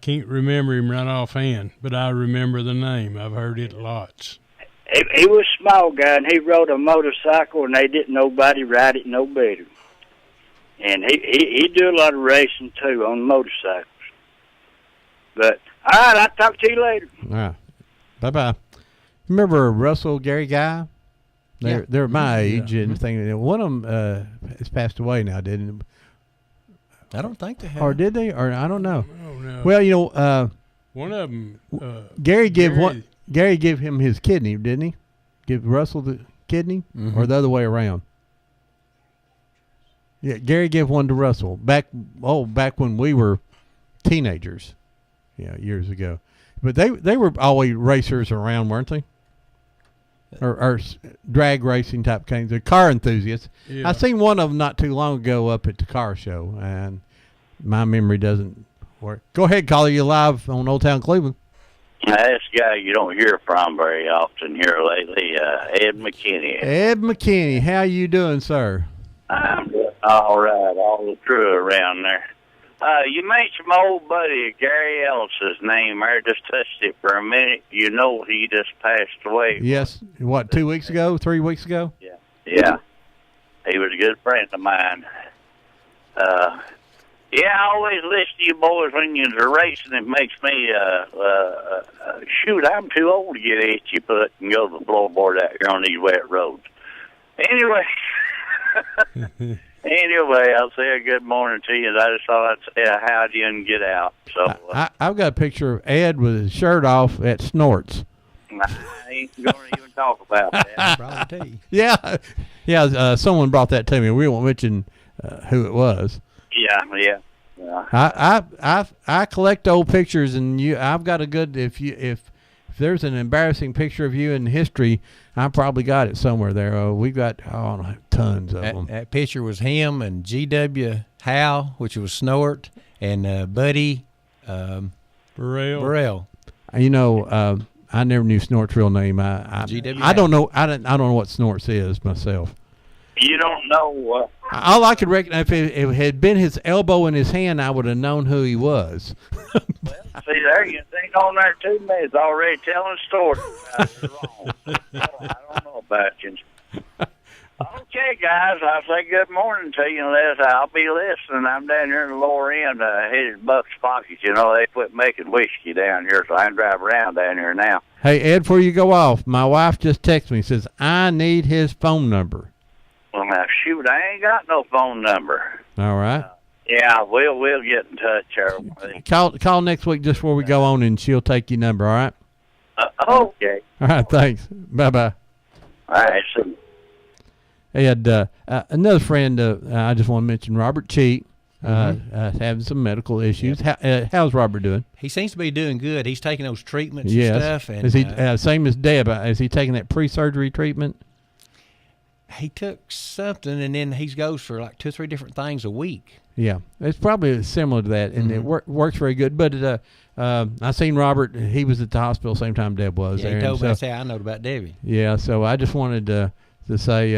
can't remember him right offhand, but I remember the name. I've heard it lots. He was a small guy, and he rode a motorcycle, and they didn't nobody ride it no better. And he do a lot of racing, too, on motorcycles. But, all right, I'll talk to you later. All right. Bye-bye. Remember Russell, Gary Guy? They're my age and thing. One of them has passed away now, didn't it? I don't think they have. Or did they? Or I don't know. Oh, no. Well, one of them. Gary gave him his kidney, didn't he? Give Russell the kidney, or the other way around? Yeah, Gary gave one to Russell back when we were teenagers, years ago. But they were always racers around, weren't they? Or drag racing type things. They're car enthusiasts. Yeah. I seen one of them not too long ago up at the car show, and my memory doesn't work. Go ahead, caller. You live on Old Town Cleveland. This guy you don't hear from very often here lately, Ed McKinney. Ed McKinney, how you doing, sir? I'm doing all right, all the crew around there. You mentioned my old buddy Gary Ellis's name. I just touched it for a minute. You know he just passed away. Yes. What, 2 weeks ago, 3 weeks ago? Yeah. He was a good friend of mine. I always listen to you boys when you're racing. It makes me, shoot, I'm too old to get itchy foot and go to the floorboard out here on these wet roads. Anyway, I'll say a good morning to you. I just thought I'd say a howdy and get out. So I've got a picture of Ed with his shirt off at Snorts. I ain't going to even talk about that. Yeah. Someone brought that to me. We won't mention who it was. Yeah. I collect old pictures, and I've got a good. If there's an embarrassing picture of you in history, I probably got it somewhere there. We've got tons of them. That picture was him and G.W. Howe, which was Snort, and Buddy Burrell. I never knew Snort's real name. I don't know. I don't know what Snort's is myself. You don't know. All I could recognize, if it had been his elbow in his hand, I would have known who he was. See there, you ain't on there 2 minutes already telling stories. I don't know about you. Okay, guys, I'll say good morning to you unless I'll be listening. I'm down here in the lower end, headed Buck's Pockets. You know, they quit making whiskey down here, so I can drive around down here now. Hey, Ed, before you go off, my wife just texted me, says, I need his phone number. Well, now, shoot, I ain't got no phone number. All right. Yeah, we'll get in touch, Harold. Call next week just before we go on, and she'll take your number, all right? Okay. All right, thanks. Bye-bye. All right, see. Ed, another friend, I just want to mention Robert Cheat, having some medical issues. How's Robert doing? He seems to be doing good. He's taking those treatments Yes. and stuff. And, Is he same as Deb? Is he taking that pre-surgery treatment? He took something, and then he goes for like 2 or 3 different things a week. Yeah, it's probably similar to that, and it works very good. But I seen Robert. He was at the hospital same time Deb was. Yeah, there, he told me. so, That's how I know about Debbie. Yeah, so I just wanted to say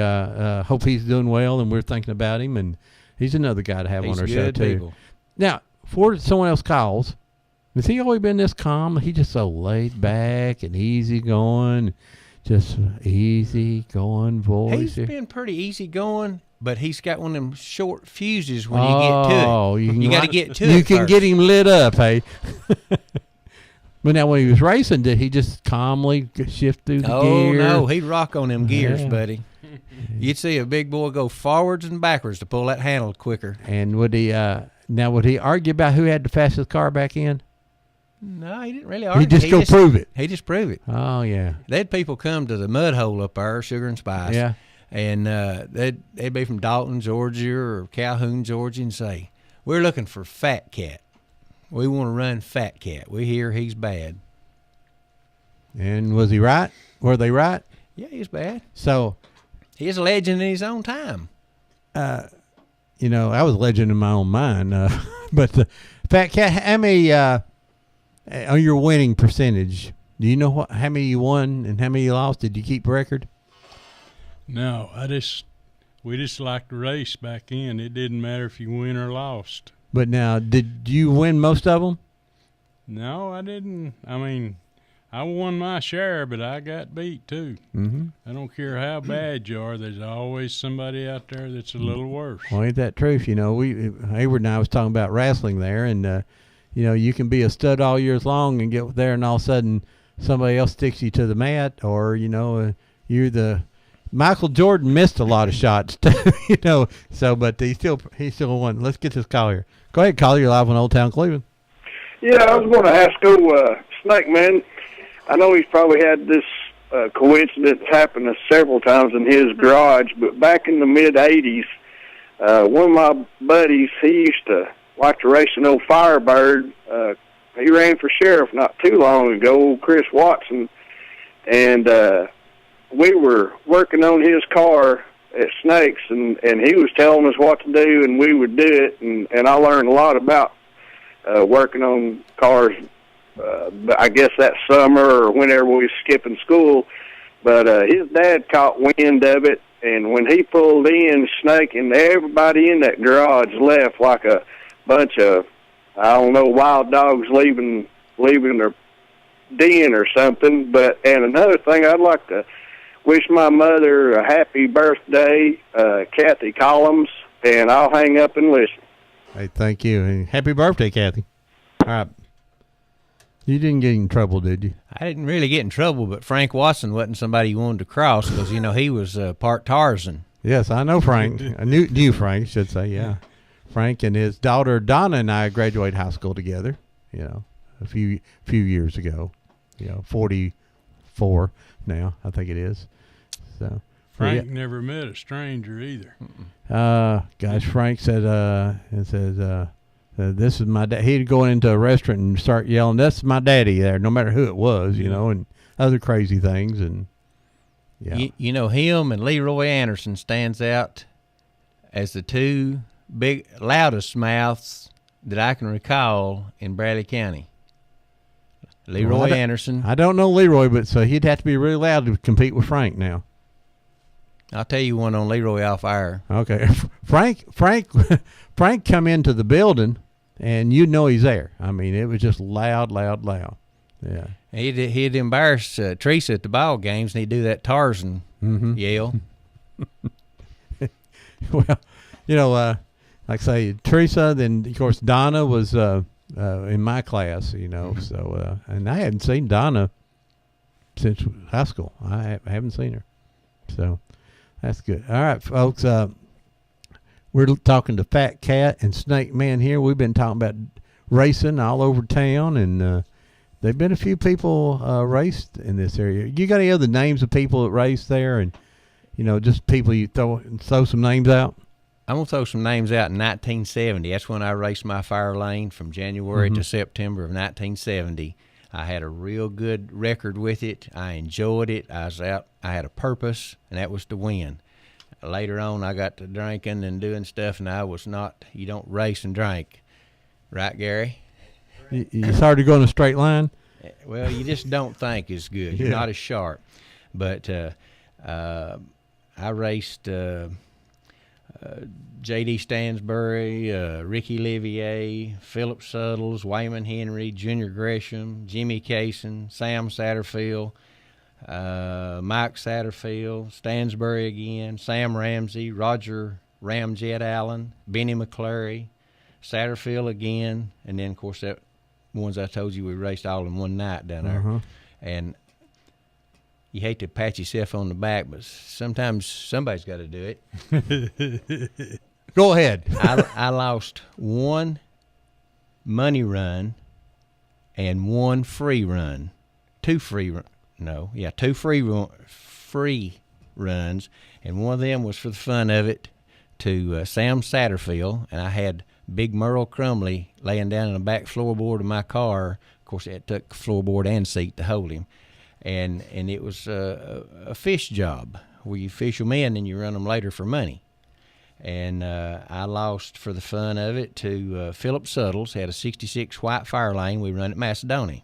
hope he's doing well, and we're thinking about him, and he's another guy to have on our show too. People. Now, before someone else calls, has he always been this calm? He's just so laid back and easy going, just easy going voice. He's been pretty easy going, but he's got one of them short fuses when you get to it. Oh, you got to get to it. You can first. get him lit up, hey. But now when he was racing, did he just calmly shift through the gear? Oh, no, he'd rock on them gears, Yeah. buddy. You'd see a big boy go forwards and backwards to pull that handle quicker. And would he argue about who had the fastest car back in? No, he didn't really argue. He just go prove it. He just prove it. Oh, yeah. They had people come to the mud hole up there, Sugar and Spice. Yeah. And they'd be from Dalton, Georgia, or Calhoun, Georgia, and say, we're looking for Fat Cat. We want to run Fat Cat. We hear he's bad. And was he right? Were they right? Yeah, he's bad. So, he's a legend in his own time. I was a legend in my own mind. But Fat Cat, how many on your winning percentage? Do you know how many you won and how many you lost? Did you keep record? No, we just liked to race back in. It didn't matter if you win or lost. But now, did you win most of them? No, I didn't. I mean, I won my share, but I got beat too. Mm-hmm. I don't care how bad you are. There's always somebody out there that's a little worse. Well, ain't that truth? Hayward and I was talking about wrestling there, and you can be a stud all years long and get there, and all of a sudden somebody else sticks you to the mat, or you're the Michael Jordan missed a lot of shots too, So, but he still won. Let's get this call here. Go ahead, caller. You're live on Old Town Cleveland. Yeah, I was going to ask Snake Man. I know he's probably had this coincidence happen several times in his garage, but back in the mid-'80s, one of my buddies, he used to like to race an old Firebird. He ran for sheriff not too long ago, old Chris Watson, and we were working on his car at Snakes, and he was telling us what to do, and we would do it, and I learned a lot about working on cars, I guess that summer or whenever we were skipping school. But his dad caught wind of it, and when he pulled in, Snake and everybody in that garage left like a bunch of, I don't know, wild dogs leaving their den or something. And another thing, I'd like to wish my mother a happy birthday, Kathy Collins, and I'll hang up and listen. Hey, thank you. And happy birthday, Kathy. All right. You didn't get in trouble, did you? I didn't really get in trouble, but Frank Watson wasn't somebody you wanted to cross because, he was part Tarzan. Yes, I know Frank. I knew Frank, I should say, yeah. Frank and his daughter Donna and I graduated high school together, a few years ago. 44 now, I think it is. So Frank never met a stranger either. Frank said, this is my dad. He'd go into a restaurant and start yelling, "That's my daddy!" there, no matter who it was, and other crazy things. And him and Leroy Anderson stands out as the two loudest mouths that I can recall in Bradley County. Leroy Anderson. I don't know Leroy, but so he'd have to be really loud to compete with Frank now. I'll tell you one on Leroy off air. Okay. Frank come into the building, and he's there. I mean, it was just loud. Yeah. He'd embarrass Teresa at the ball games, and he'd do that Tarzan yell. Well, you know, like I say, Teresa, then of course Donna was in my class, you know. So, and I hadn't seen Donna since high school. I haven't seen her. So that's good. All right, folks. We're talking to Fat Cat and Snake Man here. We've been talking about racing all over town, and there've been a few people raced in this area. You got any other names of people that raced there, and just people you throw some names out? I'm gonna throw some names out. In 1970, that's when I raced my fire lane from January to September of 1970. I had a real good record with it. I enjoyed it. I was out. I had a purpose, and that was to win. Later on, I got to drinking and doing stuff, and I was not. You don't race and drink, right, Gary? It's hard to go in a straight line. Well, you just don't think as good. You're not as sharp. But I raced J.D. Stansbury, Ricky Livier, Philip Suttles, Wayman Henry, Junior Gresham, Jimmy Kaysen, Sam Satterfield, Mike Satterfield, Stansbury again, Sam Ramsey, Roger Ramjet Allen, Benny McClary, Satterfield again, and then, of course, that ones I told you we raced all in one night down there. And you hate to pat yourself on the back, but sometimes somebody's got to do it. Go ahead. I lost one money run and one free run. Two free runs, and one of them was for the fun of it to Sam Satterfield, and I had Big Merle Crumley laying down in the back floorboard of my car. Of course, it took floorboard and seat to hold him. And it was a fish job where you fish them in and you run them later for money. And I lost for the fun of it to Philip Suttles. Had a 66 white fire lane. We run at Macedonia.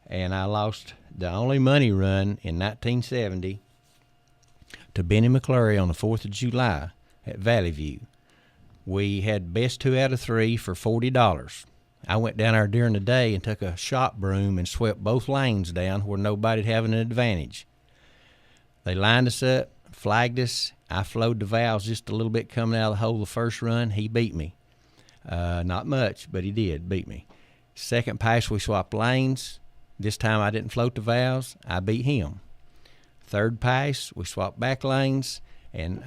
And I lost the only money run in 1970 to Benny McClary on the 4th of July at Valley View. We had best 2 out of 3 for $40. I went down there during the day and took a shop broom and swept both lanes down where nobody'd have an advantage. They lined us up, flagged us. I flowed the valves just a little bit coming out of the hole the first run. He beat me. Not much, but he did beat me. Second pass, we swapped lanes. This time I didn't float the valves. I beat him. Third pass, we swapped back lanes, and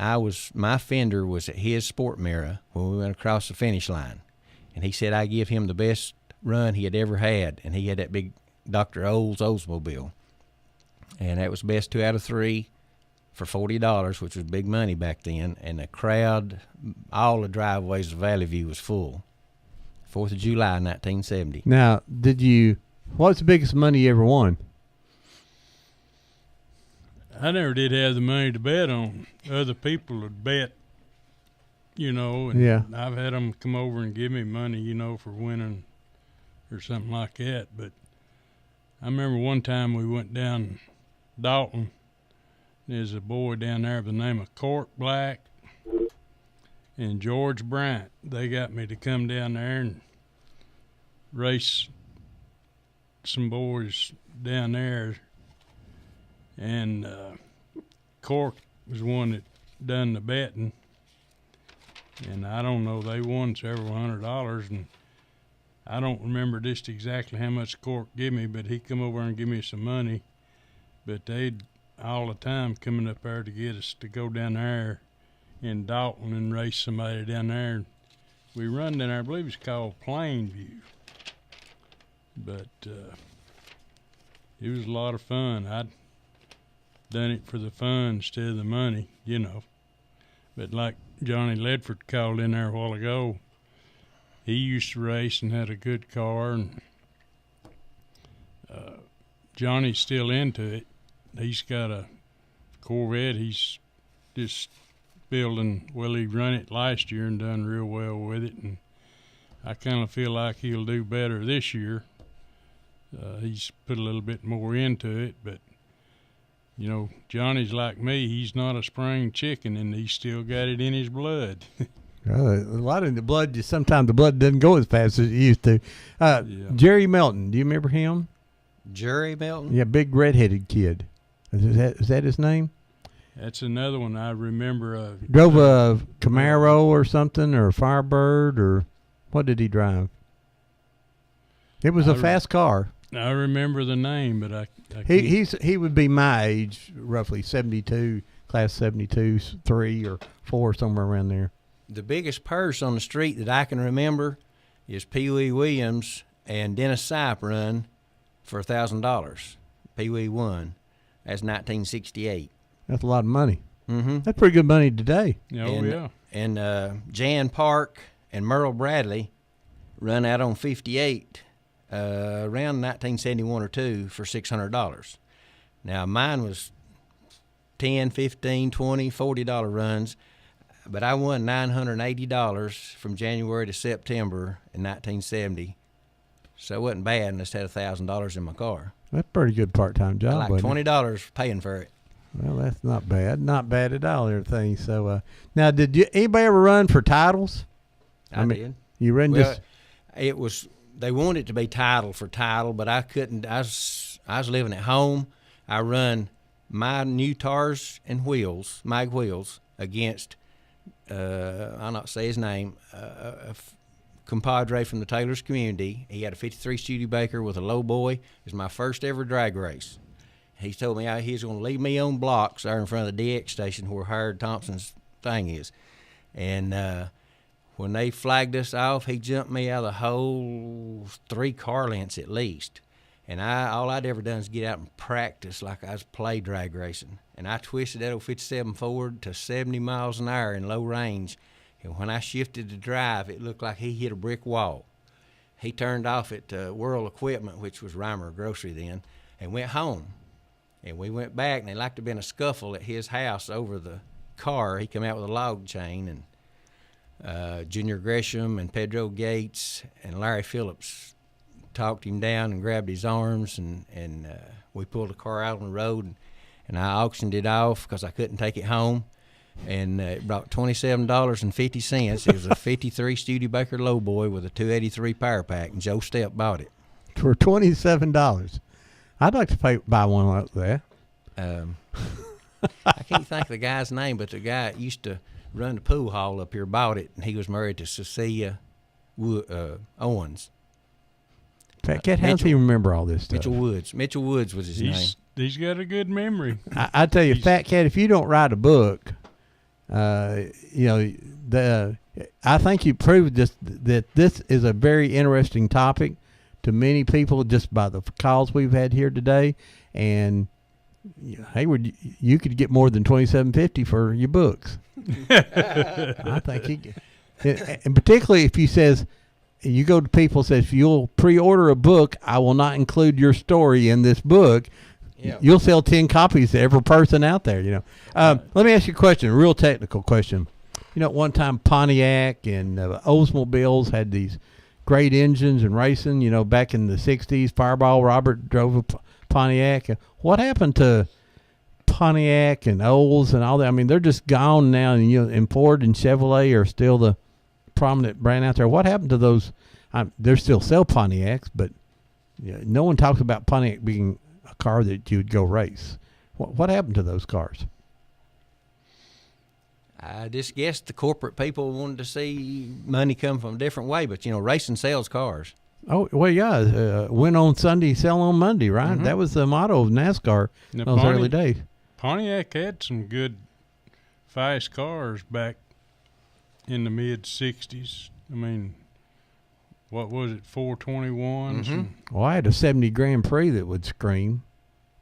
my fender was at his sport mirror when we went across the finish line. And he said I give him the best run he had ever had, and he had that big Dr. Old's Oldsmobile. And that was best 2 out of 3 for $40, which was big money back then. And the crowd, all the driveways of Valley View was full. 4th of July, 1970. Now, what's the biggest money you ever won? I never did have the money to bet on. Other people would bet. And I've had them come over and give me money, for winning or something like that. But I remember one time we went down Dalton. There's a boy down there by the name of Court Black and George Bryant. They got me to come down there and race some boys down there. And Court was one that done the betting. And I don't know, they won several $100, and I don't remember just exactly how much Cork gave me, but he come over and give me some money. But they'd all the time coming up there to get us to go down there in Dalton and race somebody down there. We run down there, I believe it's called Plainview. But it was a lot of fun. I'd done it for the fun instead of the money, But like Johnny Ledford called in there a while ago, he used to race and had a good car, and Johnny's still into it. He's got a Corvette he's just building. Well, he run it last year and done real well with it, and I kind of feel like he'll do better this year. He's put a little bit more into it, but Johnny's like me. He's not a spring chicken, and he's still got it in his blood. A lot in the blood. Sometimes the blood doesn't go as fast as it used to. Jerry Melton, do you remember him? Jerry Melton? Yeah, big redheaded kid. Is that his name? That's another one I remember. Drove a Camaro or something, or a Firebird, or what did he drive? It was a fast car. I remember the name, but I he would be my age, roughly 72, class 72, 3 or 4, somewhere around there. The biggest purse on the street that I can remember is Pee Wee Williams and Dennis Sipe run for $1,000. Pee Wee won. That's 1968. That's a lot of money. Mm-hmm. That's pretty good money today. And Jan Park and Merle Bradley run out on 58 around 1971 or 2 for $600. Now, mine was $10, $15, $20, $40 runs, but I won $980 from January to September in 1970. So it wasn't bad, and I just had $1,000 in my car. That's a pretty good part-time job. Like $20 paying for it. Well, that's not bad. Not bad at all, everything. So, now, did anybody ever run for titles? I mean, did. You ran just... It was... They wanted it to be title for title, but I couldn't. I was living at home. I run my new tires and wheels, mag wheels, against, I'll not say his name, a compadre from the Taylor's community. He had a 53 Studebaker with a low boy. It was my first ever drag race. He told me he was going to leave me on blocks there in front of the DX station where Howard Thompson's thing is. And when they flagged us off, he jumped me out of the hole 3 car lengths at least. And all I'd ever done is get out and practice like I was play drag racing. And I twisted that old 57 Ford to 70 miles an hour in low range. And when I shifted to drive, it looked like he hit a brick wall. He turned off at World Equipment, which was Reimer Grocery then, and went home. And we went back, and there liked to have been a scuffle at his house over the car. He come out with a log chain, and Junior Gresham and Pedro Gates and Larry Phillips talked him down and grabbed his arms, and we pulled the car out on the road, and I auctioned it off because I couldn't take it home, and it brought $27.50. It was a 53 Studebaker lowboy with a 283 power pack, and Joe Stepp bought it. For $27. I'd like to buy one like that. I can't think of the guy's name, but the guy that used to run the pool hall up here bought it, and he was married to Cecilia Owens. Fat Cat, how does he remember all this stuff? Mitchell Woods was his name. He's got a good memory. I tell you, Fat Cat, if you don't write a book, I think you proved that this is a very interesting topic to many people just by the calls we've had here today. And Hayward, you could get more than $27.50 for your books. I think and particularly if you says you go to people and says if you'll pre-order a book, I will not include your story in this book. Yeah. You'll sell 10 copies to every person out there. Let me ask you a question, a real technical question. At one time Pontiac and Oldsmobiles had these great engines and racing. Back in the '60s, Fireball Robert drove a Pontiac. What happened to Pontiac and Olds and all that? I mean, they're just gone now, and Ford and Chevrolet are still the prominent brand out there. What happened to those? They still sell Pontiacs, but no one talks about Pontiac being a car that you would go race. What happened to those cars? I just guess the corporate people wanted to see money come from a different way, but racing sells cars. Oh, well, yeah. Win on Sunday, sell on Monday, right? Mm-hmm. That was the motto of NASCAR in those early days. Pontiac had some good, fast cars back in the mid-'60s. I mean, what was it, 421s? Mm-hmm. Well, I had a 70 Grand Prix that would scream.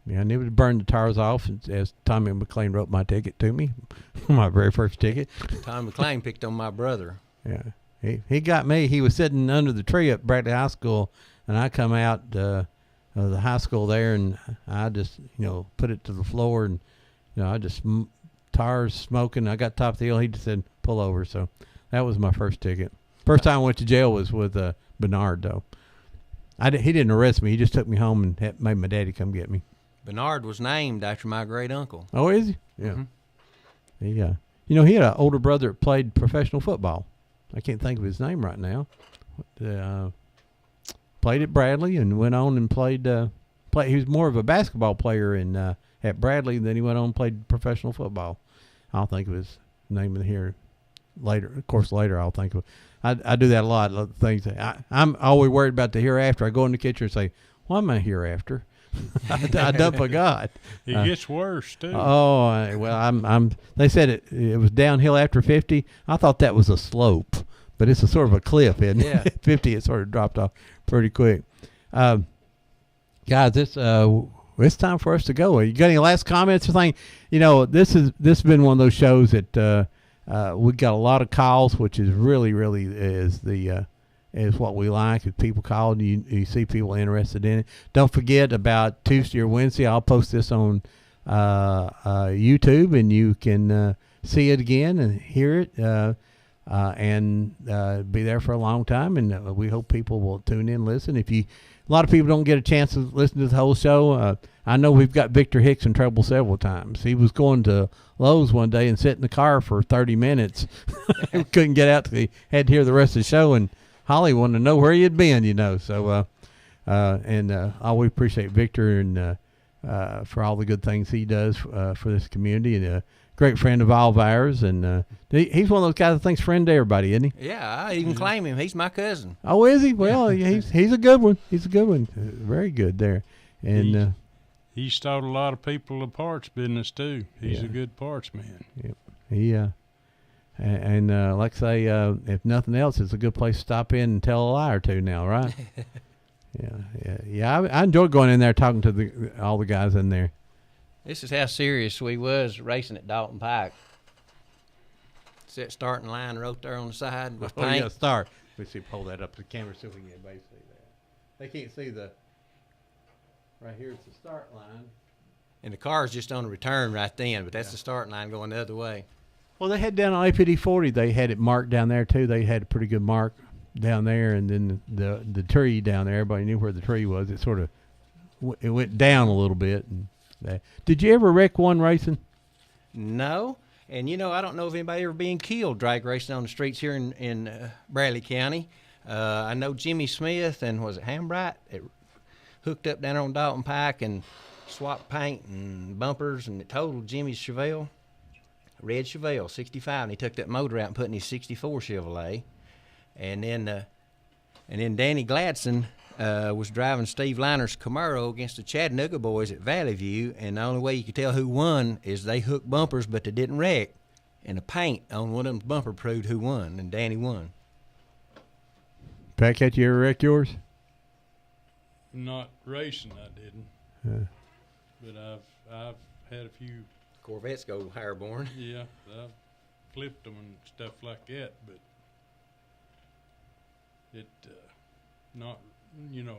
Yeah, and it would burn the tires off as Tommy McLean wrote my ticket to me, my very first ticket. Tommy McLean picked on my brother. Yeah. He got me. He was sitting under the tree at Bradley High School, and I come out of the high school there, and I just, put it to the floor, and, I just, tires smoking. I got top of the hill. He just said, pull over. So that was my first ticket. First time I went to jail was with Bernard, though. He didn't arrest me. He just took me home and made my daddy come get me. Bernard was named after my great uncle. Oh, is he? Yeah. Mm-hmm. He had an older brother that played professional football. I can't think of his name right now. Played at Bradley and went on and played. He was more of a basketball player in at Bradley. Then he went on and played professional football. I'll think of his name in here later. Of course, later I'll think of. I do that a lot. Of things. I'm always worried about the hereafter. I go in the kitchen and say, "What am I hereafter?" I done forgot. It gets worse too. Oh well, I'm. They said it was downhill after 50. I thought that was a slope, but it's a sort of a cliff, isn't it? Yeah. 50, it sort of dropped off pretty quick. Guys, it's time for us to go. You got any last comments or thing? You know, this has been one of those shows that we got a lot of calls, which is really is what we like. If people call and you see people interested in it, don't forget about Tuesday or Wednesday. I'll post this on YouTube, and you can see it again and hear it and be there for a long time. And we hope people will tune in, listen. A lot of people don't get a chance to listen to the whole show. I know we've got Victor Hicks in trouble several times. He was going to Lowe's one day and sit in the car for 30 minutes. Couldn't get out. He had to hear the rest of the show, and Holly wanted to know where he had been, you know. So, I always appreciate Victor and for all the good things he does for this community, and a great friend of all of ours. And he's one of those guys that thinks friend to everybody, isn't he? Yeah, I even claim him. He's my cousin. Oh, is he? Well, he's a good one. He's a good one. Very good there. And he taught a lot of people the parts business too. He's a good parts man. Yep. He and like I say, if nothing else, it's a good place to stop in and tell a lie or two now, right? Yeah. I enjoy going in there talking to all the guys in there. This is how serious we was racing at Dalton Pike. Set starting line right there on the side with paint. Oh, yeah, start. Let's see, pull that up to the camera so we can get everybody see that. They can't see the. Right here, it's the start line. And the car's just on the return right then, but that's the start line going the other way. Well, they had down on APD 40. They had it marked down there too. They had a pretty good mark down there, and then the tree down there. Everybody knew where the tree was. It sort of it went down a little bit. And did you ever wreck one racing? No, and you know I don't know if anybody ever been killed drag racing on the streets here in Bradley County. I know Jimmy Smith and was it Hambright? It hooked up down on Dalton Pike and swapped paint and bumpers, and it totaled Jimmy's Chevelle. Red Chevelle, 65, and he took that motor out and put in his 64 Chevrolet. And then Danny Gladson was driving Steve Liner's Camaro against the Chattanooga boys at Valley View, and the only way you could tell who won is they hooked bumpers, but they didn't wreck. And the paint on one of them's bumper proved who won, and Danny won. Pat, Cat, you ever wreck yours? Not racing, I didn't. Yeah. But I've had a few. Corvettes go airborne. Yeah, I've flipped them and stuff like that, but it not, you know,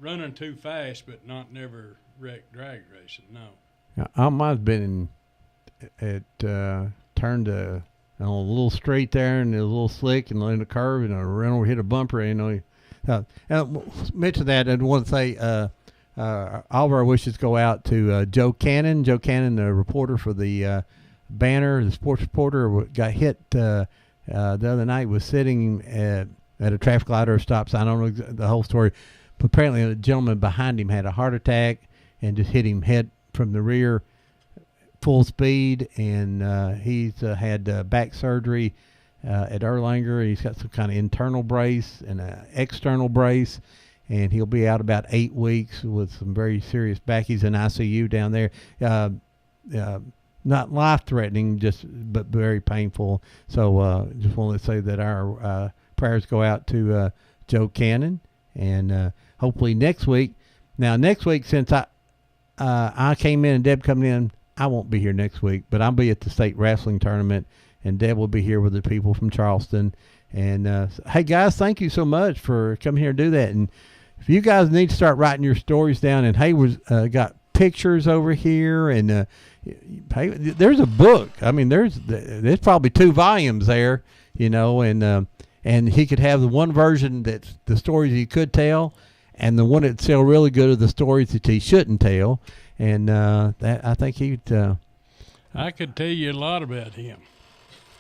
running too fast, but not never wrecked drag racing, no. I might have been turned on a little straight there, and it was a little slick, and in a curve, and I ran over, hit a bumper, you know. Mention that, and want to say all of our wishes go out to Joe Cannon. Joe Cannon, the reporter for the Banner, the sports reporter, got hit the other night. Was sitting at a traffic light or a stop sign. I don't know the whole story, but apparently a gentleman behind him had a heart attack and just hit him head from the rear, full speed, and he's had back surgery at Erlanger. He's got some kind of internal brace and an external brace, and he'll be out about 8 weeks with some very serious back. He's in ICU down there. Not life-threatening, but very painful. So just want to say that our prayers go out to Joe Cannon, and hopefully next week. Now, next week, since I came in and Deb coming in, I won't be here next week, but I'll be at the state wrestling tournament, and Deb will be here with the people from Charleston. And, hey, guys, thank you so much for coming here and do that. And if you guys need to start writing your stories down, and Hayward's got pictures over here, and there's a book. I mean, there's probably 2 volumes there, you know, and he could have the one version that's the stories he could tell, and the one that sell really good are the stories that he shouldn't tell. And that I think he'd. I could tell you a lot about him.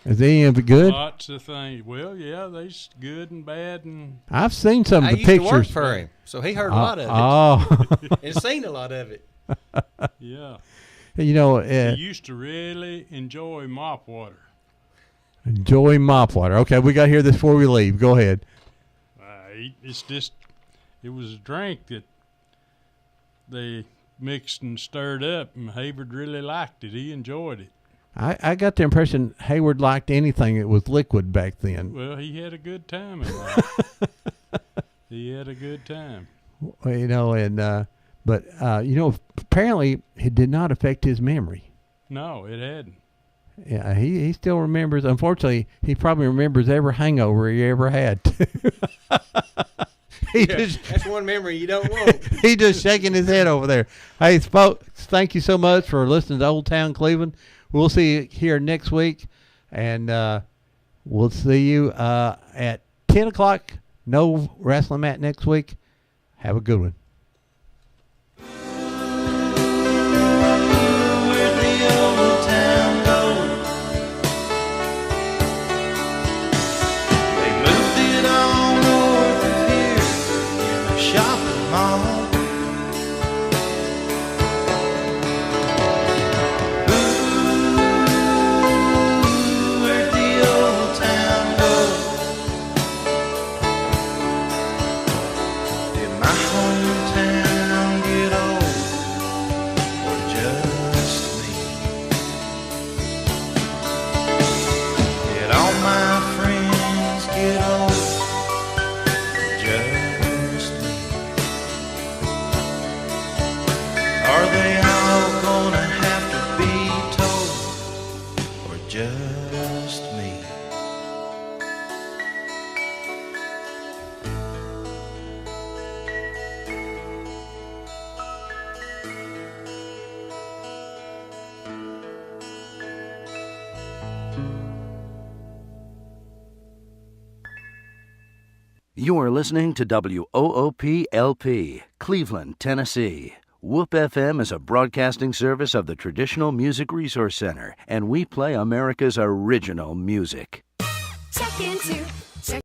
Is any of it good? Lots of things. Well, yeah, they's good and bad, and I've seen some of the pictures. I used to work pictures for him, so he heard a lot of it. Oh, and seen a lot of it. Yeah. You know, He used to really enjoy mop water. enjoy mop water. Okay, we got to hear this before we leave. Go ahead. It's just, it was a drink that they mixed and stirred up, and Hayward really liked it. He enjoyed it. I got the impression Hayward liked anything that was liquid back then. Well, he had a good time in life. He had a good time. Well, you know, and but you know, apparently it did not affect his memory. No, it hadn't. Yeah, he still remembers. Unfortunately, he probably remembers every hangover he ever had. That's one memory you don't want. He just shaking his head over there. Hey, folks, thank you so much for listening to Old Town Cleveland. We'll see you here next week, and we'll see you at 10 o'clock. No wrestling mat next week. Have a good one. Where'd the old town go? They moved it on north of here in a shopping mall. Where'd the old town go? Did my hometown get old, or just me? Did all my friends get old, or just me? Are they all gonna have to be told, or just me? You are listening to WOOP-LP, Cleveland, Tennessee. Whoop FM is a broadcasting service of the Traditional Music Resource Center, and we play America's original music. Check into